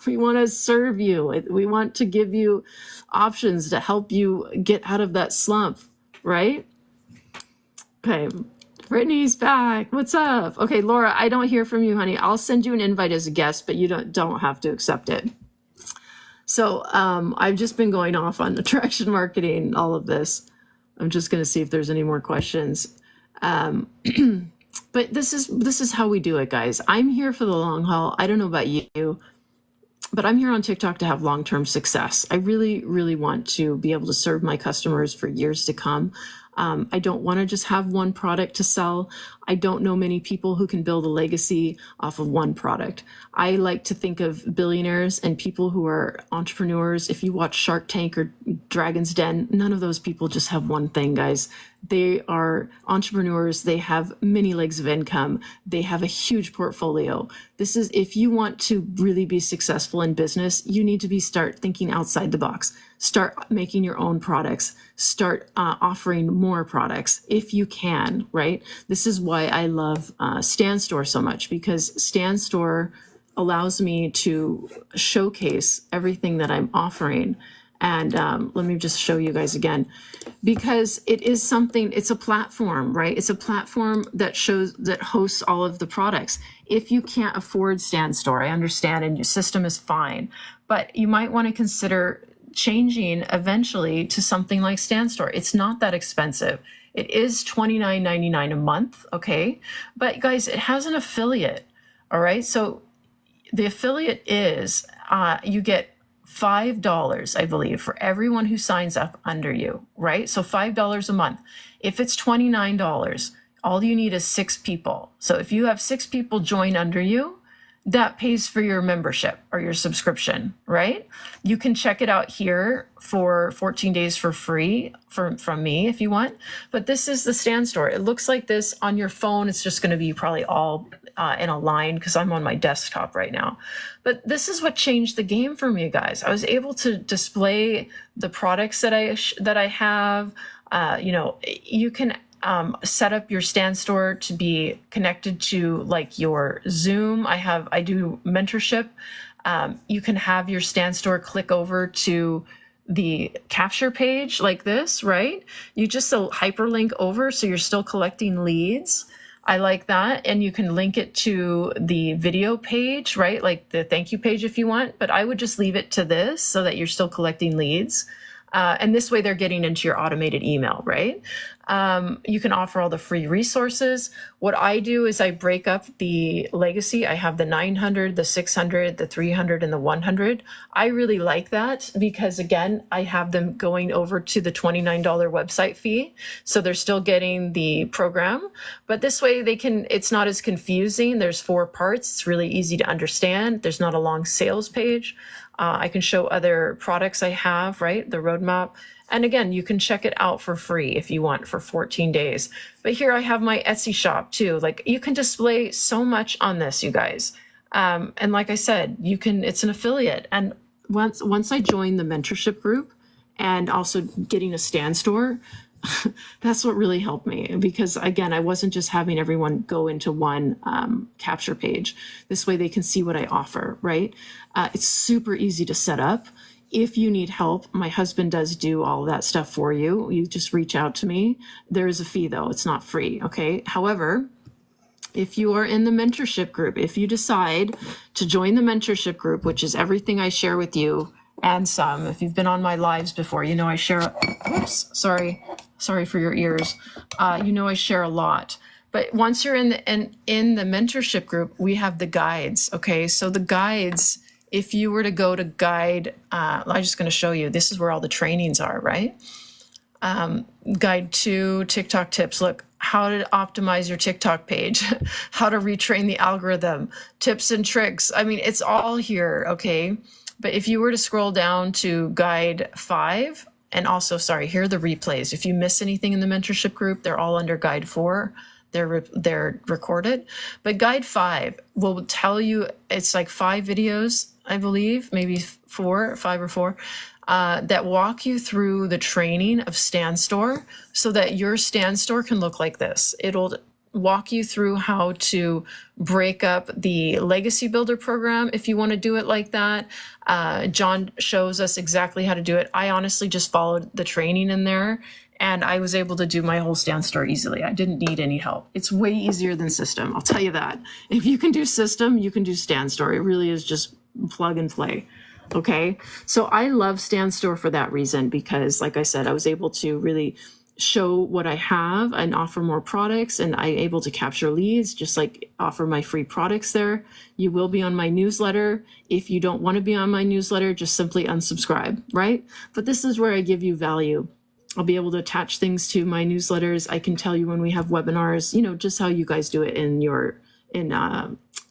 We want to serve you. We want to give you options to help you get out of that slump, right? Okay. Brittany's back. What's up? Okay, Laura, I don't hear from you, honey. I'll send you an invite as a guest, but you don't have to accept it. So I've just been going off on attraction marketing, all of this. I'm just going to see if there's any more questions. But this is how we do it, guys. I'm here for the long haul. I don't know about you, but I'm here on TikTok to have long-term success. I really, really want to be able to serve my customers for years to come. I don't want to just have one product to sell. I don't know many people who can build a legacy off of one product. I like to think of billionaires and people who are entrepreneurs. If you watch Shark Tank or Dragon's Den, none of those people just have one thing, guys. They are entrepreneurs. They have many legs of income. They have a huge portfolio. This is, if you want to really be successful in business, you need to start thinking outside the box. Start making your own products. Start offering more products if you can, right? This is why I love Stan Store so much, because Stan Store allows me to showcase everything that I'm offering. And let me just show you guys again, because it is something, it's a platform, right? It's a platform that hosts all of the products. If you can't afford Stan Store, I understand, and your system is fine, but you might want to consider changing eventually to something like Stan Store. It's not that expensive. It is $29.99 a month, okay? But guys, it has an affiliate, all right? So the affiliate is, you get $5, I believe, for everyone who signs up under you, right? So $5 a month. If it's $29, all you need is 6 people. So if you have 6 people join under you, that pays for your membership or your subscription, right? You can check it out here for 14 days for free from me if you want. But this is the Stan Store. It looks like this on your phone. It's just going to be probably all in a line because I'm on my desktop right now. But this is what changed the game for me, guys. I was able to display the products that I have. You can set up your Stan Store to be connected to like your Zoom. I do mentorship. You can have your Stan Store click over to the capture page like this, right? You just hyperlink over, so you're still collecting leads. I like that. And you can link it to the video page, right? Like the thank you page if you want, but I would just leave it to this so that you're still collecting leads. And this way they're getting into your automated email, right? You can offer all the free resources. What I do is I break up the legacy. I have the 900, the 600, the 300, and the 100. I really like that because, again, I have them going over to the $29 website fee. So they're still getting the program. But this way it's not as confusing. There's 4 parts. It's really easy to understand. There's not a long sales page. I can show other products I have, right? The roadmap. And again, you can check it out for free if you want for 14 days. But here I have my Etsy shop too. Like you can display so much on this, you guys. And like I said, it's an affiliate. And once I joined the mentorship group and also getting a Stan Store, that's what really helped me because again, I wasn't just having everyone go into one capture page. This way they can see what I offer, right? It's super easy to set up. If you need help, my husband does do all that stuff for you. You just reach out to me. There is a fee though, it's not free, okay? However, if you are in the mentorship group, if you decide to join the mentorship group, which is everything I share with you and some, if you've been on my lives before, you know I share, sorry for your ears. I share a lot. But once you're in the mentorship group, we have the guides, okay? So the guides, if you were to go to guide, I'm just going to show you, this is where all the trainings are, right? Guide 2, TikTok tips. Look, how to optimize your TikTok page, how to retrain the algorithm, tips and tricks. I mean, it's all here, okay? But if you were to scroll down to guide 5, and also, here are the replays. If you miss anything in the mentorship group, they're all under guide 4. They're recorded. But guide 5 will tell you, it's like 5 videos, I believe, maybe 5 or 4, that walk you through the training of Stan Store so that your Stan Store can look like this. It'll walk you through how to break up the Legacy Builder program if you want to do it like that. John shows us exactly how to do it. I honestly just followed the training in there and I was able to do my whole Stan Store easily. I didn't need any help. It's way easier than System, I'll tell you that. If you can do System, you can do Stan Store. It really is just plug and play. Okay, so I love Stan Store for that reason because, like I said, I was able to really show what I have and offer more products, and I'm able to capture leads, just like offer my free products there. You will be on my newsletter. If you don't want to be on my newsletter, just simply unsubscribe, right? But this is where I give you value. I'll be able to attach things to my newsletters. I can tell you when we have webinars, just how you guys do it in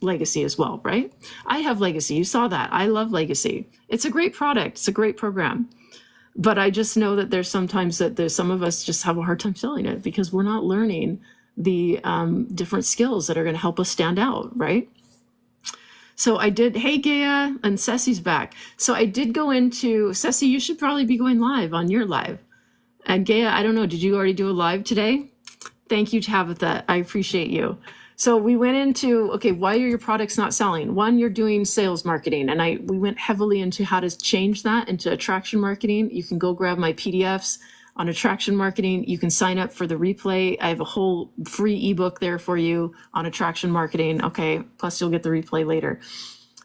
Legacy as well, right? I have Legacy. You saw that. I love Legacy. It's a great product. It's a great program. But I just know that there's sometimes that there's some of us just have a hard time selling it because we're not learning the different skills that are going to help us stand out, right? So I did, hey Gaia, and Ceci's back. So I did go into, Ceci, you should probably be going live on your live. And Gaia, I don't know, did you already do a live today? Thank you, Tabitha, I appreciate you. So we went into, okay, why are your products not selling? One, you're doing sales marketing, and we went heavily into how to change that into attraction marketing. You can go grab my PDFs on attraction marketing. You can sign up for the replay. I have a whole free ebook there for you on attraction marketing. Okay, plus you'll get the replay later.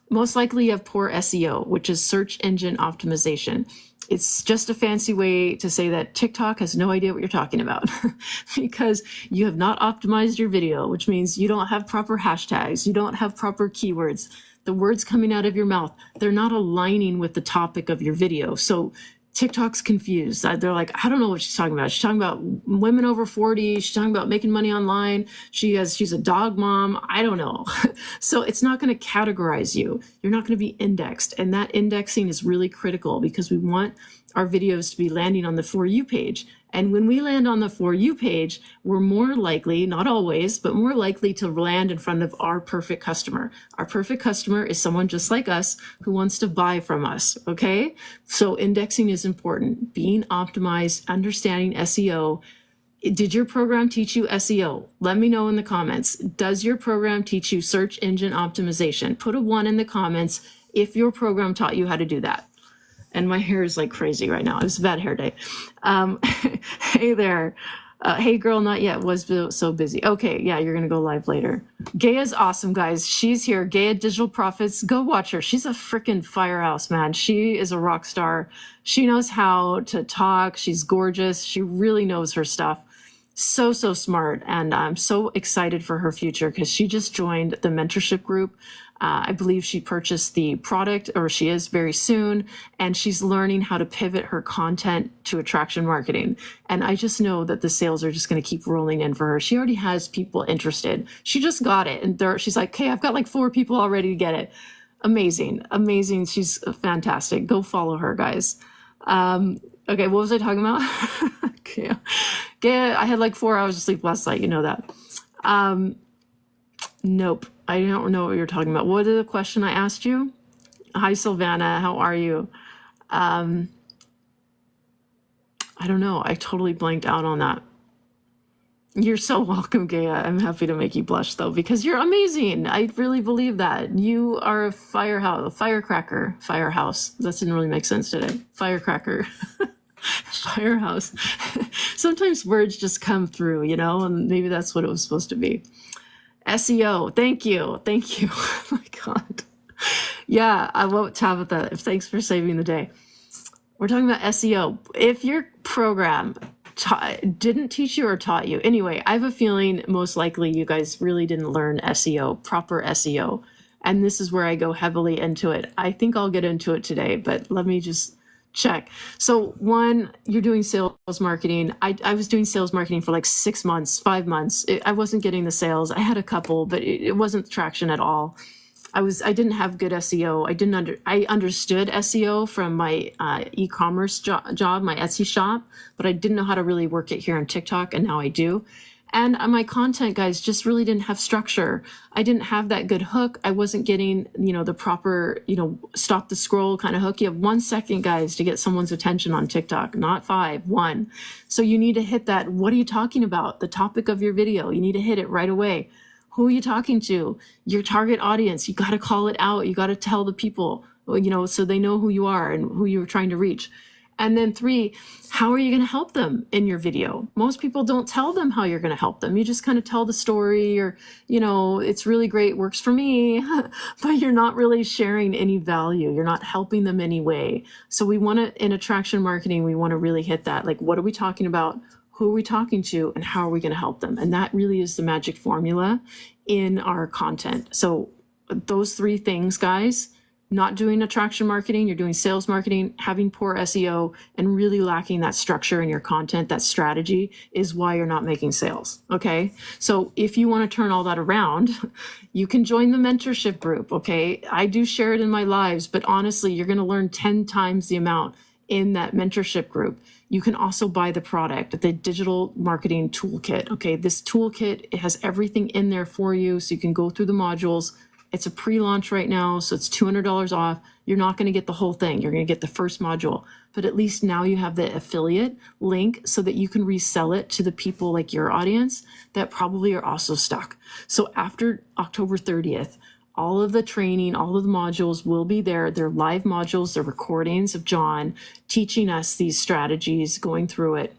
Most likely you have poor SEO, which is search engine optimization. It's just a fancy way to say that TikTok has no idea what you're talking about because you have not optimized your video, which means you don't have proper hashtags, you don't have proper keywords. The words coming out of your mouth, they're not aligning with the topic of your video. So TikTok's confused. They're like, I don't know what she's talking about. She's talking about women over 40. She's talking about making money online. She's a dog mom. I don't know. So it's not going to categorize you. You're not going to be indexed. And that indexing is really critical because we want our videos to be landing on the For You page. And when we land on the For You page, we're more likely, not always, but more likely to land in front of our perfect customer. Our perfect customer is someone just like us who wants to buy from us, okay? So indexing is important. Being optimized, understanding SEO. Did your program teach you SEO? Let me know in the comments. Does your program teach you search engine optimization? Put a 1 in the comments if your program taught you how to do that. And my hair is like crazy right now. It's a bad hair day. Hey there. Hey girl, not yet. Was so busy. Okay, yeah, you're going to go live later. Gaia's awesome, guys. She's here. Gaia Digital Profits. Go watch her. She's a freaking firehouse, man. She is a rock star. She knows how to talk. She's gorgeous. She really knows her stuff. So smart. And I'm so excited for her future because she just joined the mentorship group. I believe she purchased the product, or she is very soon, and she's learning how to pivot her content to attraction marketing. And I just know that the sales are just going to keep rolling in for her. She already has people interested. She just got it. And she's like, hey, I've got like 4 people already to get it. Amazing. Amazing. She's fantastic. Go follow her, guys. Okay, what was I talking about? Okay. I had like 4 hours of sleep last night. You know that. Nope. I don't know what you're talking about. What is the question I asked you? Hi, Sylvana. How are you? I don't know. I totally blanked out on that. You're so welcome, Gaia. I'm happy to make you blush, though, because you're amazing. I really believe that. You are a firecracker. Firehouse. That didn't really make sense today. Firecracker. Firehouse. Sometimes words just come through, and maybe that's what it was supposed to be. SEO. Thank you. Oh my God. Yeah, I won't, Tabitha. Thanks for saving the day. We're talking about SEO. If your program didn't teach you or taught you, anyway, I have a feeling most likely you guys really didn't learn SEO, proper SEO. And this is where I go heavily into it. I think I'll get into it today, but let me just check. So 1, you're doing sales marketing. I was doing sales marketing for like 6 months, 5 months. I wasn't getting the sales. I had a couple, but it wasn't traction at all. I didn't have good SEO. I understood SEO from my e-commerce job, my Etsy shop, but I didn't know how to really work it here on TikTok, and now I do. And my content, guys, just really didn't have structure. I didn't have that good hook. I wasn't getting, the proper, stop the scroll kind of hook. You have 1 second, guys, to get someone's attention on TikTok, not 5, 1. So you need to hit that. What are you talking about? The topic of your video. You need to hit it right away. Who are you talking to? Your target audience. You got to call it out. You got to tell the people, so they know who you are and who you're trying to reach. And then 3, how are you going to help them in your video? Most people don't tell them how you're going to help them. You just kind of tell the story, or, it's really great, works for me, but you're not really sharing any value. You're not helping them any way. So we want to, in attraction marketing, we want to really hit that. Like, what are we talking about? Who are we talking to? And how are we going to help them? And that really is the magic formula in our content. So those 3 things, guys. Not doing attraction marketing, you're doing sales marketing, having poor SEO, and really lacking that structure in your content, that strategy is why you're not making sales, okay? So if you want to turn all that around, you can join the mentorship group, okay? I do share it in my lives, but honestly, you're going to learn 10 times the amount in that mentorship group, you can also buy the product, the digital marketing toolkit. Okay, this toolkit, it has everything in there for you, so you can go through the modules. It's a pre-launch right now, so it's $200 off. You're not going to get the whole thing. You're going to get the first module, but at least now you have the affiliate link so that you can resell it to the people like your audience that probably are also stuck. So after October 30th, all of the training, all of the modules will be there. They're live modules, they're recordings of John teaching us these strategies, going through it,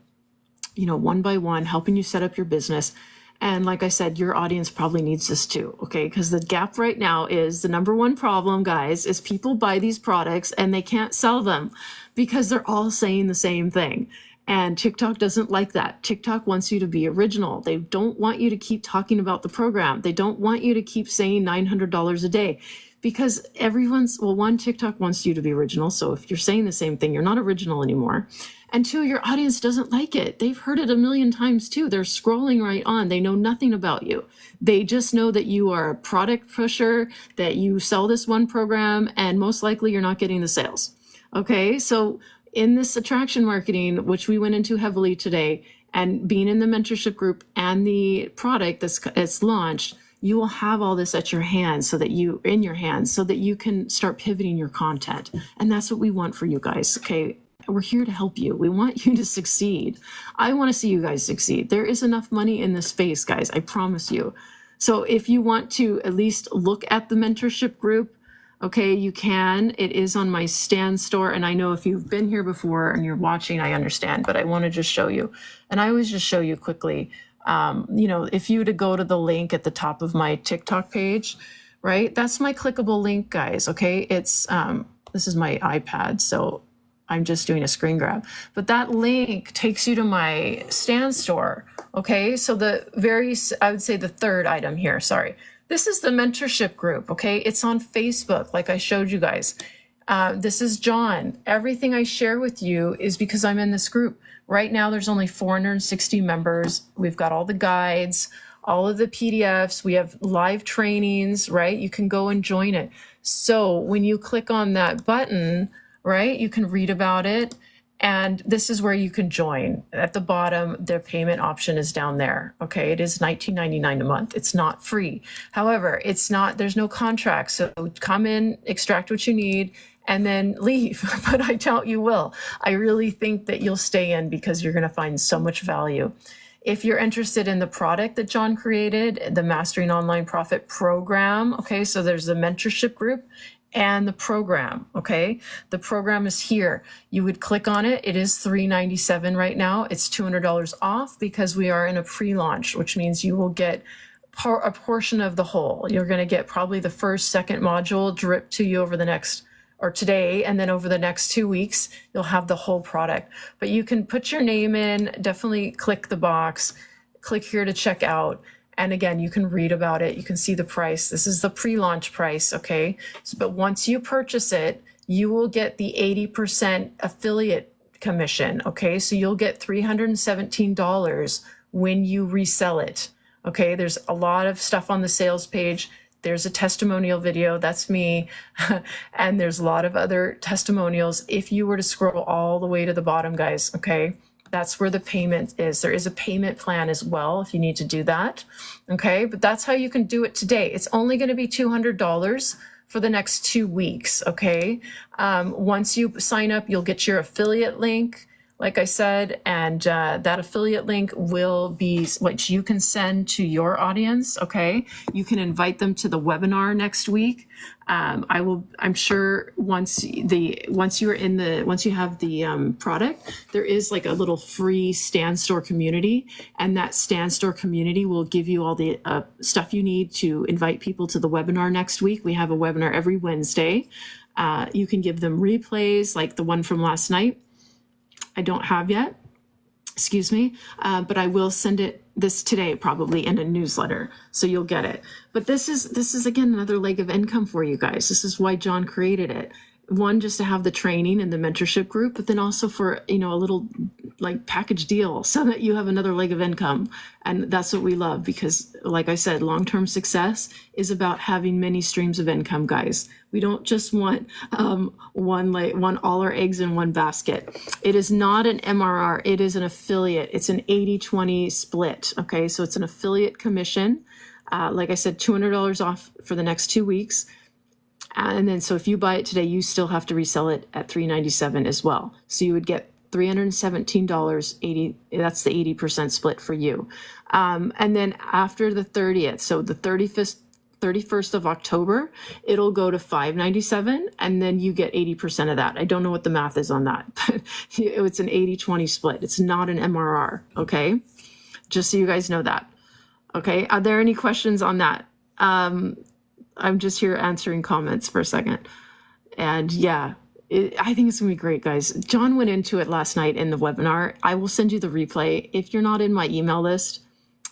you know, one by one, helping you set up your business. And like I said, your audience probably needs this too, okay? Because the gap right now is the number one problem, guys, is people buy these products and they can't sell them because they're all saying the same thing. And TikTok doesn't like that. TikTok wants you to be original. They don't want you to keep talking about the program. They don't want you to keep saying $900 a day because TikTok wants you to be original. So if you're saying the same thing, you're not original anymore. And two, your audience doesn't like it. They've heard it a million times too. They're scrolling right on. They know nothing about you. They just know that you are a product pusher, that you sell this one program, and most likely you're not getting the sales. Okay, so in this attraction marketing, which we went into heavily today, and being in the mentorship group and the product that's launched, you will have all this at your hands so that you can start pivoting your content. And that's what we want for you guys. Okay. We're here to help you. We want you to succeed. I want to see you guys succeed. There is enough money in this space, guys. I promise you. So if you want to at least look at the mentorship group, okay, you can. It is on my Stan Store. And I know if you've been here before and you're watching, I understand, but I want to just show you. And I always just show you quickly, if you were to go to the link at the top of my TikTok page, right? That's my clickable link, guys. Okay. It's, this is my iPad. So I'm just doing a screen grab, but that link takes you to my Stan Store. Okay. So I would say the third item here, sorry. This is the mentorship group, okay? It's on Facebook, like I showed you guys. This is John. Everything I share with you is because I'm in this group. Right now, there's only 460 members. We've got all the guides, all of the PDFs. We have live trainings, right? You can go and join it. So when you click on that button, right, you can read about it. And this is where you can join. At the bottom, the payment option is down there. Okay, it is $19.99 a month. It's not free. However, there's no contract. So come in, extract what you need, and then leave. But I doubt you will. I really think that you'll stay in because you're going to find so much value. If you're interested in the product that John created, the Mastering Online Profit program, okay, so there's the mentorship group and the program, okay? The program is here. You would click on it. It is $397 right now. It's $200 off because we are in a pre-launch, which means you will get a portion of the whole. You're going to get probably the first, second module dripped to you today, and then over the next 2 weeks, you'll have the whole product. But you can put your name in, definitely click the box, click here to check out. And again, you can read about it. You can see the price. This is the pre-launch price, okay? But once you purchase it, you will get the 80% affiliate commission, okay? So you'll get $317 when you resell it, okay? There's a lot of stuff on the sales page. There's a testimonial video, that's me. And there's a lot of other testimonials. If you were to scroll all the way to the bottom, guys, okay? That's where the payment is. There is a payment plan as well if you need to do that. Okay, but that's how you can do it today. It's only going to be $200 for the next 2 weeks. Okay, once you sign up, you'll get your affiliate link, like I said, and that affiliate link will be what you can send to your audience. Okay, you can invite them to the webinar next week. I'm sure once you have the product, there is like a little free Stan Store community, and that Stan Store community will give you all the stuff you need to invite people to the webinar next week. We have a webinar every Wednesday. You can give them replays like the one from last night. I don't have yet, excuse me, but I will send this today probably in a newsletter, so you'll get it. But this is again another leg of income for you guys. This is why John created it. one, just to have the training and the mentorship group, but then also for, a little like package deal so that you have another leg of income. And that's what we love, because like I said, long-term success is about having many streams of income, guys. We don't just want one all our eggs in one basket. It is not an MRR, it is an affiliate. It's an 80-20 split. Okay, so it's an affiliate commission. Like I said, $200 off for the next 2 weeks. And then, so if you buy it today, you still have to resell it at $397 as well. So you would get $317.80. That's the 80% split for you. And then after the 30th, so the 31st of October, it'll go to $597, and then you get 80% of that. I don't know what the math is on that, but it's an 80-20 split. It's not an MRR. Okay, just so you guys know that. Okay, are there any questions on that? I'm just here answering comments for a second. And yeah, I think it's gonna be great, guys. John went into it last night in the webinar. I will send you the replay. If you're not in my email list,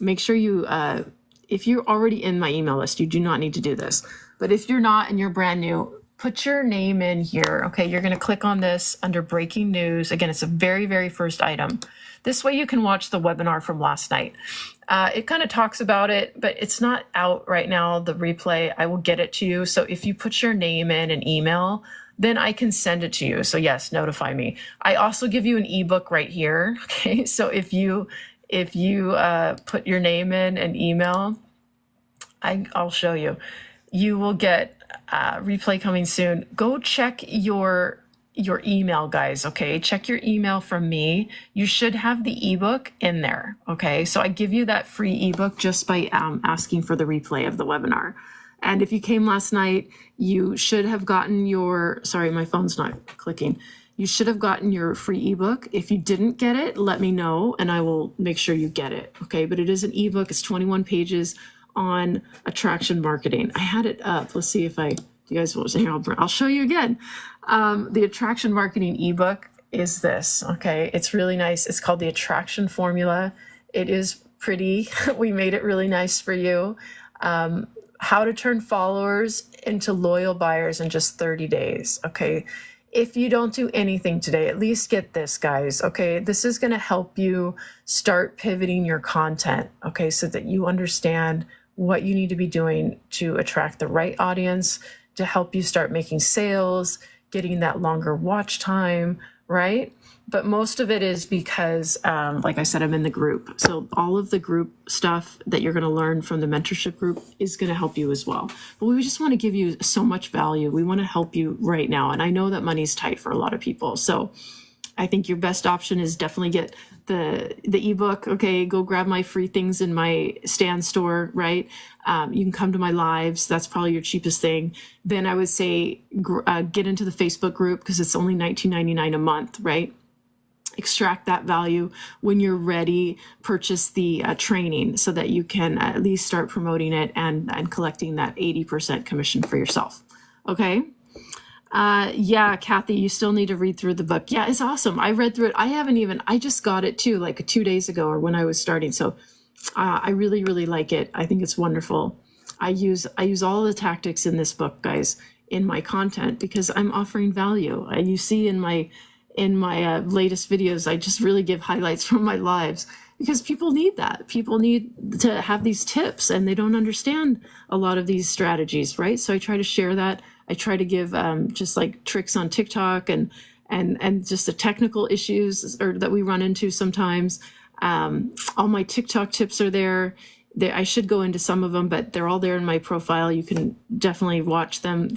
make sure you, if you're already in my email list, you do not need to do this. But if you're not and you're brand new, put your name in here. Okay, you're gonna click on this under breaking news. Again, it's a very, very first item. This way you can watch the webinar from last night. It kind of talks about it, but it's not out right now, the replay. I will get it to you. So if you put your name in an email, then I can send it to you. So yes, notify me. I also give you an ebook right here. Okay, so if you put your name in an email, I'll show you. You will get replay coming soon. Go check your email, guys. Okay, check your email from me. You should have the ebook in there. Okay, so I give you that free ebook just by asking for the replay of the webinar. And if you came last night, you should have gotten your, sorry, my phone's not clicking. You should have gotten your free ebook. If you didn't get it, let me know and I will make sure you get it. Okay, but it is an ebook. It's 21 pages on attraction marketing. I had it up. Let's see if you guys will. Here, I'll show you again. The attraction marketing ebook is this. Okay, it's really nice. It's called the Attraction Formula. It is pretty. We made it really nice for you. How to turn followers into loyal buyers in just 30 days. Okay, if you don't do anything today, at least get this, guys. Okay, this is going to help you start pivoting your content. Okay, so that you understand what you need to be doing to attract the right audience, to help you start making sales, getting that longer watch time, right? But most of it is because, like I said, I'm in the group. So all of the group stuff that you're going to learn from the mentorship group is going to help you as well. But we just want to give you so much value. We want to help you right now. And I know that money's tight for a lot of people. So I think your best option is definitely get the ebook. Okay, go grab my free things in my Stan store, right? You can come to my lives. That's probably your cheapest thing. Then I would say get into the Facebook group because it's only $19.99 a month, right? Extract that value. When you're ready, purchase the training so that you can at least start promoting it and collecting that 80% commission for yourself. Okay. Yeah, Kathy, you still need to read through the book. Yeah, it's awesome. I read through it. I just got it too, like 2 days ago or when I was starting. So I really, really like it. I think it's wonderful. I use all the tactics in this book, guys, in my content because I'm offering value. And you see in my latest videos, I just really give highlights from my lives because people need that. People need to have these tips and they don't understand a lot of these strategies, right? So I try to share that. I try to give just like tricks on TikTok and just the technical issues that we run into sometimes. All my TikTok tips are there. I should go into some of them, but they're all there in my profile. You can definitely watch them.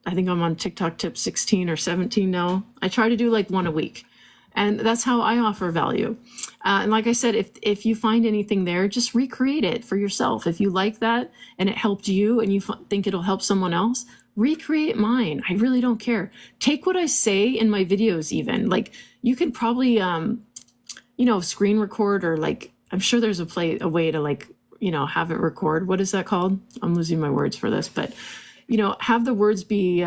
I think I'm on TikTok tip 16 or 17 now. I try to do like one a week. And that's how I offer value. And like I said, if you find anything there, just recreate it for yourself. If you like that and it helped you and you think it'll help someone else, recreate mine. I really don't care. Take what I say in my videos even. Like you can probably, screen record or like, I'm sure there's a way to like, have it record. What is that called? I'm losing my words for this, but have the words be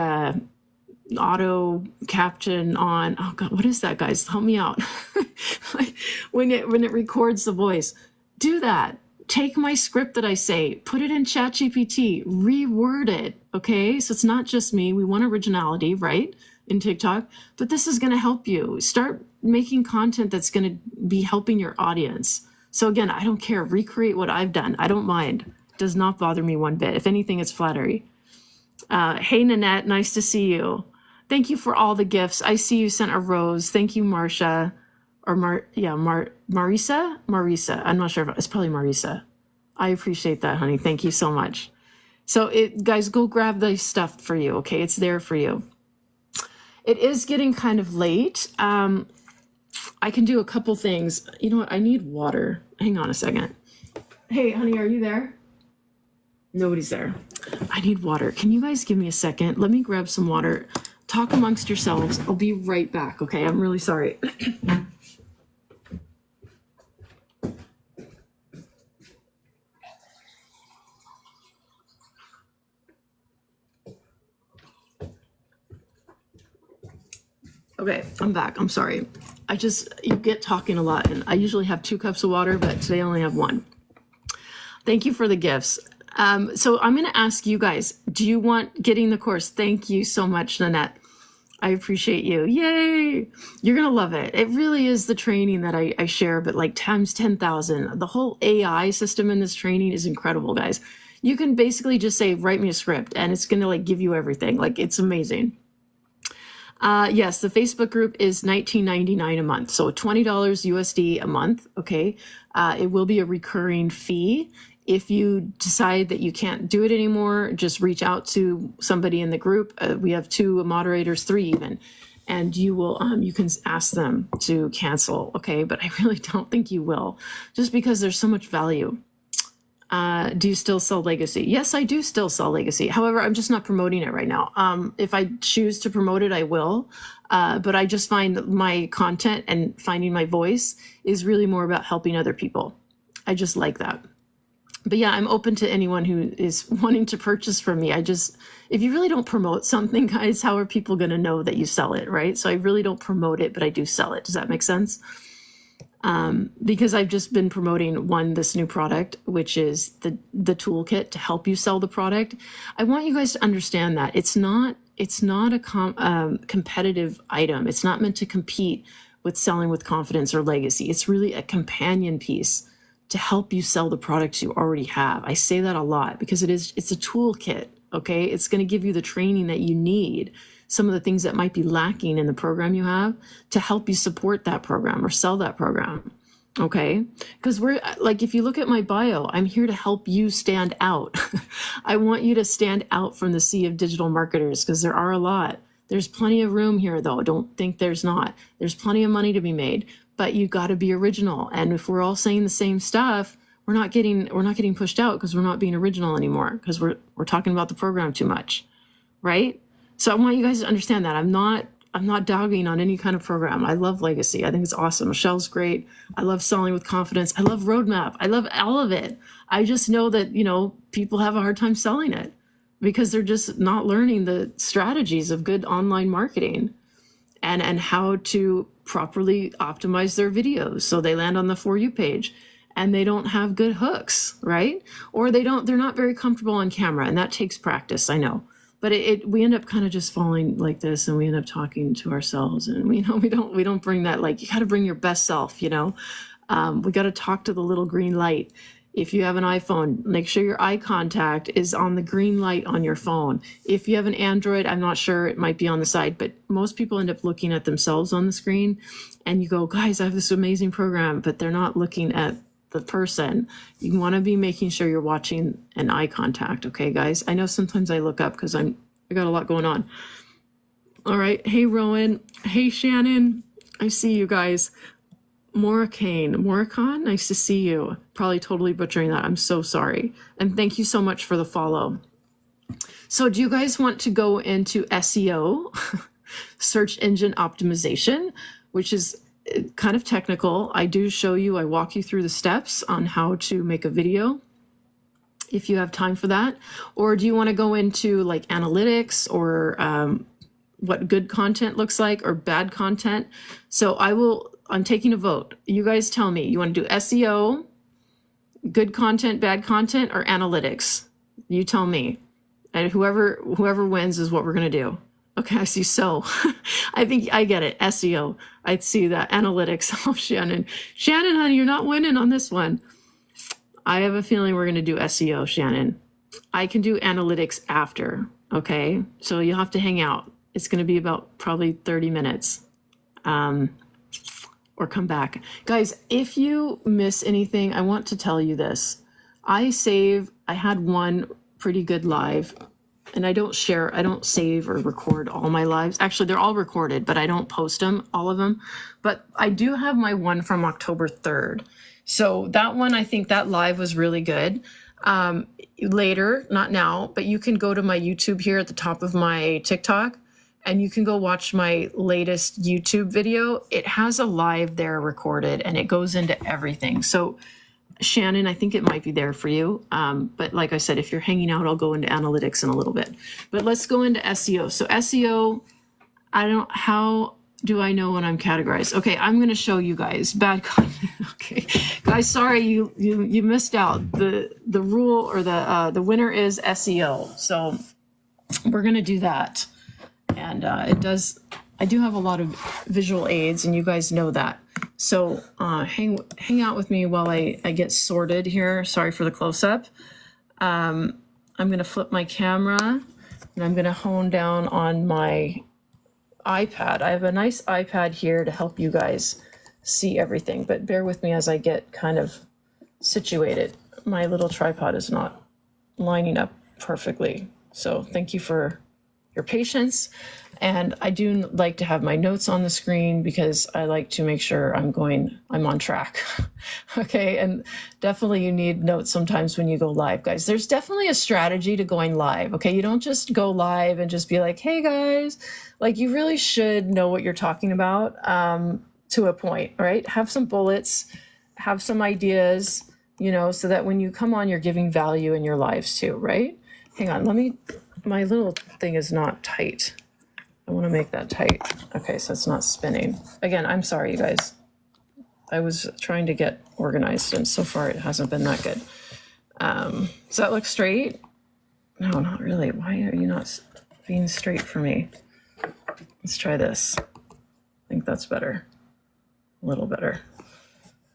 auto caption on. Oh God, what is that, guys? Help me out. Like when it records the voice, do that. Take my script that I say, put it in ChatGPT, reword it. Okay, so it's not just me. We want originality, right? in TikTok, but this is going to help you. Start making content that's going to be helping your audience. So again, I don't care. Recreate what I've done. I don't mind. It does not bother me one bit. If anything, it's flattery. Hey, Nanette, nice to see you. Thank you for all the gifts. I see you sent a rose. Thank you, Marcia. Or Marisa? Marisa. I'm not sure. It's probably Marisa. I appreciate that, honey. Thank you so much. So guys, go grab the stuff for you, okay? It's there for you. It is getting kind of late. I can do a couple things. You know what? I need water. Hang on a second. Hey, honey, are you there? Nobody's there. I need water. Can you guys give me a second? Let me grab some water. Talk amongst yourselves. I'll be right back, okay? I'm really sorry. Okay, I'm back. I'm sorry. You get talking a lot, and I usually have 2 cups of water, but today I only have 1. Thank you for the gifts. So I'm going to ask you guys, do you want getting the course? Thank you so much, Nanette. I appreciate you. Yay! You're going to love it. It really is the training that I share, but like times 10,000. The whole AI system in this training is incredible, guys. You can basically just say, write me a script, and it's going to like give you everything. Like, it's amazing. Yes, the Facebook group is $19.99 a month. So $20 USD a month. Okay. It will be a recurring fee. If you decide that you can't do it anymore, just reach out to somebody in the group. We have 2 moderators, 3 even, and you can ask them to cancel. Okay. But I really don't think you will, just because there's so much value. Do you still sell Legacy? Yes, I do still sell Legacy. However, I'm just not promoting it right now. If I choose to promote it, I will. But I just find my content and finding my voice is really more about helping other people. I just like that. But yeah, I'm open to anyone who is wanting to purchase from me. If you really don't promote something, guys, how are people going to know that you sell it, right? So I really don't promote it, but I do sell it. Does that make sense? Because I've just been promoting this new product, which is the toolkit to help you sell the product. I want you guys to understand that it's not a competitive item. It's not meant to compete with Selling with Confidence or Legacy. It's really a companion piece to help you sell the products you already have. I say that a lot because it's a toolkit. Okay. It's going to give you the training that you need, some of the things that might be lacking in the program you have to help you support that program or sell that program. Okay. Because if you look at my bio, I'm here to help you stand out. I want you to stand out from the sea of digital marketers, because there are a lot. There's plenty of room here, though. Don't think there's not. There's plenty of money to be made, but you got to be original. And if we're all saying the same stuff, we're not getting pushed out because we're not being original anymore, because we're talking about the program too much, right? So I want you guys to understand that I'm not dogging on any kind of program. I love Legacy. I think it's awesome. Michelle's great. I love Selling with Confidence. I love Roadmap. I love all of it. I just know that, people have a hard time selling it because they're just not learning the strategies of good online marketing and how to properly optimize their videos so they land on the For You page, and they don't have good hooks, right? Or they're not very comfortable on camera, and that takes practice, I know. But we end up kind of just falling like this, and we end up talking to ourselves, and we don't bring that, like, you got to bring your best self, we got to talk to the little green light. If you have an iPhone, make sure your eye contact is on the green light on your phone. If you have an Android, I'm not sure, it might be on the side, but most people end up looking at themselves on the screen, and you go, guys, I have this amazing program, but they're not looking at the person. You want to be making sure you're watching an eye contact. Okay, guys? I know sometimes I look up because I got a lot going on. All right. Hey, Rowan. Hey, Shannon. I see you guys. Moricon, nice to see you. Probably totally butchering that. I'm so sorry. And thank you so much for the follow. So do you guys want to go into SEO, search engine optimization, which is kind of technical? I walk you through the steps on how to make a video if you have time for that. Or do you want to go into like analytics or what good content looks like or bad content? So I'm taking a vote. You guys tell me, you want to do SEO, good content, bad content, or analytics? You tell me. And whoever wins is what we're going to do. Okay, I see. So I think I get it. SEO. I see that. Analytics. Oh, Shannon. Shannon, honey, you're not winning on this one. I have a feeling we're going to do SEO, Shannon. I can do analytics after. Okay. So you'll have to hang out. It's going to be about probably 30 minutes. Or come back. Guys, if you miss anything, I want to tell you this. I had one pretty good live, and I don't save or record all my lives. Actually, they're all recorded, but I don't post them, all of them. But I do have my one from October 3rd. So that one, I think that live was really good. Later, not now, but you can go to my YouTube here at the top of my TikTok, and you can go watch my latest YouTube video. It has a live there recorded, and it goes into everything. So Shannon, I think it might be there for you. But like I said, if you're hanging out, I'll go into analytics in a little bit. But let's go into SEO. So SEO, how do I know when I'm categorized? Okay, I'm going to show you guys bad content. Okay, guys, sorry you missed out. The rule or the winner is SEO. So we're going to do that. And I do have a lot of visual aids, and you guys know that. So hang out with me while I get sorted here. Sorry for the close-up. I'm going to flip my camera, and I'm going to hone down on my iPad. I have a nice iPad here to help you guys see everything, but bear with me as I get kind of situated. My little tripod is not lining up perfectly. So thank you for your patience. And I do like to have my notes on the screen because I like to make sure I'm on track. Okay. And definitely you need notes sometimes when you go live, guys. There's definitely a strategy to going live. Okay. You don't just go live and just be like, hey guys, like you really should know what you're talking about to a point, right? Have some bullets, have some ideas, so that when you come on, you're giving value in your lives too, right? Hang on, my little thing is not tight. I want to make that tight. Okay, so it's not spinning. Again, I'm sorry, you guys. I was trying to get organized, and so far it hasn't been that good. Does that look straight? No, not really. Why are you not being straight for me? Let's try this. I think that's better. A little better.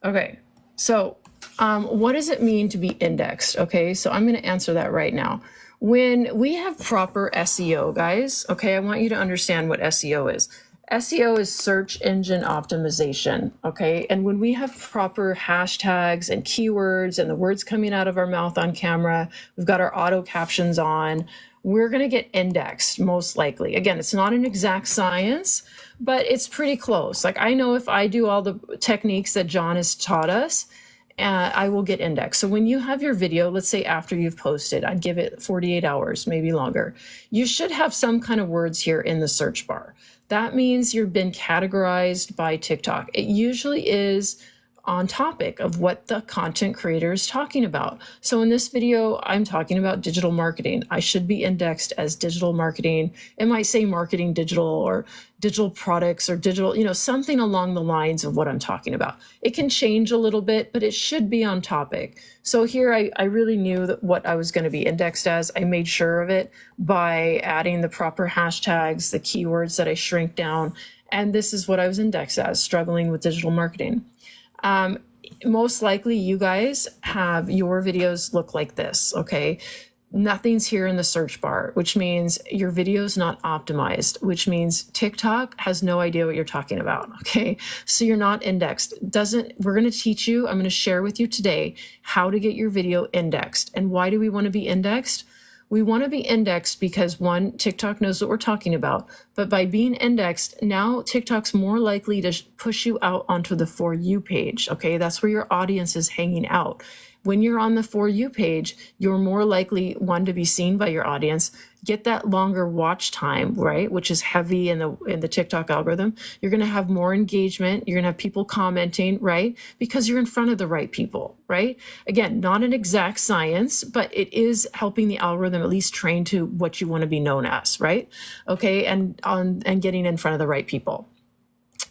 Okay, so what does it mean to be indexed? Okay, so I'm going to answer that right now. When we have proper SEO, guys, okay, I want you to understand what SEO is. SEO is search engine optimization, okay? And when we have proper hashtags and keywords and the words coming out of our mouth on camera, we've got our auto captions on, we're going to get indexed most likely. Again, it's not an exact science, but it's pretty close. Like I know if I do all the techniques that John has taught us, I will get indexed. So when you have your video, let's say after you've posted, I'd give it 48 hours, maybe longer. You should have some kind of words here in the search bar. That means you've been categorized by TikTok. It usually is on topic of what the content creator is talking about. So in this video, I'm talking about digital marketing. I should be indexed as digital marketing. It might say marketing digital or digital products or digital, something along the lines of what I'm talking about. It can change a little bit, but it should be on topic. So here I really knew that what I was going to be indexed as. I made sure of it by adding the proper hashtags, the keywords that I shrink down. And this is what I was indexed as, struggling with digital marketing. Most likely you guys have your videos look like this, okay? Nothing's here in the search bar, which means your video's not optimized, which means TikTok has no idea what you're talking about, okay? So you're not indexed. We're going to teach you, I'm going to share with you today how to get your video indexed. And why do we want to be indexed? We want to be indexed because one, TikTok knows what we're talking about, but by being indexed, now TikTok's more likely to push you out onto the For You page, okay? That's where your audience is hanging out. When you're on the For You page, you're more likely, one, to be seen by your audience, get that longer watch time, right? Which is heavy in the TikTok algorithm. You're going to have more engagement. You're going to have people commenting, right? Because you're in front of the right people, right? Again, not an exact science, but it is helping the algorithm at least train to what you want to be known as, right? Okay, and getting in front of the right people.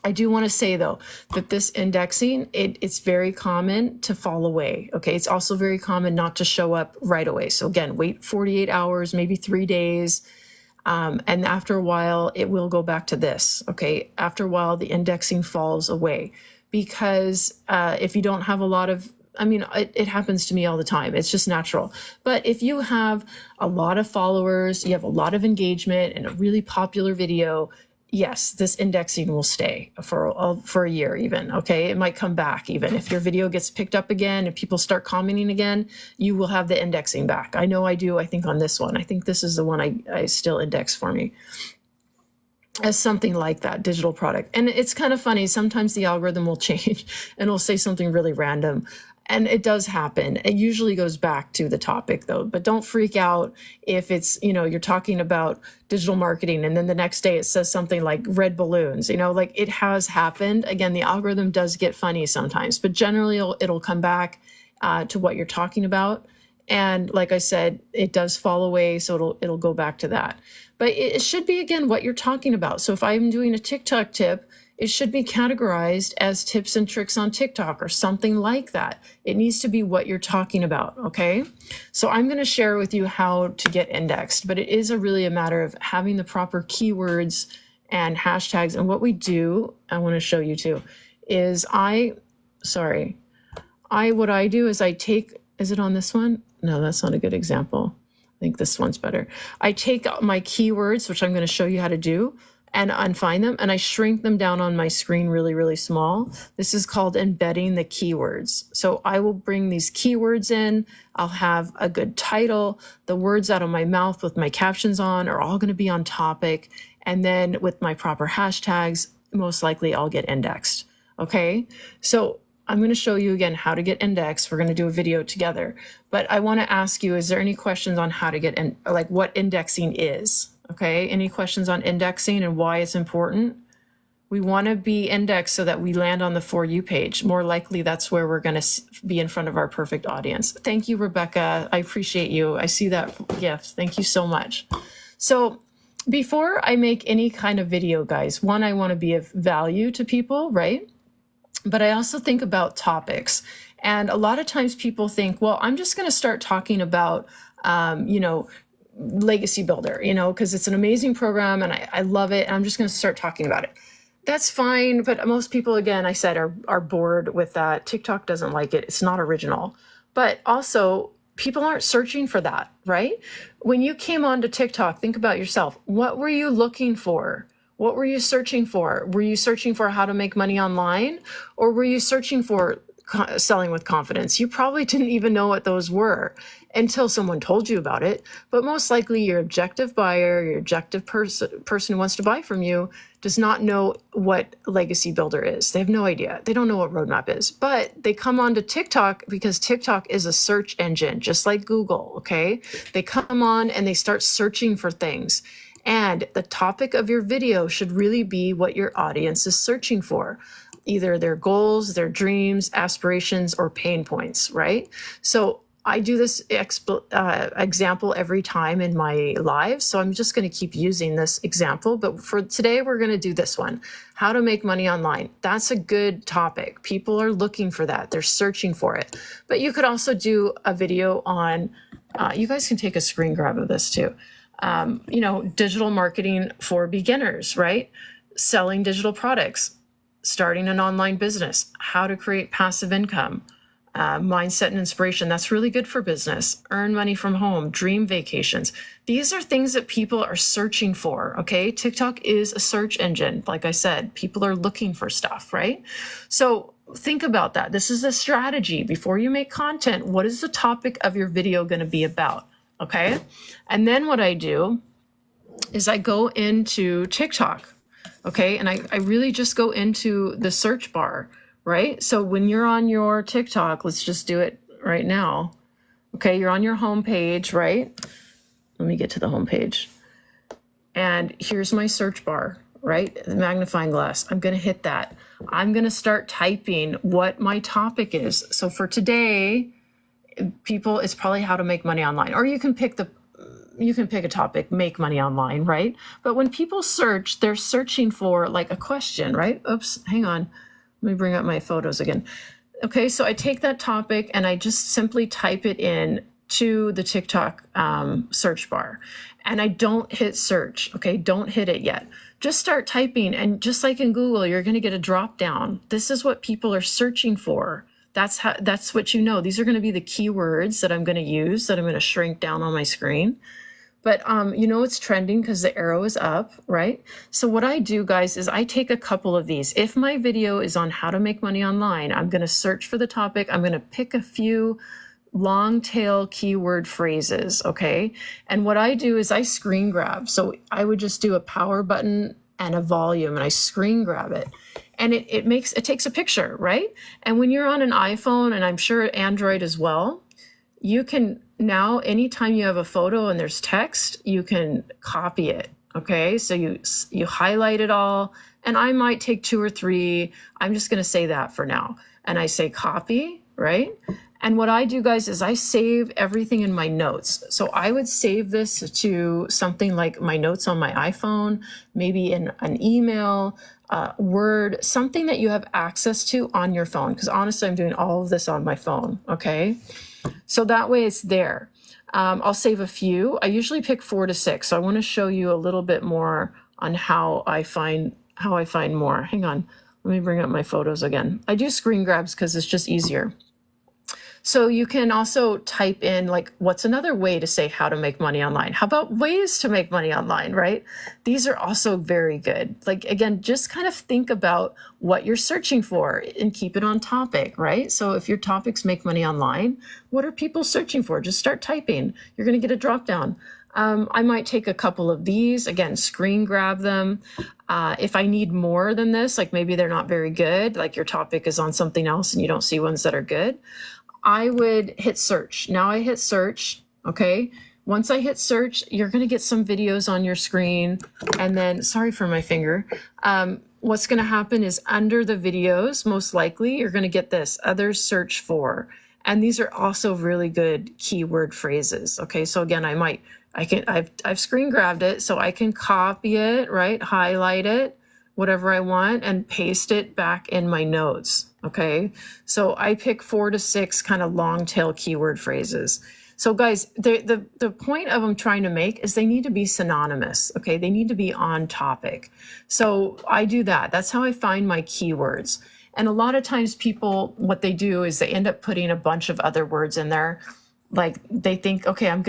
I do want to say, though, that this indexing, it's very common to fall away, okay? It's also very common not to show up right away. So again, wait 48 hours, maybe 3 days. And after a while, it will go back to this. Okay. After a while, the indexing falls away because if you don't have a lot of, I mean, it happens to me all the time. It's just natural. But if you have a lot of followers, you have a lot of engagement and a really popular video, yes, this indexing will stay for a year even, okay? It might come back even. If your video gets picked up again and people start commenting again, you will have the indexing back. I know I do, I think on this one. I think this is the one I still index for me as something like that, digital product. And it's kind of funny, sometimes the algorithm will change and it'll say something really random. And it does happen. It usually goes back to the topic though, but don't freak out if it's, you're talking about digital marketing and then the next day it says something like red balloons, like it has happened. Again, the algorithm does get funny sometimes, but generally it'll come back to what you're talking about. And like I said, it does fall away, so it'll go back to that. But it should be, again, what you're talking about. So if I'm doing a TikTok tip, it should be categorized as tips and tricks on TikTok or something like that. It needs to be what you're talking about, okay? So I'm going to share with you how to get indexed, but it is really a matter of having the proper keywords and hashtags. And what we do, I want to show you too, is what I do is I take, is it on this one? No, that's not a good example. I think this one's better. I take my keywords, which I'm going to show you how to do, and unfind them, and I shrink them down on my screen really, really small. This is called embedding the keywords. So I will bring these keywords in. I'll have a good title. The words out of my mouth with my captions on are all going to be on topic. And then with my proper hashtags, most likely I'll get indexed. Okay. So I'm going to show you again how to get indexed. We're going to do a video together, but I want to ask you, is there any questions on how to get in, like what indexing is? Okay, any questions on indexing and why it's important? We want to be indexed so that we land on the For You page. More likely, that's where we're going to be in front of our perfect audience. Thank you, Rebecca. I appreciate you. I see that gift. Thank you so much. So before I make any kind of video, guys, one, I want to be of value to people, right? But I also think about topics. And a lot of times people think, well, I'm just going to start talking about, Legacy Builder, because it's an amazing program and I love it. And I'm just going to start talking about it. That's fine. But most people, again, I said, are bored with that. TikTok doesn't like it. It's not original. But also, people aren't searching for that, right? When you came onto TikTok, think about yourself. What were you looking for? What were you searching for? Were you searching for how to make money online? Or were you searching for selling with confidence? You probably didn't even know what those were until someone told you about it. But most likely your objective buyer, your objective person who wants to buy from you does not know what Legacy Builder is. They have no idea. They don't know what Roadmap is. But they come onto TikTok because TikTok is a search engine, just like Google, okay? They come on and they start searching for things. And the topic of your video should really be what your audience is searching for. Either their goals, their dreams, aspirations, or pain points, right? So I do this example every time in my lives. So I'm just going to keep using this example. But for today, we're going to do this one, how to make money online. That's a good topic. People are looking for that. They're searching for it. But you could also do a video on, you guys can take a screen grab of this too. Digital marketing for beginners, right? Selling digital products, starting an online business, how to create passive income, mindset and inspiration. That's really good for business. Earn money from home, dream vacations. These are things that people are searching for, okay? TikTok is a search engine. Like I said, people are looking for stuff, right? So think about that. This is a strategy. Before you make content, what is the topic of your video going to be about, okay? And then what I do is I go into TikTok, okay? And I really just go into the search bar, right? So when you're on your TikTok, let's just do it right now. Okay, you're on your home page, right? Let me get to the home page. And here's my search bar, right? The magnifying glass. I'm going to hit that. I'm going to start typing what my topic is. So for today, people, it's probably how to make money online. Or you can pick a topic, make money online, right? But when people search, they're searching for like a question, right? Oops, hang on. Let me bring up my photos again. Okay, so I take that topic and I just simply type it in to the TikTok search bar. And I don't hit search, okay? Don't hit it yet. Just start typing, and just like in Google, you're gonna get a drop down. This is what people are searching for. That's what you know. These are gonna be the keywords that I'm gonna use, that I'm gonna shrink down on my screen. But you know it's trending because the arrow is up, right? So what I do, guys, is I take a couple of these. If my video is on how to make money online, I'm gonna search for the topic. I'm gonna pick a few long tail keyword phrases, okay? And what I do is I screen grab. So I would just do a power button and a volume, and I screen grab it. And it takes a picture, right? And when you're on an iPhone, and I'm sure Android as well, you can now, anytime you have a photo and there's text, you can copy it, okay? So you highlight it all, and I might take 2 or 3. I'm just gonna say that for now. And I say copy, right? And what I do, guys, is I save everything in my notes. So I would save this to something like my notes on my iPhone, maybe in an email, Word, something that you have access to on your phone. Because honestly, I'm doing all of this on my phone, okay? So that way it's there. I'll save a few. I usually pick 4 to 6. So I want to show you a little bit more on how I find more. Hang on, let me bring up my photos again. I do screen grabs because it's just easier. So you can also type in, like, what's another way to say how to make money online? How about ways to make money online, right? These are also very good. Like, again, just kind of think about what you're searching for and keep it on topic, right? So if your topics make money online, what are people searching for? Just start typing. You're going to get a drop down. I might take a couple of these, again, screen grab them. If I need more than this, like maybe they're not very good, like your topic is on something else and you don't see ones that are good, I would hit search. Now I hit search, okay? Once I hit search, you're gonna get some videos on your screen, and then, sorry for my finger, what's gonna happen is under the videos, most likely, you're gonna get this, others search for. And these are also really good keyword phrases, okay? So again, I've screen grabbed it, so I can copy it, right? Highlight it, whatever I want, and paste it back in my notes, okay? So I pick 4 to 6 kind of long tail keyword phrases. So guys, the point of them trying to make is they need to be synonymous, okay? They need to be on topic. So I do that. That's how I find my keywords. And a lot of times people, what they do is they end up putting a bunch of other words in there. Like they think, okay, I'm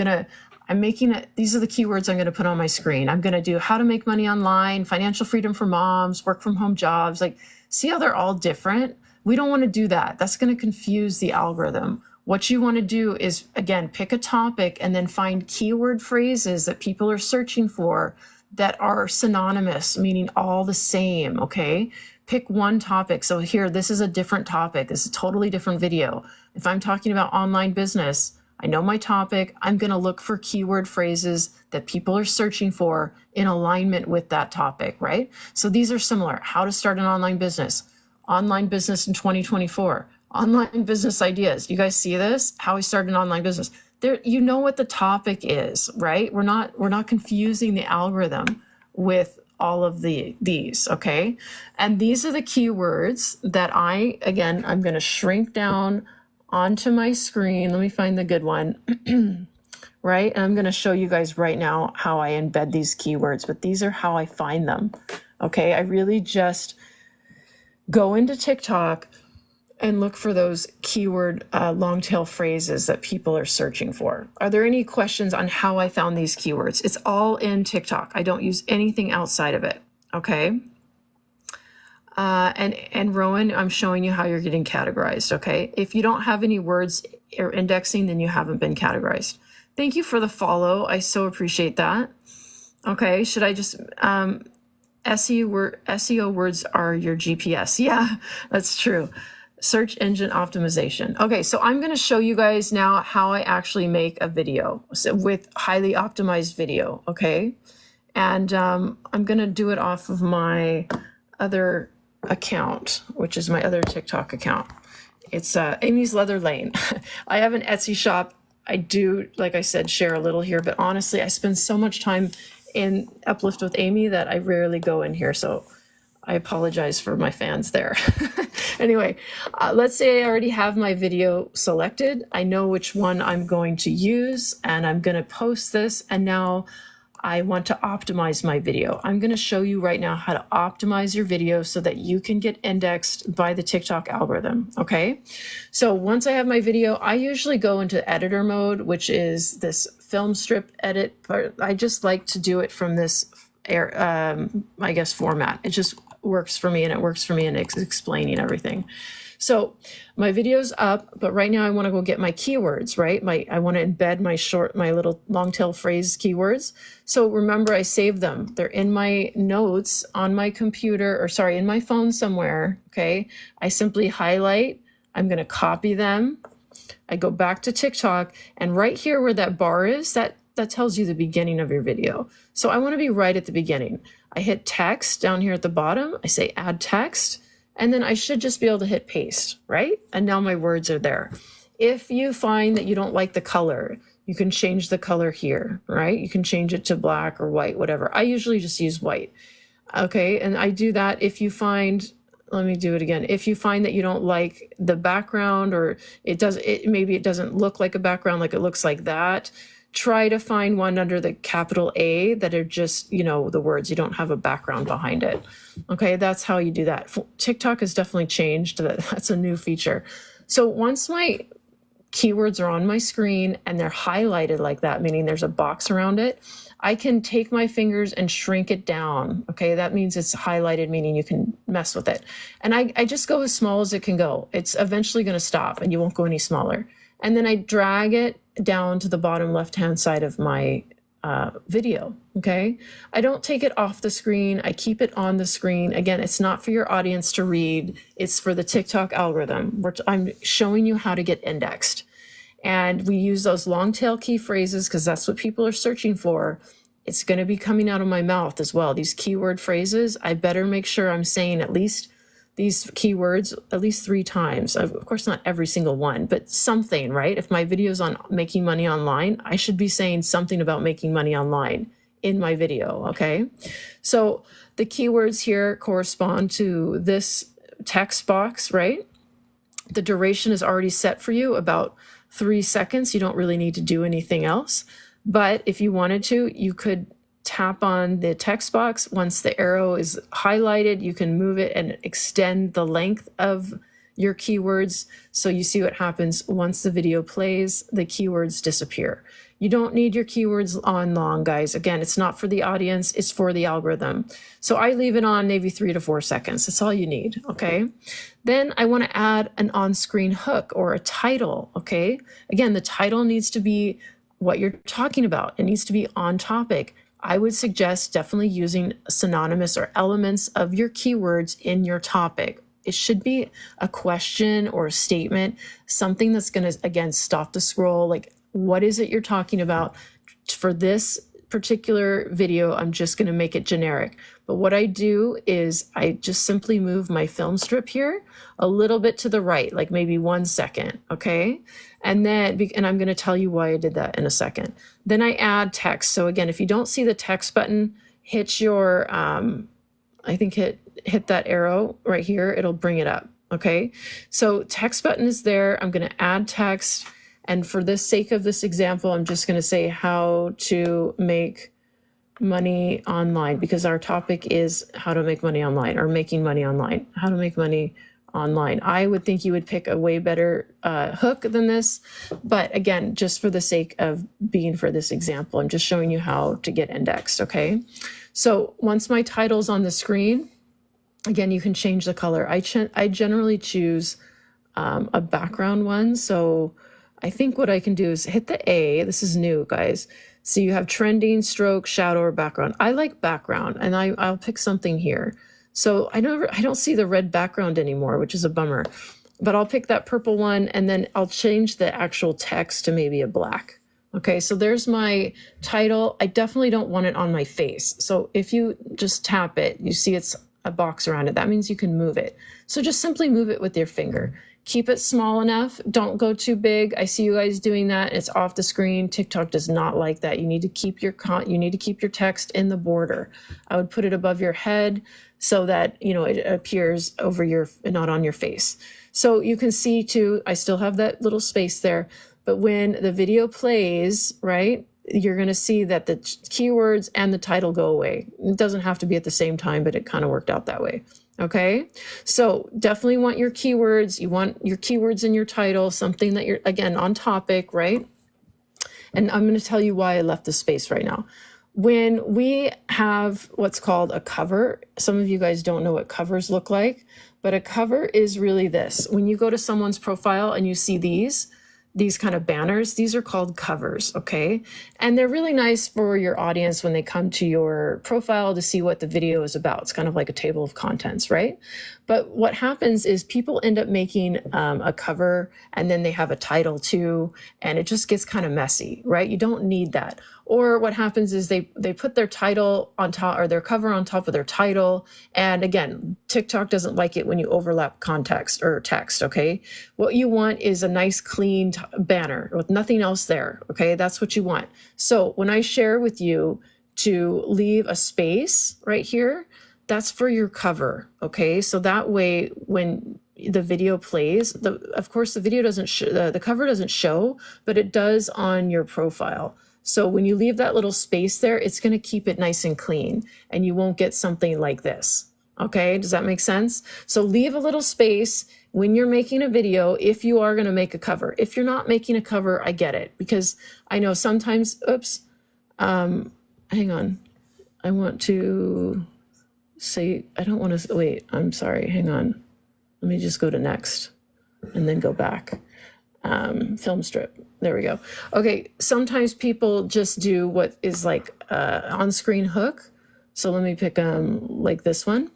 making it, these are the keywords I'm going to put on my screen. I'm going to do how to make money online, financial freedom for moms, work from home jobs. Like, see how they're all different? We don't want to do that. That's going to confuse the algorithm. What you want to do is, again, pick a topic and then find keyword phrases that people are searching for that are synonymous, meaning all the same, okay? Pick one topic. So here, this is a different topic. This is a totally different video. If I'm talking about online business, I know my topic. I'm going to look for keyword phrases that people are searching for in alignment with that topic, right? So these are similar. How to start an online business in 2024, online business ideas. You guys see this? How we start an online business. There, you know what the topic is, right? We're not confusing the algorithm with all of these, okay? And these are the keywords that I'm going to shrink down onto my screen. Let me find the good one, right? And I'm going to show you guys right now how I embed these keywords, but these are how I find them, okay? I really just go into TikTok and look for those keyword long tail phrases that people are searching for. Are there any questions on how I found these keywords? It's all in TikTok. I don't use anything outside of it, okay? And Rowan, I'm showing you how you're getting categorized, okay? If you don't have any words or indexing, then you haven't been categorized. Thank you for the follow. I so appreciate that. Okay, should I just, SEO words are your GPS. Yeah, that's true. Search engine optimization. Okay, so I'm gonna show you guys now how I actually make a video with highly optimized video, okay? And I'm gonna do it off of my other account, which is my other TikTok account. It's Amy's Leather Lane. I have an Etsy shop. I do, like I said, share a little here, but honestly, I spend so much time in Uplift with Amy that I rarely go in here. So I apologize for my fans there. Anyway, let's say I already have my video selected. I know which one I'm going to use, and I'm going to post this. And now I want to optimize my video. I'm going to show you right now how to optimize your video so that you can get indexed by the TikTok algorithm. Okay. So once I have my video, I usually go into editor mode, which is this film strip edit, but I just like to do it from this I guess format. It just works for me, and it works for me in explaining everything. So my video's up, but right now I want to go get my keywords, right? I want to embed my little long tail phrase keywords. So remember, I saved them. They're in my notes on my computer, or sorry, in my phone somewhere. Okay. I simply highlight, I'm going to copy them. I go back to TikTok, and right here where that bar is, that tells you the beginning of your video. So I want to be right at the beginning. I hit text down here at the bottom. I say add text, and then I should just be able to hit paste, right? And now my words are there. If you find that you don't like the color, you can change the color here, right? You can change it to black or white, whatever. I usually just use white. Okay, and I do that if you find, let me do it again. If you find that you don't like the background, or maybe it doesn't look like a background, like it looks like that, try to find one under the capital A that are just, the words. You don't have a background behind it. Okay, that's how you do that. TikTok has definitely changed. That's a new feature. So once my keywords are on my screen and they're highlighted like that, meaning there's a box around it, I can take my fingers and shrink it down. Okay, that means it's highlighted, meaning you can mess with it. And I just go as small as it can go. It's eventually going to stop and you won't go any smaller. And then I drag it down to the bottom left-hand side of my video, okay? I don't take it off the screen. I keep it on the screen. Again, it's not for your audience to read. It's for the TikTok algorithm. I'm showing you how to get indexed. And we use those long tail key phrases because that's what people are searching for. It's going to be coming out of my mouth as well. These keyword phrases, I better make sure I'm saying at least these keywords at least 3 times. Of course, not every single one, but something, right? If my video is on making money online, I should be saying something about making money online in my video, okay? So the keywords here correspond to this text box, right? The duration is already set for you, about 3 seconds. You don't really need to do anything else. But if you wanted to, you could tap on the text box. Once the arrow is highlighted, you can move it and extend the length of your keywords. So you see what happens once the video plays, the keywords disappear. You don't need your keywords on long, guys. Again, it's not for the audience, it's for the algorithm. So I leave it on maybe 3 to 4 seconds. That's all you need, okay? Then I want to add an on-screen hook or a title, okay? Again, the title needs to be what you're talking about. It needs to be on topic. I would suggest definitely using synonymous or elements of your keywords in your topic. It should be a question or a statement, something that's going to, again, stop the scroll. Like, what is it you're talking about? For this particular video, I'm just going to make it generic. But what I do is I just simply move my film strip here a little bit to the right, like maybe 1 second, okay? And then, and I'm going to tell you why I did that in a second. Then I add text. So again, if you don't see the text button, hit your, I think hit that arrow right here. It'll bring it up, okay? So text button is there. I'm going to add text. And for the sake of this example, I'm just going to say how to make money online, because our topic is how to make money online, or making money online, how to make money online. I would think you would pick a way better hook than this. But again, just for the sake of being for this example, I'm just showing you how to get indexed, okay? So once my title's on the screen, again, you can change the color. I generally choose a background one. So I think what I can do is hit the A. This is new, guys. So you have trending, stroke, shadow, or background. I like background, and I'll pick something here. So I don't see the red background anymore, which is a bummer. But I'll pick that purple one, and then I'll change the actual text to maybe a black. Okay, so there's my title. I definitely don't want it on my face. So if you just tap it, you see it's a box around it. That means you can move it. So just simply move it with your finger. Keep it small enough. Don't go too big. I see you guys doing that. It's off the screen. TikTok does not like that. You need to keep your text in the border. I would put it above your head so that, you know, it appears over your, not on your face. So you can see too, I still have that little space there, but when the video plays, right, you're going to see that the keywords and the title go away. It doesn't have to be at the same time, but it kind of worked out that way. Okay, so definitely want your keywords. You want your keywords in your title, something that you're, again, on topic, right? And I'm going to tell you why I left the space right now. When we have what's called a cover, some of you guys don't know what covers look like, but a cover is really this. When you go to someone's profile and you see these kind of banners, these are called covers, okay? And they're really nice for your audience when they come to your profile to see what the video is about. It's kind of like a table of contents, right? But what happens is people end up making a cover and then they have a title too, and it just gets kind of messy, right? You don't need that. Or what happens is they put their title on top, or their cover on top of their title. And again, TikTok doesn't like it when you overlap context or text, okay? What you want is a nice clean banner with nothing else there, okay? That's what you want. So when I share with you to leave a space right here, that's for your cover, okay? So that way when the video plays, of course the video doesn't the cover doesn't show, but it does on your profile. So when you leave that little space there, it's going to keep it nice and clean, and you won't get something like this. Okay, does that make sense? So leave a little space when you're making a video if you are going to make a cover. If you're not making a cover, I get it, because I know sometimes, hang on. I want to say, I don't want to, wait, I'm sorry, hang on. Let me just go to next and then go back. Film strip. There we go. Okay, sometimes people just do what is like on-screen hook. So let me pick like this one.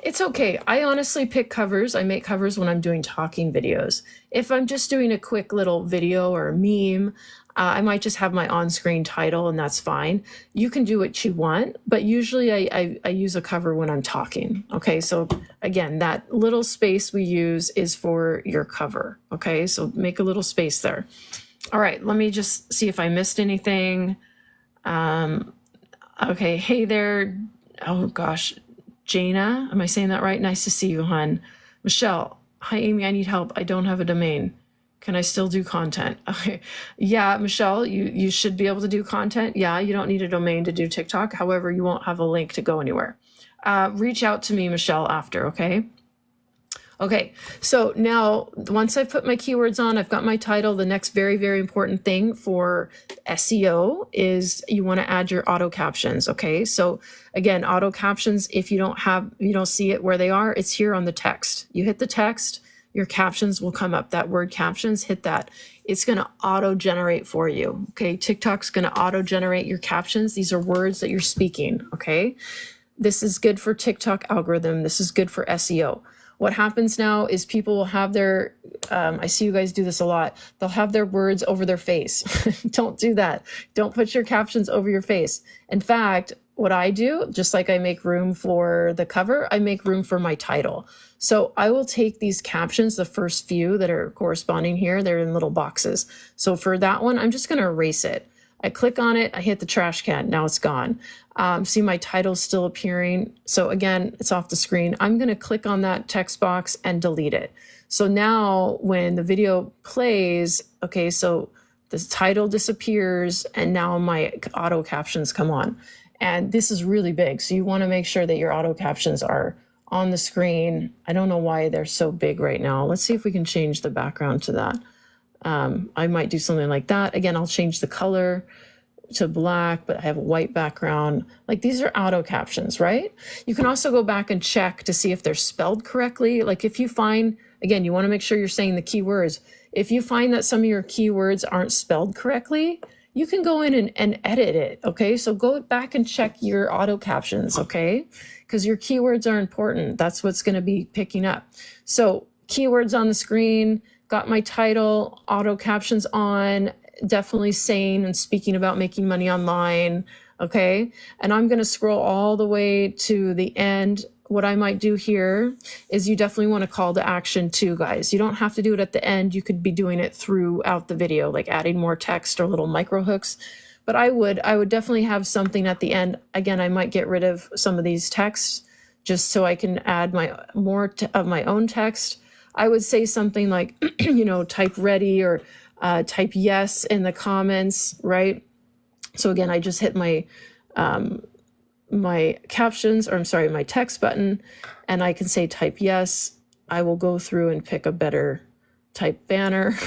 It's okay. I honestly pick covers. I make covers when I'm doing talking videos. If I'm just doing a quick little video or a meme, I might just have my on-screen title, and that's fine. You can do what you want, but usually I use a cover when I'm talking. Okay, so again, that little space we use is for your cover. Okay, so make a little space there. All right, let me just see if I missed anything. Okay, hey there. Oh gosh, Jana, am I saying that right? Nice to see you, hon. Michelle, hi Amy, I need help. I don't have a domain. Can I still do content? Okay. Yeah, Michelle, you should be able to do content. Yeah, you don't need a domain to do TikTok. However, you won't have a link to go anywhere. Reach out to me, Michelle, after, okay? Okay, so now once I've put my keywords on, I've got my title. The next very, very important thing for SEO is you want to add your auto captions, okay? So again, auto captions, if you don't see it where they are, it's here on the text. You hit the text, your captions will come up. That word captions, hit that. It's going to auto generate for you. Okay. TikTok's going to auto generate your captions. These are words that you're speaking. Okay. This is good for TikTok algorithm. This is good for SEO. What happens now is people will have their, I see you guys do this a lot. They'll have their words over their face. Don't do that. Don't put your captions over your face. In fact, what I do, just like I make room for the cover, I make room for my title. So I will take these captions, the first few that are corresponding here, they're in little boxes. So for that one, I'm just going to erase it. I click on it, I hit the trash can, now it's gone. See my title's still appearing. So again, it's off the screen. I'm going to click on that text box and delete it. So now when the video plays, okay, so the title disappears and now my auto captions come on. And this is really big. So you want to make sure that your auto captions are on the screen. I don't know why they're so big right now. Let's see if we can change the background to that. I might do something like that. Again, I'll change the color to black, but I have a white background. Like these are auto captions, right? You can also go back and check to see if they're spelled correctly. Like if you find, again, you want to make sure you're saying the keywords. If you find that some of your keywords aren't spelled correctly, you can go in and edit it, okay? So go back and check your auto captions, okay? Because your keywords are important. That's what's going to be picking up. So keywords on the screen, got my title, auto captions on, definitely saying and speaking about making money online, okay? And I'm going to scroll all the way to the end what I might do here is you definitely want a call to action too, guys. You don't have to do it at the end. You could be doing it throughout the video, like adding more text or little micro hooks. But I would definitely have something at the end. Again, I might get rid of some of these texts just so I can add more of my own text. I would say something like, type ready or type yes in the comments, right? So again, I just hit my captions, or I'm sorry, my text button, and I can say type yes. I will go through and pick a better type banner.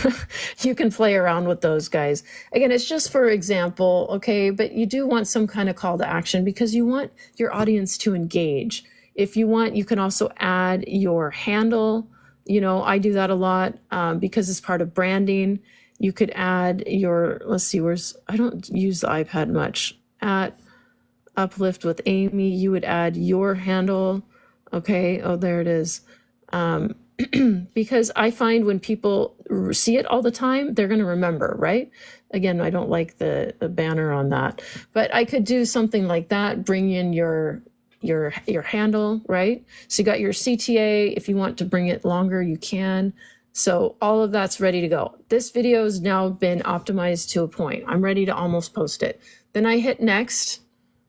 You can play around with those, guys. Again, it's just for example, okay? But you do want some kind of call to action because you want your audience to engage. If you want, you can also add your handle. I do that a lot because it's part of branding. You could add your, let's see, I don't use the iPad much. At Uplift with Amy, you would add your handle. Okay, oh, there it is. Because I find when people see it all the time, they're going to remember, right? Again, I don't like the banner on that, but I could do something like that. Bring in your handle, right? So you got your CTA. If you want to bring it longer, you can. So all of that's ready to go. This video has now been optimized to a point. I'm ready to almost post it. Then I hit next,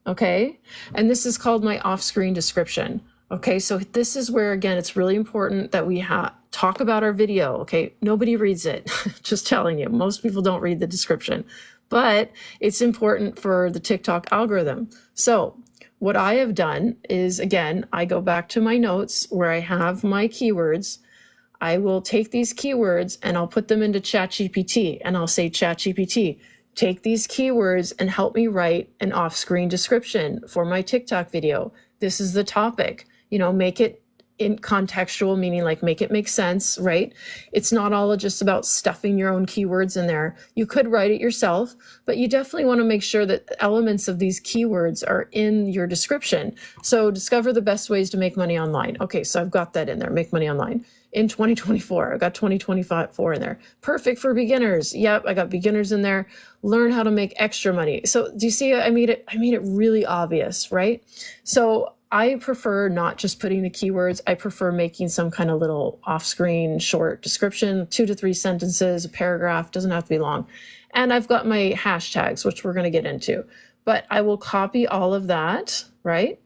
okay? And this is called my off-screen description. Okay, so this is where, again, it's really important that we talk about our video, okay? Nobody reads it, just telling you. Most people don't read the description, but it's important for the TikTok algorithm. So what I have done is, again, I go back to my notes where I have my keywords. I will take these keywords and I'll put them into ChatGPT, and I'll say, ChatGPT, take these keywords and help me write an off-screen description for my TikTok video. This is the topic. Make it in contextual, meaning like make it make sense, right? It's not all just about stuffing your own keywords in there. You could write it yourself, but you definitely want to make sure that elements of these keywords are in your description. So discover the best ways to make money online. Okay, so I've got that in there, make money online. In 2024, I got 2024 in there. Perfect for beginners. Yep, I got beginners in there. Learn how to make extra money. So do you see, I made it really obvious, right? So I prefer not just putting the keywords. I prefer making some kind of little off-screen short description, 2 to 3 sentences, a paragraph, doesn't have to be long. And I've got my hashtags, which we're going to get into. But I will copy all of that, right?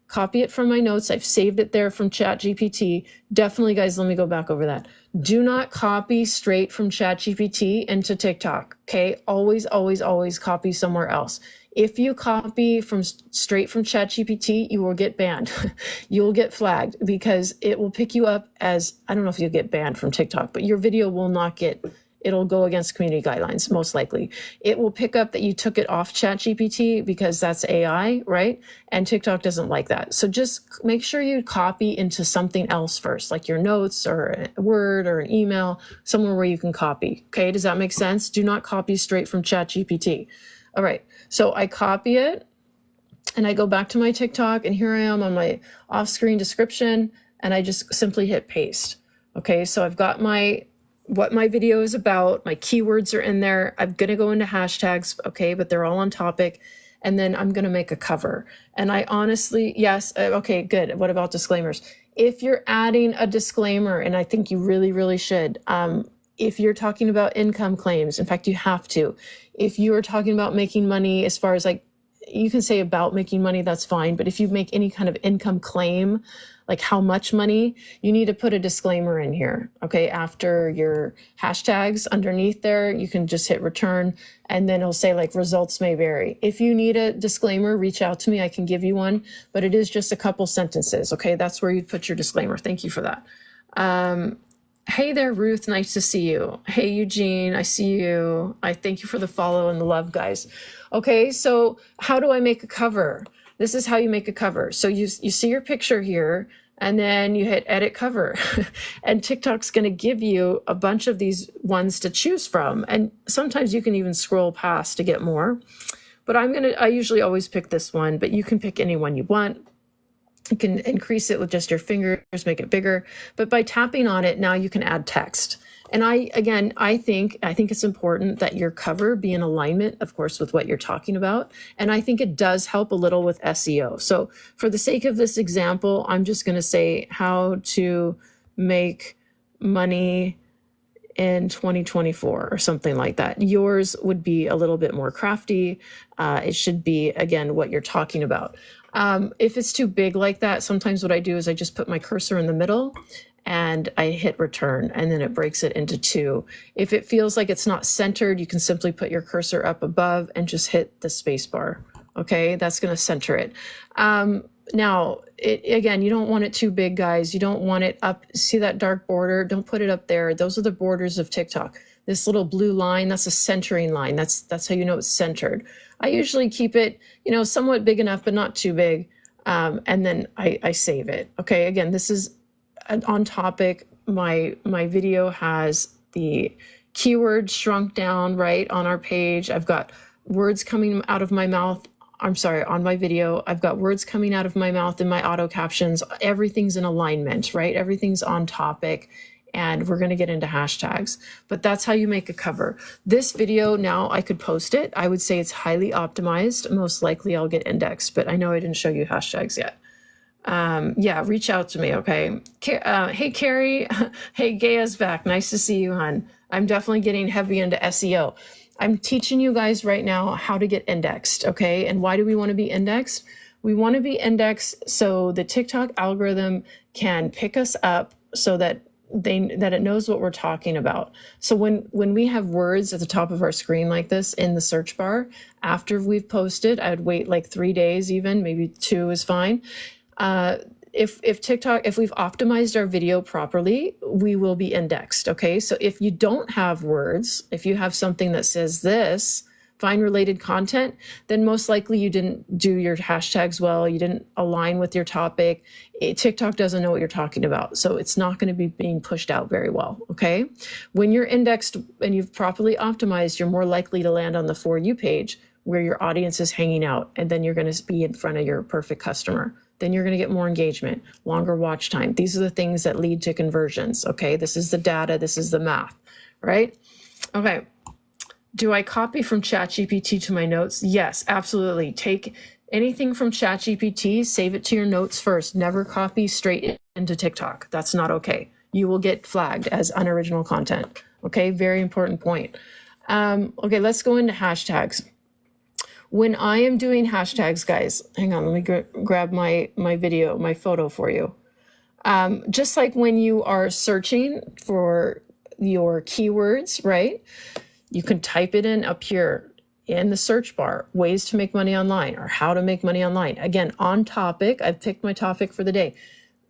Copy it from my notes. I've saved it there from ChatGPT. Definitely, guys, let me go back over that. Do not copy straight from ChatGPT into TikTok, okay? Always, always, always copy somewhere else. If you copy straight from ChatGPT, you will get banned. You will get flagged because it will pick you up as, I don't know if you'll get banned from TikTok, but your video will not it'll go against community guidelines, most likely. It will pick up that you took it off ChatGPT because that's AI, right? And TikTok doesn't like that. So just make sure you copy into something else first, like your notes or a Word or an email, somewhere where you can copy. Okay, does that make sense? Do not copy straight from ChatGPT. All right, so I copy it and I go back to my TikTok, and here I am on my off-screen description, and I just simply hit paste. Okay, so I've got what my video is about, my keywords are in there. I'm gonna go into hashtags, okay, but they're all on topic. And then I'm gonna make a cover. And I honestly, yes, okay, good. What about disclaimers? If you're adding a disclaimer, and I think you really, really should, if you're talking about income claims, in fact, you have to. If you are talking about making money, as far as like, you can say about making money, that's fine. But if you make any kind of income claim, like how much money, you need to put a disclaimer in here, okay? After your hashtags underneath there, you can just hit return, and then it'll say like results may vary. If you need a disclaimer, reach out to me, I can give you one, but it is just a couple sentences, okay? That's where you put your disclaimer. Thank you for that. Hey there, Ruth, nice to see you. Hey, Eugene, I see you. I thank you for the follow and the love, guys. Okay, so how do I make a cover? This is how you make a cover. So you see your picture here, and then you hit edit cover. And TikTok's gonna give you a bunch of these ones to choose from. And sometimes you can even scroll past to get more. But I usually always pick this one, but you can pick any one you want. You can increase it with just your fingers, make it bigger. But by tapping on it, now you can add text. And I think it's important that your cover be in alignment, of course, with what you're talking about. And I think it does help a little with SEO. So for the sake of this example, I'm just going to say how to make money in 2024 or something like that. Yours would be a little bit more crafty. It should be, again, what you're talking about. If it's too big like that, sometimes what I do is I just put my cursor in the middle and I hit return, and then it breaks it into two. If it feels like it's not centered, you can simply put your cursor up above and just hit the space bar. Okay, that's going to center it. Now, again, you don't want it too big, guys. You don't want it up. See that dark border? Don't put it up there. Those are the borders of TikTok. This little blue line, that's a centering line. That's how you know it's centered. I usually keep it, somewhat big enough, but not too big. And then I save it. Okay, again, this is on topic. My video has the keywords shrunk down right on our page. I've got words coming out of my mouth. On my video, I've got words coming out of my mouth in my auto captions. Everything's in alignment, right? Everything's on topic, and we're going to get into hashtags, but that's how you make a cover. This video, now I could post it. I would say it's highly optimized. Most likely I'll get indexed, but I know I didn't show you hashtags yet. Yeah, reach out to me, okay? Hey, Carrie. Hey, Gaya's back. Nice to see you, hon. I'm definitely getting heavy into SEO. I'm teaching you guys right now how to get indexed, okay? And why do we want to be indexed? We want to be indexed so the TikTok algorithm can pick us up so that it knows what we're talking about. So when we have words at the top of our screen like this in the search bar, after we've posted, I'd wait like 3 days even, maybe 2 is fine. If TikTok, if we've optimized our video properly, we will be indexed, okay? So if you don't have words, if you have something that says this, find related content, then most likely you didn't do your hashtags well, you didn't align with your topic. TikTok doesn't know what you're talking about, so it's not going to be being pushed out very well, okay? When you're indexed and you've properly optimized, you're more likely to land on the For You page where your audience is hanging out, and then you're going to be in front of your perfect customer. Then you're going to get more engagement, longer watch time. These are the things that lead to conversions, okay? This is the data, this is the math, right? Okay. Do I copy from ChatGPT to my notes? Yes, absolutely. Take anything from ChatGPT, save it to your notes first. Never copy straight into TikTok. That's not okay. You will get flagged as unoriginal content, okay? Very important point. Okay, let's go into hashtags. When I am doing hashtags, guys, hang on, let me grab my video, my photo for you. Just like when you are searching for your keywords, right? You can type it in up here in the search bar, ways to make money online or how to make money online. Again, on topic, I've picked my topic for the day.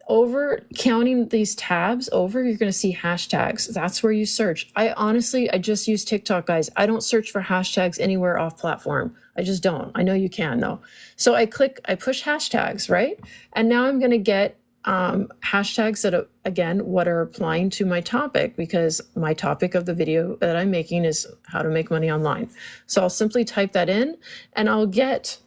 Over counting these tabs over, you're going to see hashtags. That's where you search. I just use TikTok, guys. I don't search for hashtags anywhere off platform. I just don't. I know you can though. So I push hashtags, right? And now I'm going to get hashtags that, again, what are applying to my topic, because my topic of the video that I'm making is how to make money online. So I'll simply type that in and I'll get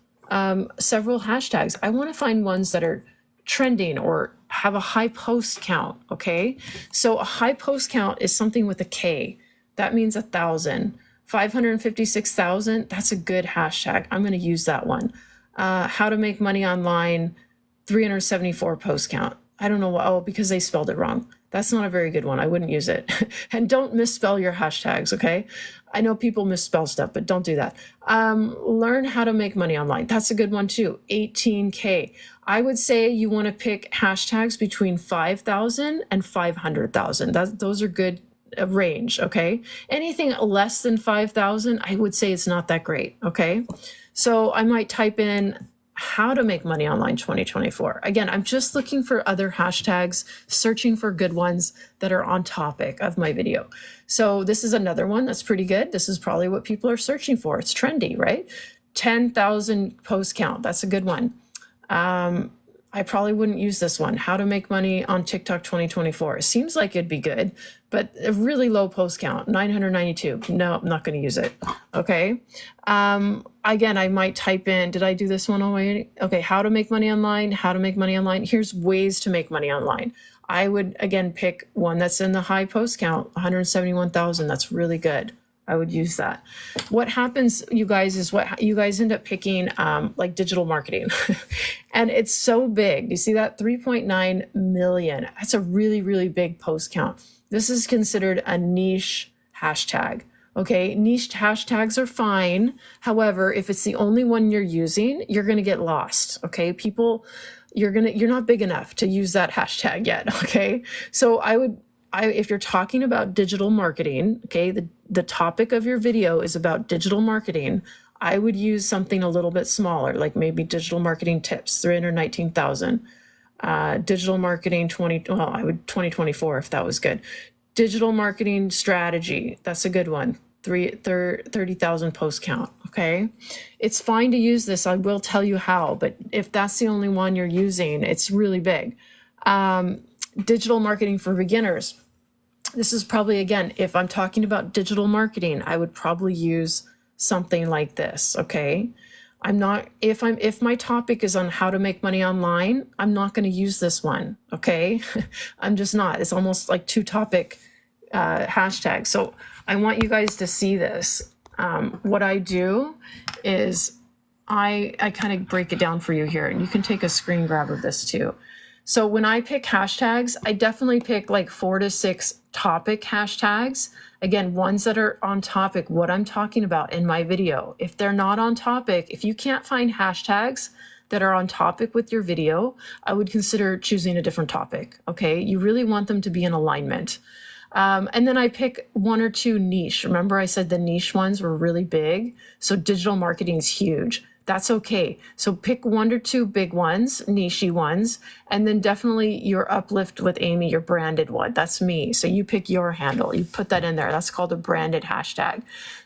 several hashtags. I want to find ones that are trending or have a high post count, okay? So a high post count is something with a K. That means 1,000. 556,000, that's a good hashtag. I'm going to use that one. How to make money online, 374 post count. I don't know why, because they spelled it wrong. That's not a very good one. I wouldn't use it. And don't misspell your hashtags, okay? I know people misspell stuff, but don't do that. Learn how to make money online. That's a good one too, 18K. I would say you want to pick hashtags between 5,000 and 500,000. Those are good range, okay? Anything less than 5,000, I would say it's not that great, okay? So I might type in how to make money online 2024. Again, I'm just looking for other hashtags, searching for good ones that are on topic of my video. So this is another one that's pretty good. This is probably what people are searching for. It's trendy, right? 10,000 post count. That's a good one. I probably wouldn't use this one. How to make money on TikTok 2024. It seems like it'd be good, but a really low post count, 992. No, I'm not going to use it. Okay. Again, I might type in, did I do this one already? Okay. How to make money online, how to make money online. Here's ways to make money online. I would, again, pick one that's in the high post count, 171,000. That's really good. I would use that. What happens, you guys, is what you guys end up picking, like digital marketing. And it's so big. You see that? 3.9 million. That's a really, really big post count. This is considered a niche hashtag. Okay, niche hashtags are fine. However, if it's the only one you're using, you're going to get lost. Okay, people, you're not big enough to use that hashtag yet. Okay, so if you're talking about digital marketing, okay, the topic of your video is about digital marketing, I would use something a little bit smaller, like maybe digital marketing tips, 319,000. Digital marketing 2024 if that was good. Digital marketing strategy, that's a good one. 30,000 post count. Okay, it's fine to use this. I will tell you how, but if that's the only one you're using, it's really big. Digital marketing for beginners. This is probably, again, if I'm talking about digital marketing, I would probably use something like this. Okay, if my topic is on how to make money online, I'm not going to use this one. Okay, I'm just not. It's almost like two topic hashtags. So I want you guys to see this. What I do is I kind of break it down for you here, and you can take a screen grab of this too. So when I pick hashtags, I definitely pick like 4 to 6 topic hashtags. Again, ones that are on topic, what I'm talking about in my video. If they're not on topic, if you can't find hashtags that are on topic with your video, I would consider choosing a different topic. Okay, you really want them to be in alignment. And then I pick 1 or 2 niche. Remember I said the niche ones were really big. So digital marketing is huge. That's okay. So pick 1 or 2 big ones, niche-y ones, and then definitely your Uplift with Amy, your branded one. That's me. So you pick your handle, you put that in there. That's called a branded hashtag.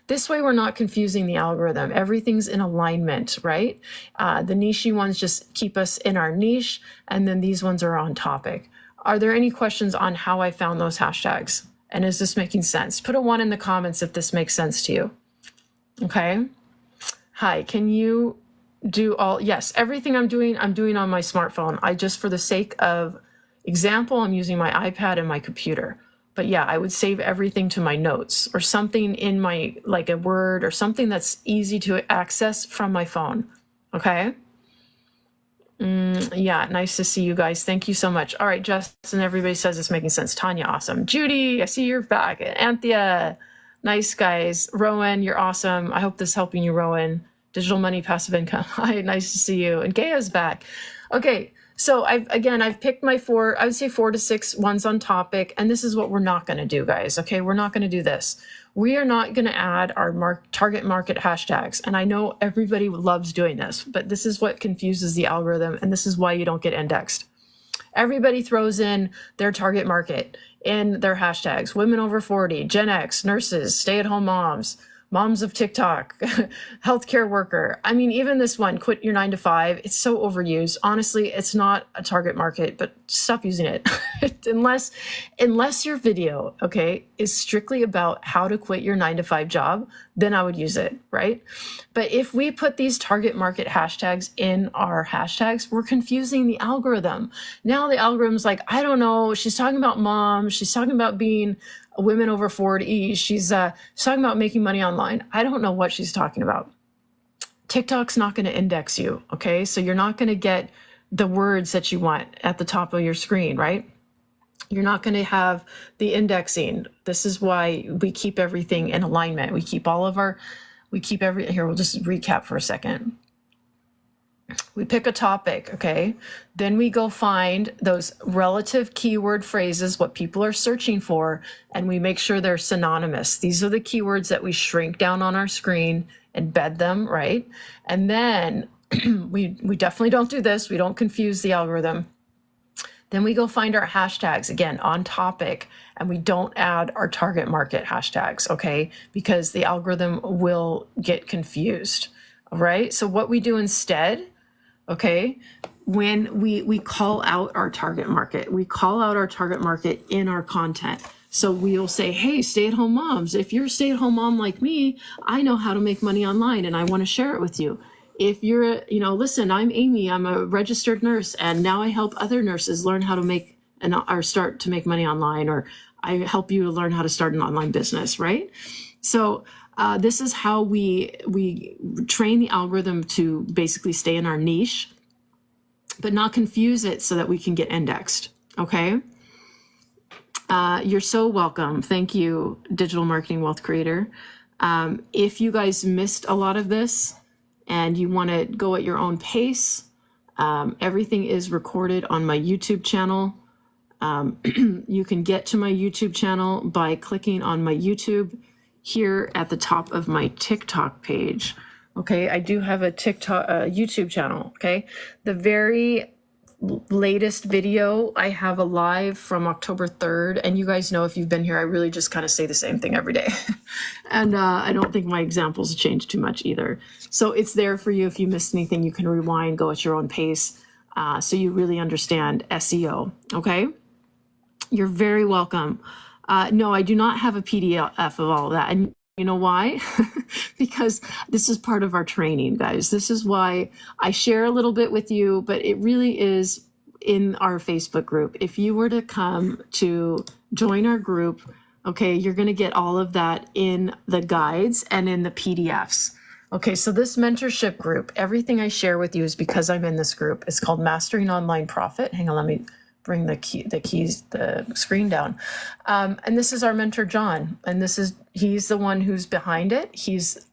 This way we're not confusing the algorithm. Everything's in alignment, right? The niche-y ones just keep us in our niche, and then these ones are on topic. Are there any questions on how I found those hashtags? And is this making sense? Put a 1 in the comments if this makes sense to you. Okay. Hi, can you do all? Yes, everything I'm doing on my smartphone. I just, for the sake of example, I'm using my iPad and my computer. But yeah, I would save everything to my notes or something in my, like a Word or something that's easy to access from my phone. Okay. Yeah, nice to see you guys. Thank you so much. All right, Justin, everybody says it's making sense. Tanya, awesome. Judy, I see you're back. Anthea, nice guys. Rowan, you're awesome. I hope this is helping you, Rowan. Digital money, passive income. Hi, nice to see you. And Gaia's back. Okay, so I've picked my 4, I would say 4 to 6 ones on topic. And this is what we're not going to do, guys. Okay, we're not going to do this. We are not going to add our target market hashtags. And I know everybody loves doing this, but this is what confuses the algorithm. And this is why you don't get indexed. Everybody throws in their target market in their hashtags: women over 40, Gen X, nurses, stay-at-home moms, moms of TikTok, healthcare worker. I mean, even this one, quit your 9 to 5, it's so overused. Honestly, it's not a target market, but stop using it. unless your video, okay, is strictly about how to quit your 9 to 5 job, then I would use it, right? But if we put these target market hashtags in our hashtags, we're confusing the algorithm. Now the algorithm's like, I don't know, she's talking about moms, she's talking about being women over 40, she's talking about making money online. I don't know what she's talking about. TikTok's not going to index you, okay? So you're not going to get the words that you want at the top of your screen, right? You're not going to have the indexing. This is why we keep everything in alignment. We keep here, we'll just recap for a second. We pick a topic, okay? Then we go find those relative keyword phrases, what people are searching for, and we make sure they're synonymous. These are the keywords that we shrink down on our screen, embed them, right? And then we definitely don't do this. We don't confuse the algorithm. Then we go find our hashtags, again, on topic, and we don't add our target market hashtags, okay? Because the algorithm will get confused, all right? So what we do instead, okay, when we call out our target market, we call out our target market in our content. So we'll say, hey, stay-at-home moms, if you're a stay-at-home mom like me, I know how to make money online and I want to share it with you. If you're, listen, I'm Amy, I'm a registered nurse, and now I help other nurses learn how to make and or start to make money online, or I help you to learn how to start an online business, right? So this is how we train the algorithm to basically stay in our niche, but not confuse it so that we can get indexed, okay? You're so welcome. Thank you, Digital Marketing Wealth Creator. If you guys missed a lot of this and you want to go at your own pace, everything is recorded on my YouTube channel. You can get to my YouTube channel by clicking on my YouTube here at the top of my TikTok page. Okay, I do have a TikTok YouTube channel. Okay, the very latest video I have a live from October 3rd, and you guys know if you've been here, I really just kind of say the same thing every day. And I don't think my examples change too much either. So it's there for you. If you missed anything, you can rewind, go at your own pace, so you really understand SEO. Okay, you're very welcome. No, I do not have a PDF of all of that. And you know why? Because this is part of our training, guys. This is why I share a little bit with you, but it really is in our Facebook group. If you were to come to join our group, okay, you're going to get all of that in the guides and in the PDFs. Okay, so this mentorship group, everything I share with you is because I'm in this group. It's called Mastering Online Profit. Hang on, let me bring the screen down. And this is our mentor, John. And he's the one who's behind it. He's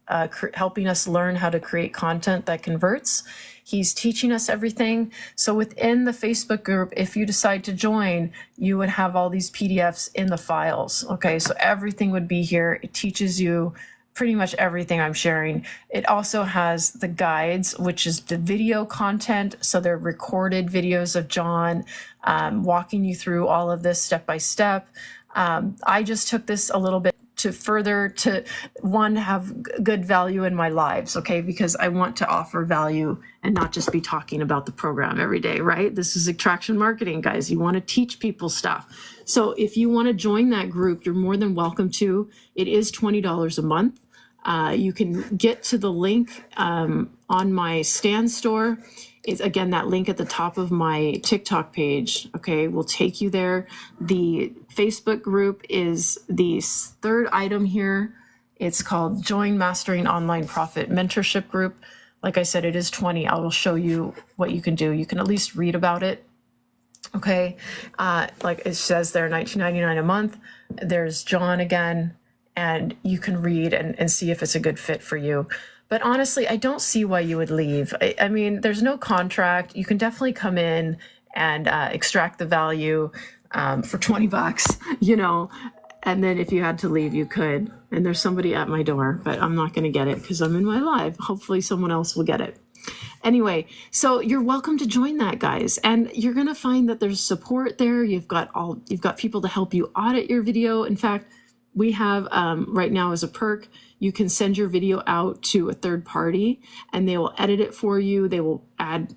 helping us learn how to create content that converts. He's teaching us everything. So within the Facebook group, if you decide to join, you would have all these PDFs in the files. Okay, so everything would be here. It teaches you pretty much everything I'm sharing. It also has the guides, which is the video content. So they're recorded videos of John walking you through all of this step by step. I just took this a little bit to further to have good value in my lives, okay? Because I want to offer value and not just be talking about the program every day, right? This is attraction marketing, guys. You want to teach people stuff. So if you want to join that group, you're more than welcome to. It is $20 a month. You can get to the link on my Stan Store. It's again that link at the top of my TikTok page. Okay, will take you there. The Facebook group is the third item here. It's called Join Mastering Online Profit Mentorship Group. Like I said, it is $20. I will show you what you can do. You can at least read about it. Okay, like it says there, $19.99 a month. There's John again, and you can read and see if it's a good fit for you. But honestly, I don't see why you would leave. I mean, there's no contract. You can definitely come in and extract the value for $20, you know, and then if you had to leave, you could. And there's somebody at my door, but I'm not going to get it because I'm in my live. Hopefully someone else will get it. Anyway, so you're welcome to join that, guys. And you're going to find that there's support there. You've got people to help you audit your video. In fact, we have right now as a perk, you can send your video out to a third party and they will edit it for you. They will add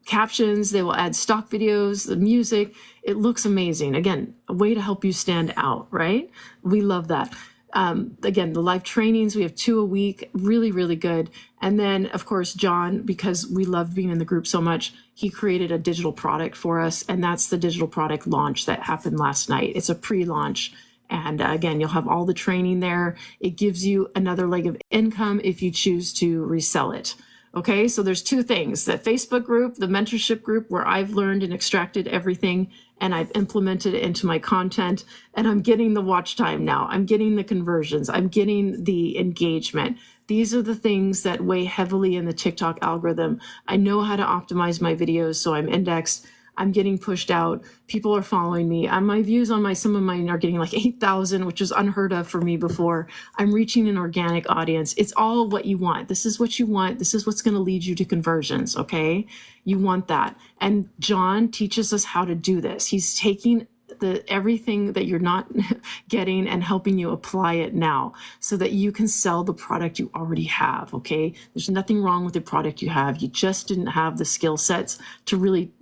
captions. They will add stock videos, the music. It looks amazing. Again, a way to help you stand out, right? We love that. Again, the live trainings, we have 2 a week, really, really good. And then, of course, John, because we love being in the group so much, he created a digital product for us. And that's the digital product launch that happened last night. It's a pre-launch. And again, you'll have all the training there. It gives you another leg of income if you choose to resell it. Okay, so there's 2 things, that Facebook group, the mentorship group, where I've learned and extracted everything and I've implemented it into my content, and I'm getting the watch time now. I'm getting the conversions. I'm getting the engagement. These are the things that weigh heavily in the TikTok algorithm. I know how to optimize my videos, so I'm indexed. I'm getting pushed out. People are following me. My views on some of mine are getting like 8,000, which was unheard of for me before. I'm reaching an organic audience. It's all what you want. This is what you want. This is what's going to lead you to conversions. Okay. You want that. And John teaches us how to do this. He's taking the everything that you're not getting and helping you apply it now so that you can sell the product you already have, okay? There's nothing wrong with the product you have. You just didn't have the skill sets to really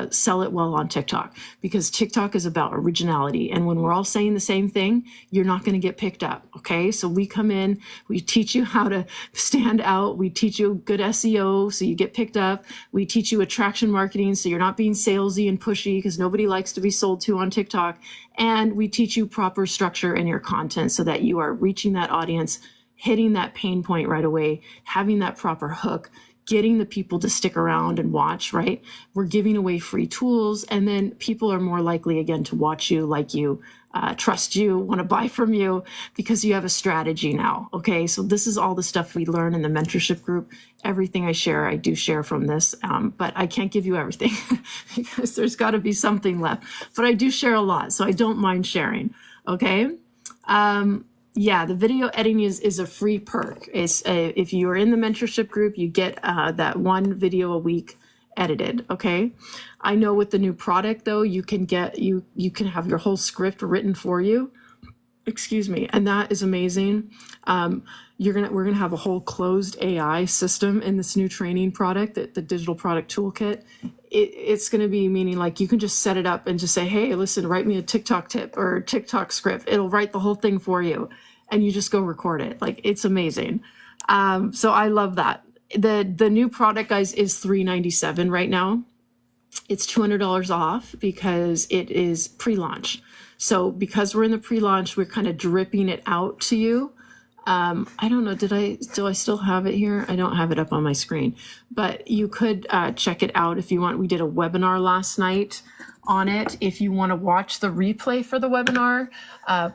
sell it well on TikTok, because TikTok is about originality. And when we're all saying the same thing, you're not going to get picked up, okay? So we come in, we teach you how to stand out. We teach you good SEO so you get picked up. We teach you attraction marketing so you're not being salesy and pushy, because nobody likes to be sold to on TikTok. And we teach you proper structure in your content so that you are reaching that audience, hitting that pain point right away, having that proper hook, getting the people to stick around and watch, right? We're giving away free tools, and then people are more likely again to watch you, like you, trust you, want to buy from you, because you have a strategy now, okay? So this is all the stuff we learn in the mentorship group. Everything I share, I do share from this, but I can't give you everything because there's got to be something left. But I do share a lot, so I don't mind sharing, okay? Yeah, the video editing is a free perk. It's if you are in the mentorship group, you get that one video a week edited, okay? I know with the new product though, you can get you can have your whole script written for you. Excuse me, and that is amazing. We're gonna have a whole closed AI system in this new training product, the digital product toolkit. It's going to be meaning like you can just set it up and just say, hey, listen, write me a TikTok tip or a TikTok script. It'll write the whole thing for you, and you just go record it. Like, it's amazing. So I love that. The new product, guys, is $397 right now. It's $200 off because it is pre-launch. So because we're in the pre-launch, we're kind of dripping it out to you. I don't know, do I still have it here? I don't have it up on my screen, but you could check it out if you want. We did a webinar last night on it. If you want to watch the replay for the webinar,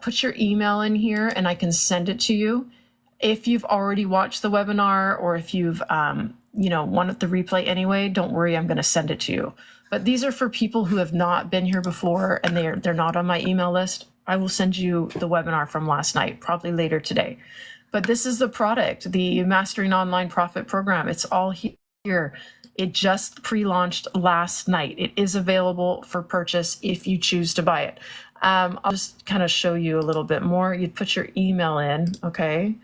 put your email in here and I can send it to you. If you've already watched the webinar, or if you've wanted the replay anyway, don't worry, I'm going to send it to you. But these are for people who have not been here before and they're not on my email list. I will send you the webinar from last night, probably later today. But this is the product, the Mastering Online Profit Program. It's all here. It just pre-launched last night. It is available for purchase if you choose to buy it. I'll just kind of show you a little bit more. You'd put your email in, okay?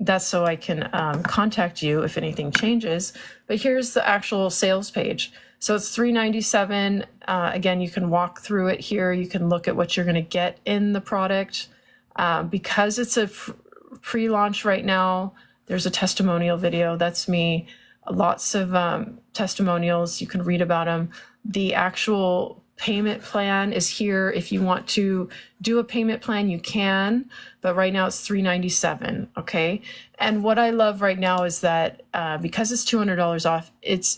That's so I can contact you if anything changes. But here's the actual sales page. So it's $397. Again, you can walk through it here. You can look at what you're going to get in the product. Because it's a pre-launch right now, there's a testimonial video. That's me. Lots of testimonials. You can read about them. The actual payment plan is here. If you want to do a payment plan, you can, but right now it's $397, okay? And what I love right now is that because it's $200 off,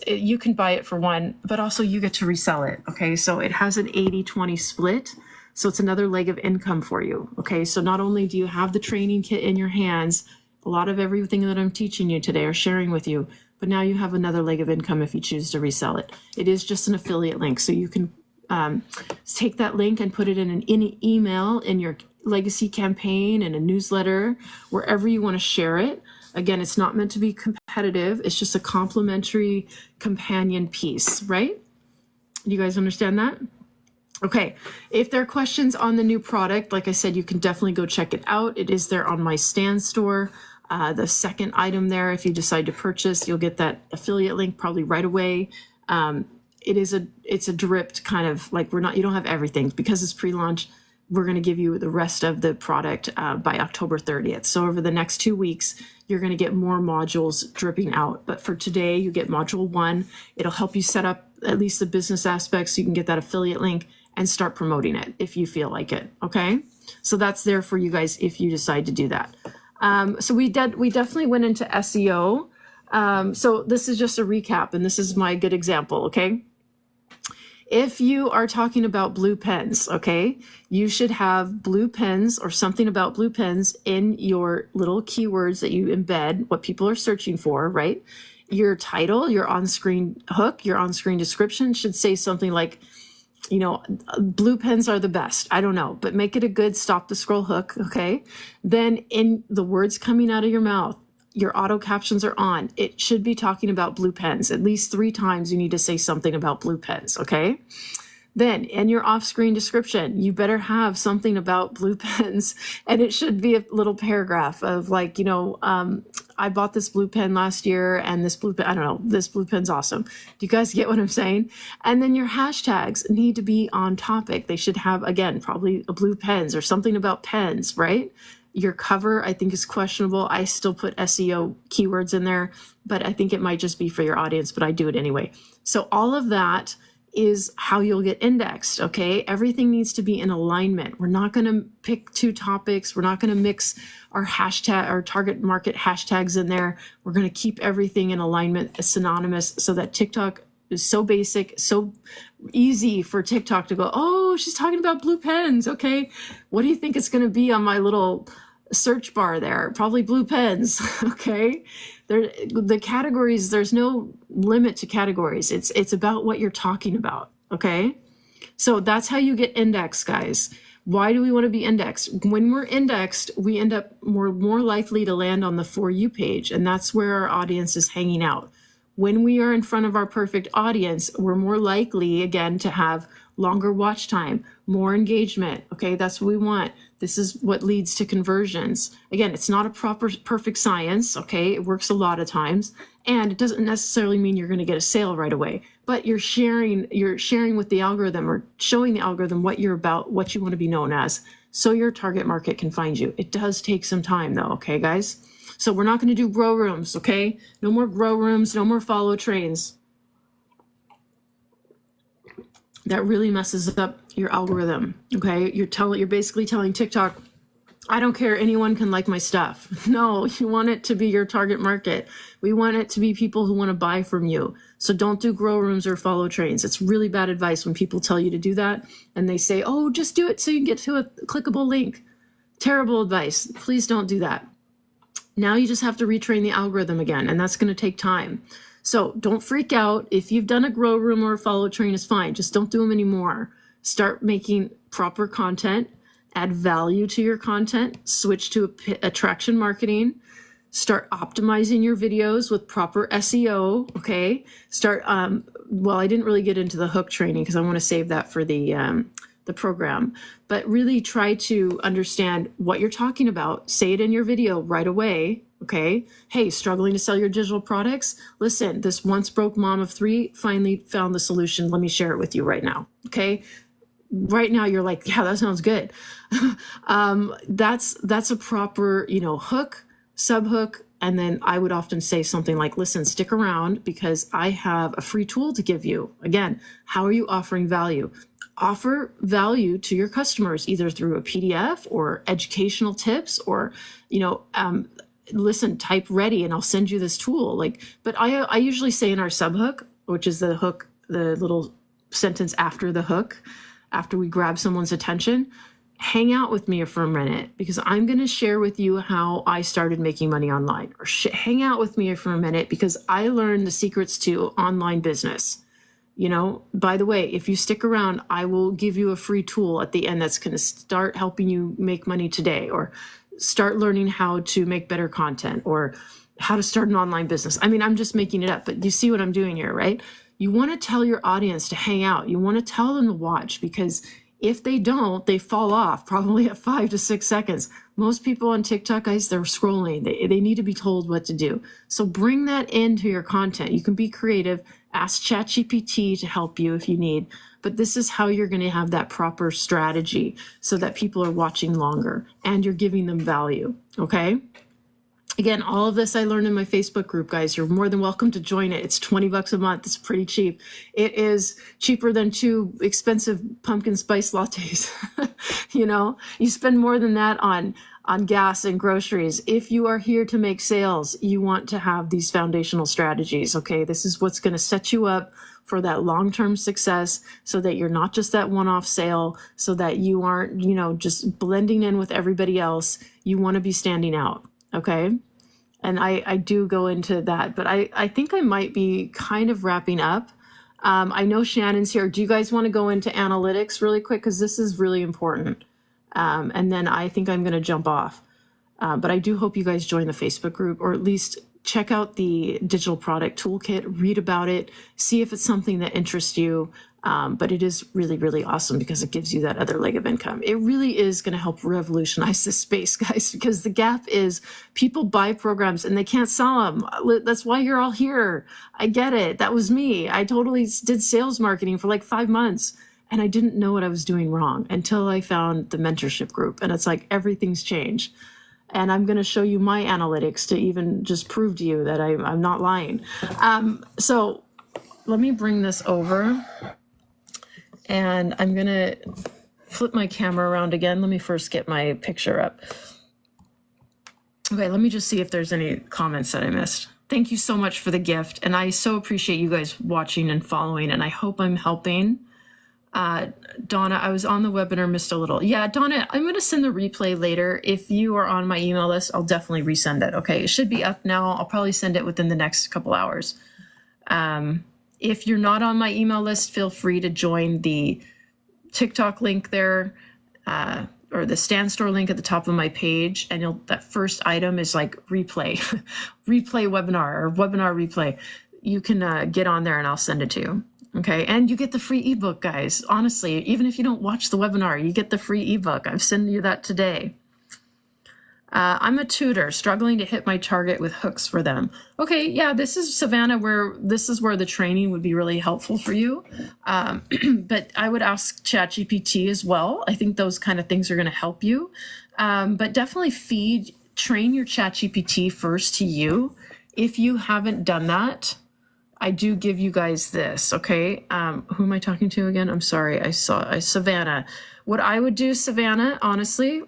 you can buy it for one, but also you get to resell it, okay? So it has an 80-20 split, so it's another leg of income for you, okay? So not only do you have the training kit in your hands, a lot of everything that I'm teaching you today or sharing with you, but now you have another leg of income if you choose to resell it. It is just an affiliate link, so you can take that link and put it in an email in your legacy campaign and a newsletter, wherever you want to share it. Again, it's not meant to be competitive. It's just a complimentary companion piece, right? You guys understand that? Okay. If there are questions on the new product, like I said, you can definitely go check it out. It is there on my Stan Store. The second item there, if you decide to purchase, you'll get that affiliate link probably right away. It's a dripped kind of, like, you don't have everything because it's pre-launch. We're going to give you the rest of the product by October 30th. So over the next 2 weeks, you're going to get more modules dripping out. But for today, you get module 1. It'll help you set up at least the business aspects so you can get that affiliate link and start promoting it if you feel like it. Okay. So that's there for you guys if you decide to do that. So we definitely went into SEO. So this is just a recap, and this is my good example. Okay. If you are talking about blue pens, okay, you should have blue pens or something about blue pens in your little keywords that you embed, what people are searching for, right? Your title, your on-screen hook, your on-screen description should say something like, blue pens are the best. I don't know, but make it a good stop the scroll hook, okay? Then in the words coming out of your mouth, your auto captions are on. It should be talking about blue pens. At least 3 times you need to say something about blue pens, okay? Then in your off-screen description, you better have something about blue pens, and it should be a little paragraph of like, I bought this blue pen last year, and this blue pen, I don't know, this blue pen's awesome. Do you guys get what I'm saying? And then your hashtags need to be on topic. They should have, again, probably a blue pens or something about pens, right? Your cover, I think, is questionable. I still put SEO keywords in there, but I think it might just be for your audience, but I do it anyway. So all of that is how you'll get indexed, okay? Everything needs to be in alignment. We're not going to pick two topics. We're not going to mix our target market hashtags in there. We're going to keep everything in alignment, synonymous, so that TikTok is so basic, so easy for TikTok to go, oh, she's talking about blue pens, okay? What do you think it's going to be on my little search bar there? Probably blue pens, okay? The categories, there's no limit to categories. It's about what you're talking about, okay? So that's how you get indexed, guys. Why do we want to be indexed? When we're indexed, we end up more likely to land on the For You page, and that's where our audience is hanging out. When we are in front of our perfect audience, we're more likely, again, to have longer watch time, more engagement. Okay, that's what we want. This is what leads to conversions. Again, it's not a perfect science. Okay, it works a lot of times, and it doesn't necessarily mean you're going to get a sale right away. But you're sharing with the algorithm, or showing the algorithm what you're about, what you want to be known as, so your target market can find you. It does take some time, though. Okay, guys. So we're not going to do grow rooms, okay? No more grow rooms, no more follow trains. That really messes up your algorithm, okay? You're basically telling TikTok, I don't care, anyone can like my stuff. No, you want it to be your target market. We want it to be people who want to buy from you. So don't do grow rooms or follow trains. It's really bad advice when people tell you to do that and they say, oh, just do it so you can get to a clickable link. Terrible advice. Please don't do that. Now you just have to retrain the algorithm again, and that's going to take time. So don't freak out. If you've done a grow room or a follow train, it's fine. Just don't do them anymore. Start making proper content, add value to your content, switch to attraction marketing, start optimizing your videos with proper SEO, okay? Well, I didn't really get into the hook training because I want to save that for the program, but really try to understand what you're talking about. Say it in your video right away, okay? Hey, struggling to sell your digital products? Listen, this once broke mom of 3 finally found the solution. Let me share it with you right now, okay? Right now you're like, yeah, that sounds good. That's a proper, hook, subhook, and then I would often say something like, listen, stick around because I have a free tool to give you. Again, how are you offering value? Offer value to your customers, either through a PDF or educational tips, or, listen, type ready and I'll send you this tool. But I usually say in our subhook, which is the hook, the little sentence after the hook, after we grab someone's attention, hang out with me for a minute because I'm going to share with you how I started making money online, or hang out with me for a minute because I learned the secrets to online business. By the way, if you stick around, I will give you a free tool at the end that's going to start helping you make money today, or start learning how to make better content, or how to start an online business. I mean, I'm just making it up, but you see what I'm doing here, right? You want to tell your audience to hang out. You want to tell them to watch, because if they don't, they fall off probably at 5 to 6 seconds. Most people on TikTok, guys, they're scrolling. They need to be told what to do. So bring that into your content. You can be creative. Ask ChatGPT to help you if you need. But this is how you're going to have that proper strategy so that people are watching longer and you're giving them value. Okay? Again, all of this I learned in my Facebook group, guys. You're more than welcome to join it. It's $20 a month. It's pretty cheap. It is cheaper than 2 expensive pumpkin spice lattes. You spend more than that on gas and groceries. If you are here to make sales, you want to have these foundational strategies. Okay, this is what's going to set you up for that long-term success, so that you're not just that one-off sale, so that you aren't, just blending in with everybody else. You want to be standing out. Okay. And I do go into that, but I think I might be kind of wrapping up. I know Shannon's here. Do you guys want to go into analytics really quick? Because this is really important. And then I think I'm going to jump off. But I do hope you guys join the Facebook group, or at least check out the digital product toolkit, read about it, see if it's something that interests you. But it is really, really awesome because it gives you that other leg of income. It really is going to help revolutionize this space, guys, because the gap is people buy programs and they can't sell them. That's why you're all here. I get it. That was me. I totally did sales marketing for like 5 months and I didn't know what I was doing wrong until I found the mentorship group. And it's like everything's changed. And I'm going to show you my analytics to even just prove to you that I'm not lying. So let me bring this over. And I'm going to flip my camera around again. Let me first get my picture up. Okay, let me just see if there's any comments that I missed. Thank you so much for the gift. And I so appreciate you guys watching and following. And I hope I'm helping. Donna, I was on the webinar, missed a little. Yeah, Donna, I'm going to send the replay later. If you are on my email list, I'll definitely resend it. Okay, it should be up now. I'll probably send it within the next couple hours. If you're not on my email list, feel free to join the TikTok link there, or the Stan Store link at the top of my page. And that first item is like replay, replay webinar or webinar replay. You can get on there and I'll send it to you. Okay. And you get the free ebook, guys. Honestly, even if you don't watch the webinar, you get the free ebook. I've sent you that today. I'm a tutor struggling to hit my target with hooks for them. Okay, yeah, this is Savannah, where the training would be really helpful for you. But I would ask ChatGPT as well. I think those kind of things are going to help you. But definitely train your ChatGPT first to you. If you haven't done that, I do give you guys this, okay? Who am I talking to again? I'm sorry, I saw Savannah. What I would do, Savannah, honestly,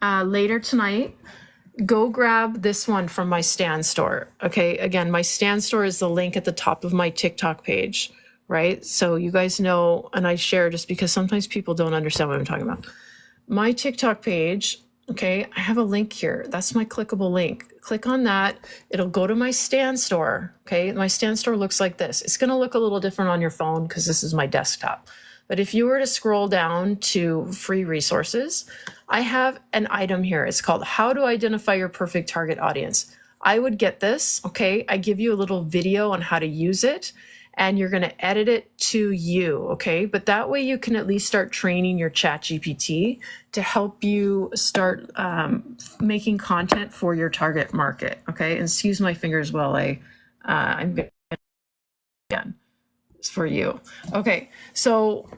later tonight, go grab this one from my Stan Store. Okay, again, my Stan Store is the link at the top of my TikTok page, right? So you guys know, and I share just because sometimes people don't understand what I'm talking about. My TikTok page, okay, I have a link here. That's my clickable link. Click on that. It'll go to my Stan Store. Okay, my Stan Store looks like this. It's going to look a little different on your phone because this is my desktop. But if you were to scroll down to free resources, I have an item here. It's called How to Identify Your Perfect Target Audience. I would get this, okay? I give you a little video on how to use it, and you're going to edit it to you, okay? But that way you can at least start training your ChatGPT to help you start making content for your target market, okay? And excuse my fingers while I'm going again. It's for you. Okay, so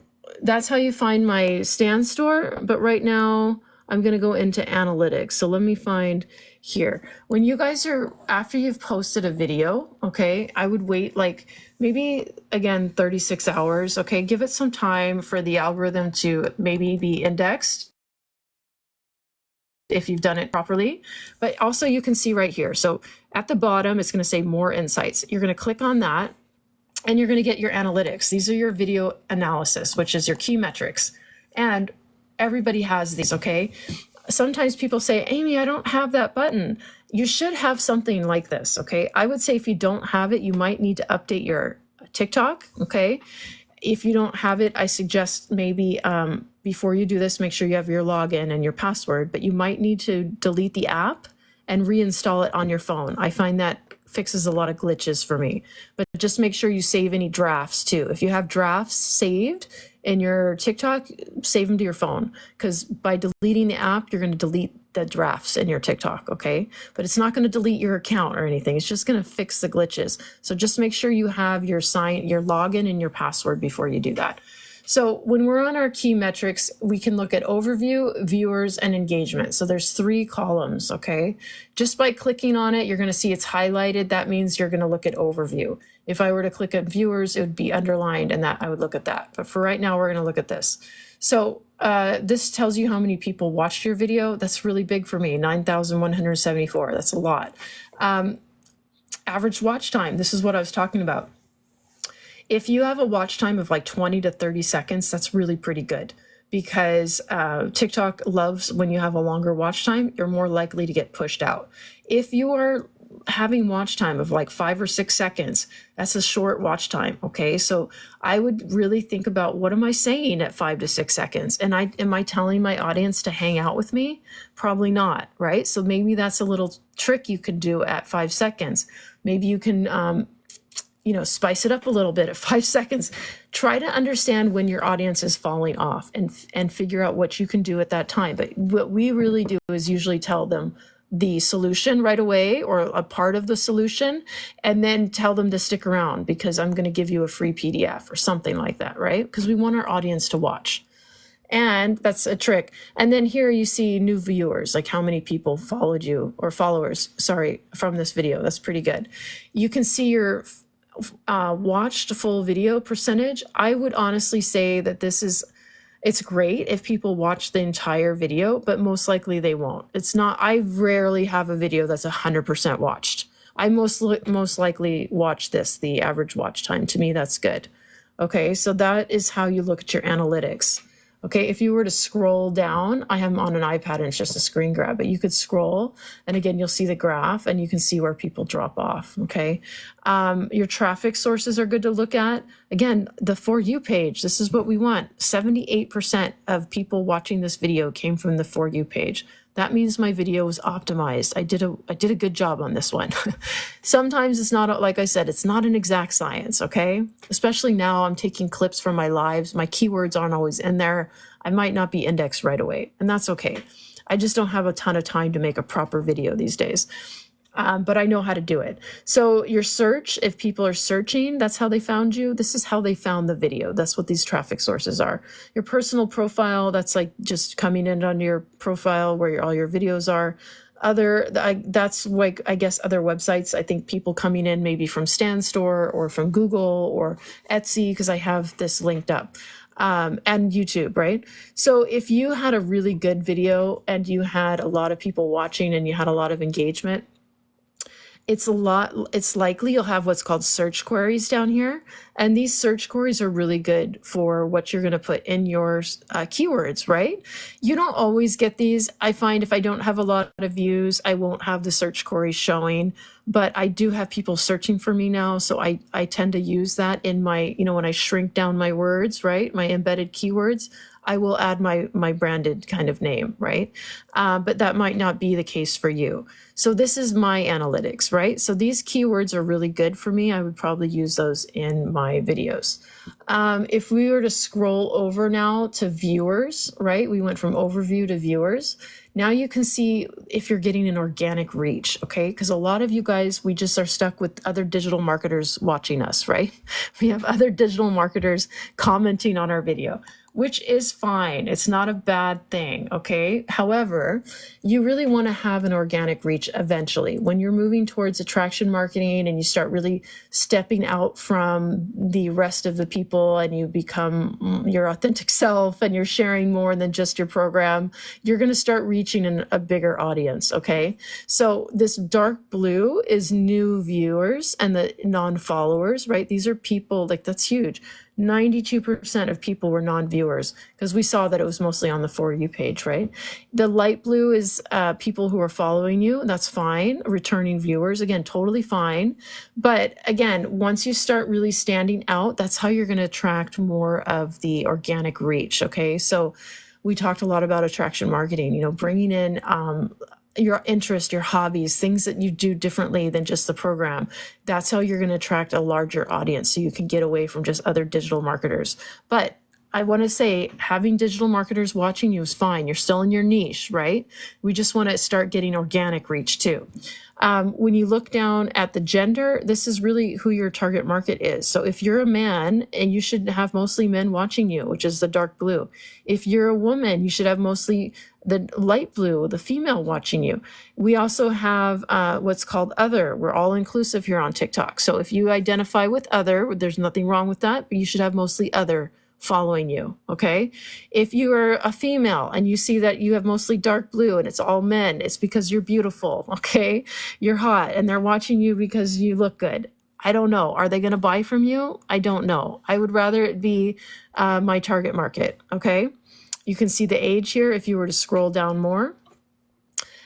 that's how you find my Stan Store. But right now, I'm going to go into analytics. So let me find here. When you guys are, after you've posted a video, okay, I would wait like maybe, again, 36 hours. Okay, give it some time for the algorithm to maybe be indexed if you've done it properly. But also you can see right here. So at the bottom, it's going to say more insights. You're going to click on that. And you're going to get your analytics. These are your video analysis, which is your key metrics. And everybody has these, okay? Sometimes people say, Amy, I don't have that button. You should have something like this, okay? I would say if you don't have it, you might need to update your TikTok, okay? If you don't have it, I suggest maybe before you do this, make sure you have your login and your password, but you might need to delete the app and reinstall it on your phone. I find that fixes a lot of glitches for me. But just make sure you save any drafts too. If you have drafts saved in your TikTok, save them to your phone, because by deleting the app, you're going to delete the drafts in your TikTok, okay? But it's not going to delete your account or anything. It's just going to fix the glitches. So just make sure you have your login and your password before you do that. So when we're on our key metrics, we can look at overview, viewers, and engagement. So there's 3 columns, okay? Just by clicking on it, you're going to see it's highlighted. That means you're going to look at overview. If I were to click at viewers, it would be underlined, and that I would look at that. But for right now, we're going to look at this. So this tells you how many people watched your video. That's really big for me, 9,174. That's a lot. Average watch time. This is what I was talking about. If you have a watch time of like 20 to 30 seconds, that's really pretty good, because TikTok loves when you have a longer watch time, you're more likely to get pushed out. If you are having watch time of like 5 or 6 seconds, that's a short watch time. Okay. So I would really think about, what am I saying at 5 to 6 seconds? And am I telling my audience to hang out with me? Probably not. Right. So maybe that's a little trick you could do at 5 seconds. Maybe you can, spice it up a little bit at 5 seconds. Try to understand when your audience is falling off and figure out what you can do at that time. But what we really do is usually tell them the solution right away, or a part of the solution, and then tell them to stick around because I'm going to give you a free PDF or something like that, right? Because we want our audience to watch. And that's a trick. And then here you see new viewers, like how many people followed you, or followers, sorry, from this video. That's pretty good. You can see your watched full video percentage. I would honestly say that it's great if people watch the entire video, but most likely they won't. I rarely have a video that's 100% watched. I most likely watch the average watch time. To me, that's good. Okay, so that is how you look at your analytics. Okay, if you were to scroll down, I am on an iPad and it's just a screen grab, but you could scroll, and again, you'll see the graph and you can see where people drop off. Okay, your traffic sources are good to look at. Again, the For You page, this is what we want. 78% of people watching this video came from the For You page. That means my video was optimized. I did a good job on this one. Sometimes it's not, like I said, it's not an exact science, okay? Especially now I'm taking clips from my lives. My keywords aren't always in there. I might not be indexed right away, and that's okay. I just don't have a ton of time to make a proper video these days. But I know how to do it. So your search, if people are searching, that's how they found you. This is how they found the video. That's what these traffic sources are. Your personal profile, that's like just coming in on your profile where all your videos are. That's like, I guess, other websites. I think people coming in maybe from Stan Store or from Google or Etsy, because I have this linked up. And YouTube, right? So if you had a really good video and you had a lot of people watching and you had a lot of engagement, it's likely you'll have what's called search queries down here. And these search queries are really good for what you're going to put in your keywords, right? You don't always get these. I find if I don't have a lot of views, I won't have the search queries showing, but I do have people searching for me now. So I tend to use that in my, when I shrink down my words, right? My embedded keywords, I will add my branded kind of name, right? But that might not be the case for you. So this is my analytics, right? So these keywords are really good for me. I would probably use those in my videos. If we were to scroll over now to viewers, right? We went from overview to viewers. Now you can see if you're getting an organic reach, okay? Because a lot of you guys, we just are stuck with other digital marketers watching us, right? We have other digital marketers commenting on our video, which is fine. It's not a bad thing, okay? However, you really want to have an organic reach eventually. When you're moving towards attraction marketing and you start really stepping out from the rest of the people and you become your authentic self and you're sharing more than just your program, you're going to start reaching a bigger audience, okay? So this dark blue is new viewers and the non-followers, right? These are people, like that's huge. 92% of people were non-viewers because we saw that it was mostly on the For You page, right? The light blue is people who are following you. That's fine. Returning viewers, again, totally fine. But again, once you start really standing out, that's how you're going to attract more of the organic reach, okay? So we talked a lot about attraction marketing, bringing in your interest, your hobbies, things that you do differently than just the program. That's how you're going to attract a larger audience so you can get away from just other digital marketers. But I want to say having digital marketers watching you is fine. You're still in your niche, right? We just want to start getting organic reach too. When you look down at the gender, this is really who your target market is. So if you're a man, and you should have mostly men watching you, which is the dark blue. If you're a woman, you should have mostly the light blue, the female watching you. We also have what's called other. We're all inclusive here on TikTok. So if you identify with other, there's nothing wrong with that, but you should have mostly other following you, okay? If you are a female and you see that you have mostly dark blue and it's all men, it's because you're beautiful, okay? You're hot and they're watching you because you look good. I don't know. Are they going to buy from you? I don't know. I would rather it be my target market, okay? You can see the age here if you were to scroll down more.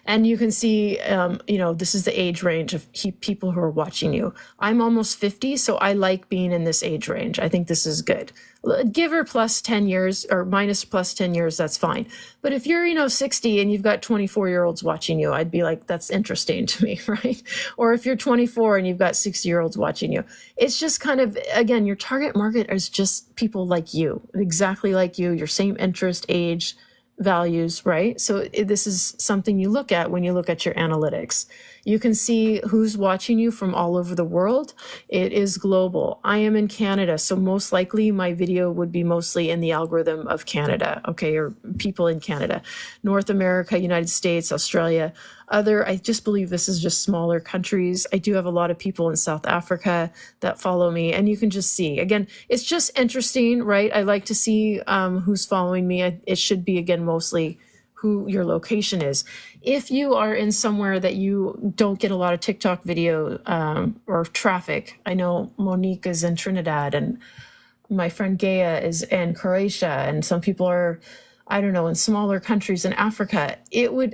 And you can see, this is the age range of people who are watching you. I'm almost 50, so I like being in this age range. I think this is good. Give or plus 10 years or minus plus 10 years, that's fine. But if you're, 60 and you've got 24-year-olds watching you, I'd be like, that's interesting to me, right? Or if you're 24 and you've got 60-year-olds watching you, it's just kind of, again, your target market is just people like you, exactly like you, your same interest, age, values, right? So this is something you look at when you look at your analytics. You can see who's watching you from all over the world. It is global. I am in Canada, so most likely my video would be mostly in the algorithm of Canada, okay, or people in Canada. North America, United States, Australia, I just believe this is just smaller countries. I do have a lot of people in South Africa that follow me, and you can just see, again, it's just interesting, right? I like to see who's following me. It should be, again, mostly who your location is. If you are in somewhere that you don't get a lot of TikTok video or traffic, I know Monique is in Trinidad and my friend Gaia is in Croatia, and some people are, I don't know, in smaller countries in Africa,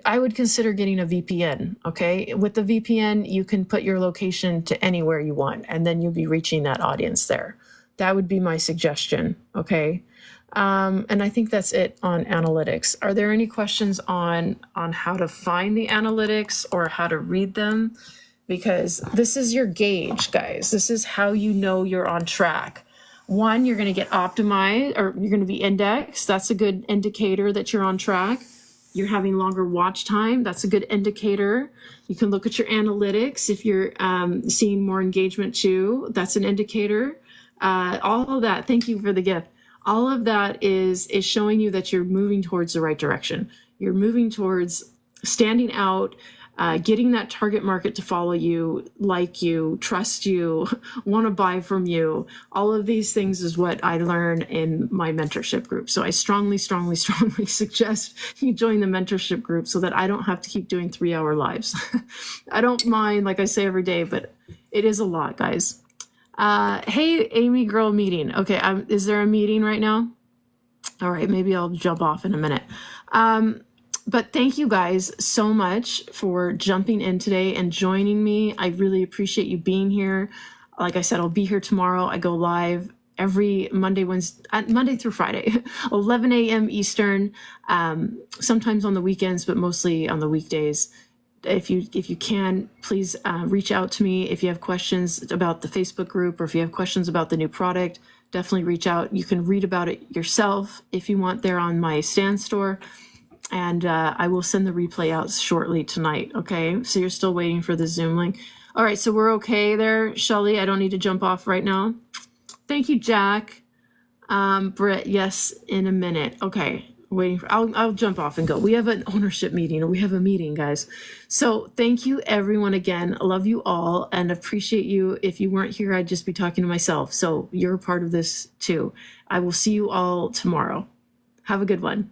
I would consider getting a VPN, okay? With the VPN, you can put your location to anywhere you want, and then you'll be reaching that audience there. That would be my suggestion, okay? And I think that's it on analytics. Are there any questions on how to find the analytics or how to read them? Because this is your gauge, guys. This is how you know you're on track. One, you're going to get optimized, or you're going to be indexed. That's a good indicator that you're on track. You're having longer watch time. That's a good indicator. You can look at your analytics. If you're seeing more engagement too, that's an indicator. All of that, thank you for the gift. All of that is showing you that you're moving towards the right direction. You're moving towards standing out, getting that target market to follow you, like you, trust you, want to buy from you. All of these things is what I learn in my mentorship group. So I strongly, strongly, strongly suggest you join the mentorship group so that I don't have to keep doing 3-hour lives. I don't mind, like I say every day, but it is a lot, guys. Hey, Amy Girl meeting. Okay, is there a meeting right now? All right, maybe I'll jump off in a minute. But thank you guys so much for jumping in today and joining me. I really appreciate you being here. Like I said, I'll be here tomorrow. I go live every Monday through Friday, 11 a.m. Eastern, sometimes on the weekends, but mostly on the weekdays. If you can, please reach out to me if you have questions about the Facebook group or if you have questions about the new product, definitely reach out. You can read about it yourself if you want there on my Stan Store. And I will send the replay out shortly tonight, okay? So you're still waiting for the Zoom link. All right, so we're okay there, Shelly. I don't need to jump off right now. Thank you, Jack. Britt, yes, in a minute. Okay, waiting for, I'll jump off and go. We have an ownership meeting, or we have a meeting, guys. So thank you, everyone, again. I love you all and appreciate you. If you weren't here, I'd just be talking to myself. So you're a part of this too. I will see you all tomorrow. Have a good one.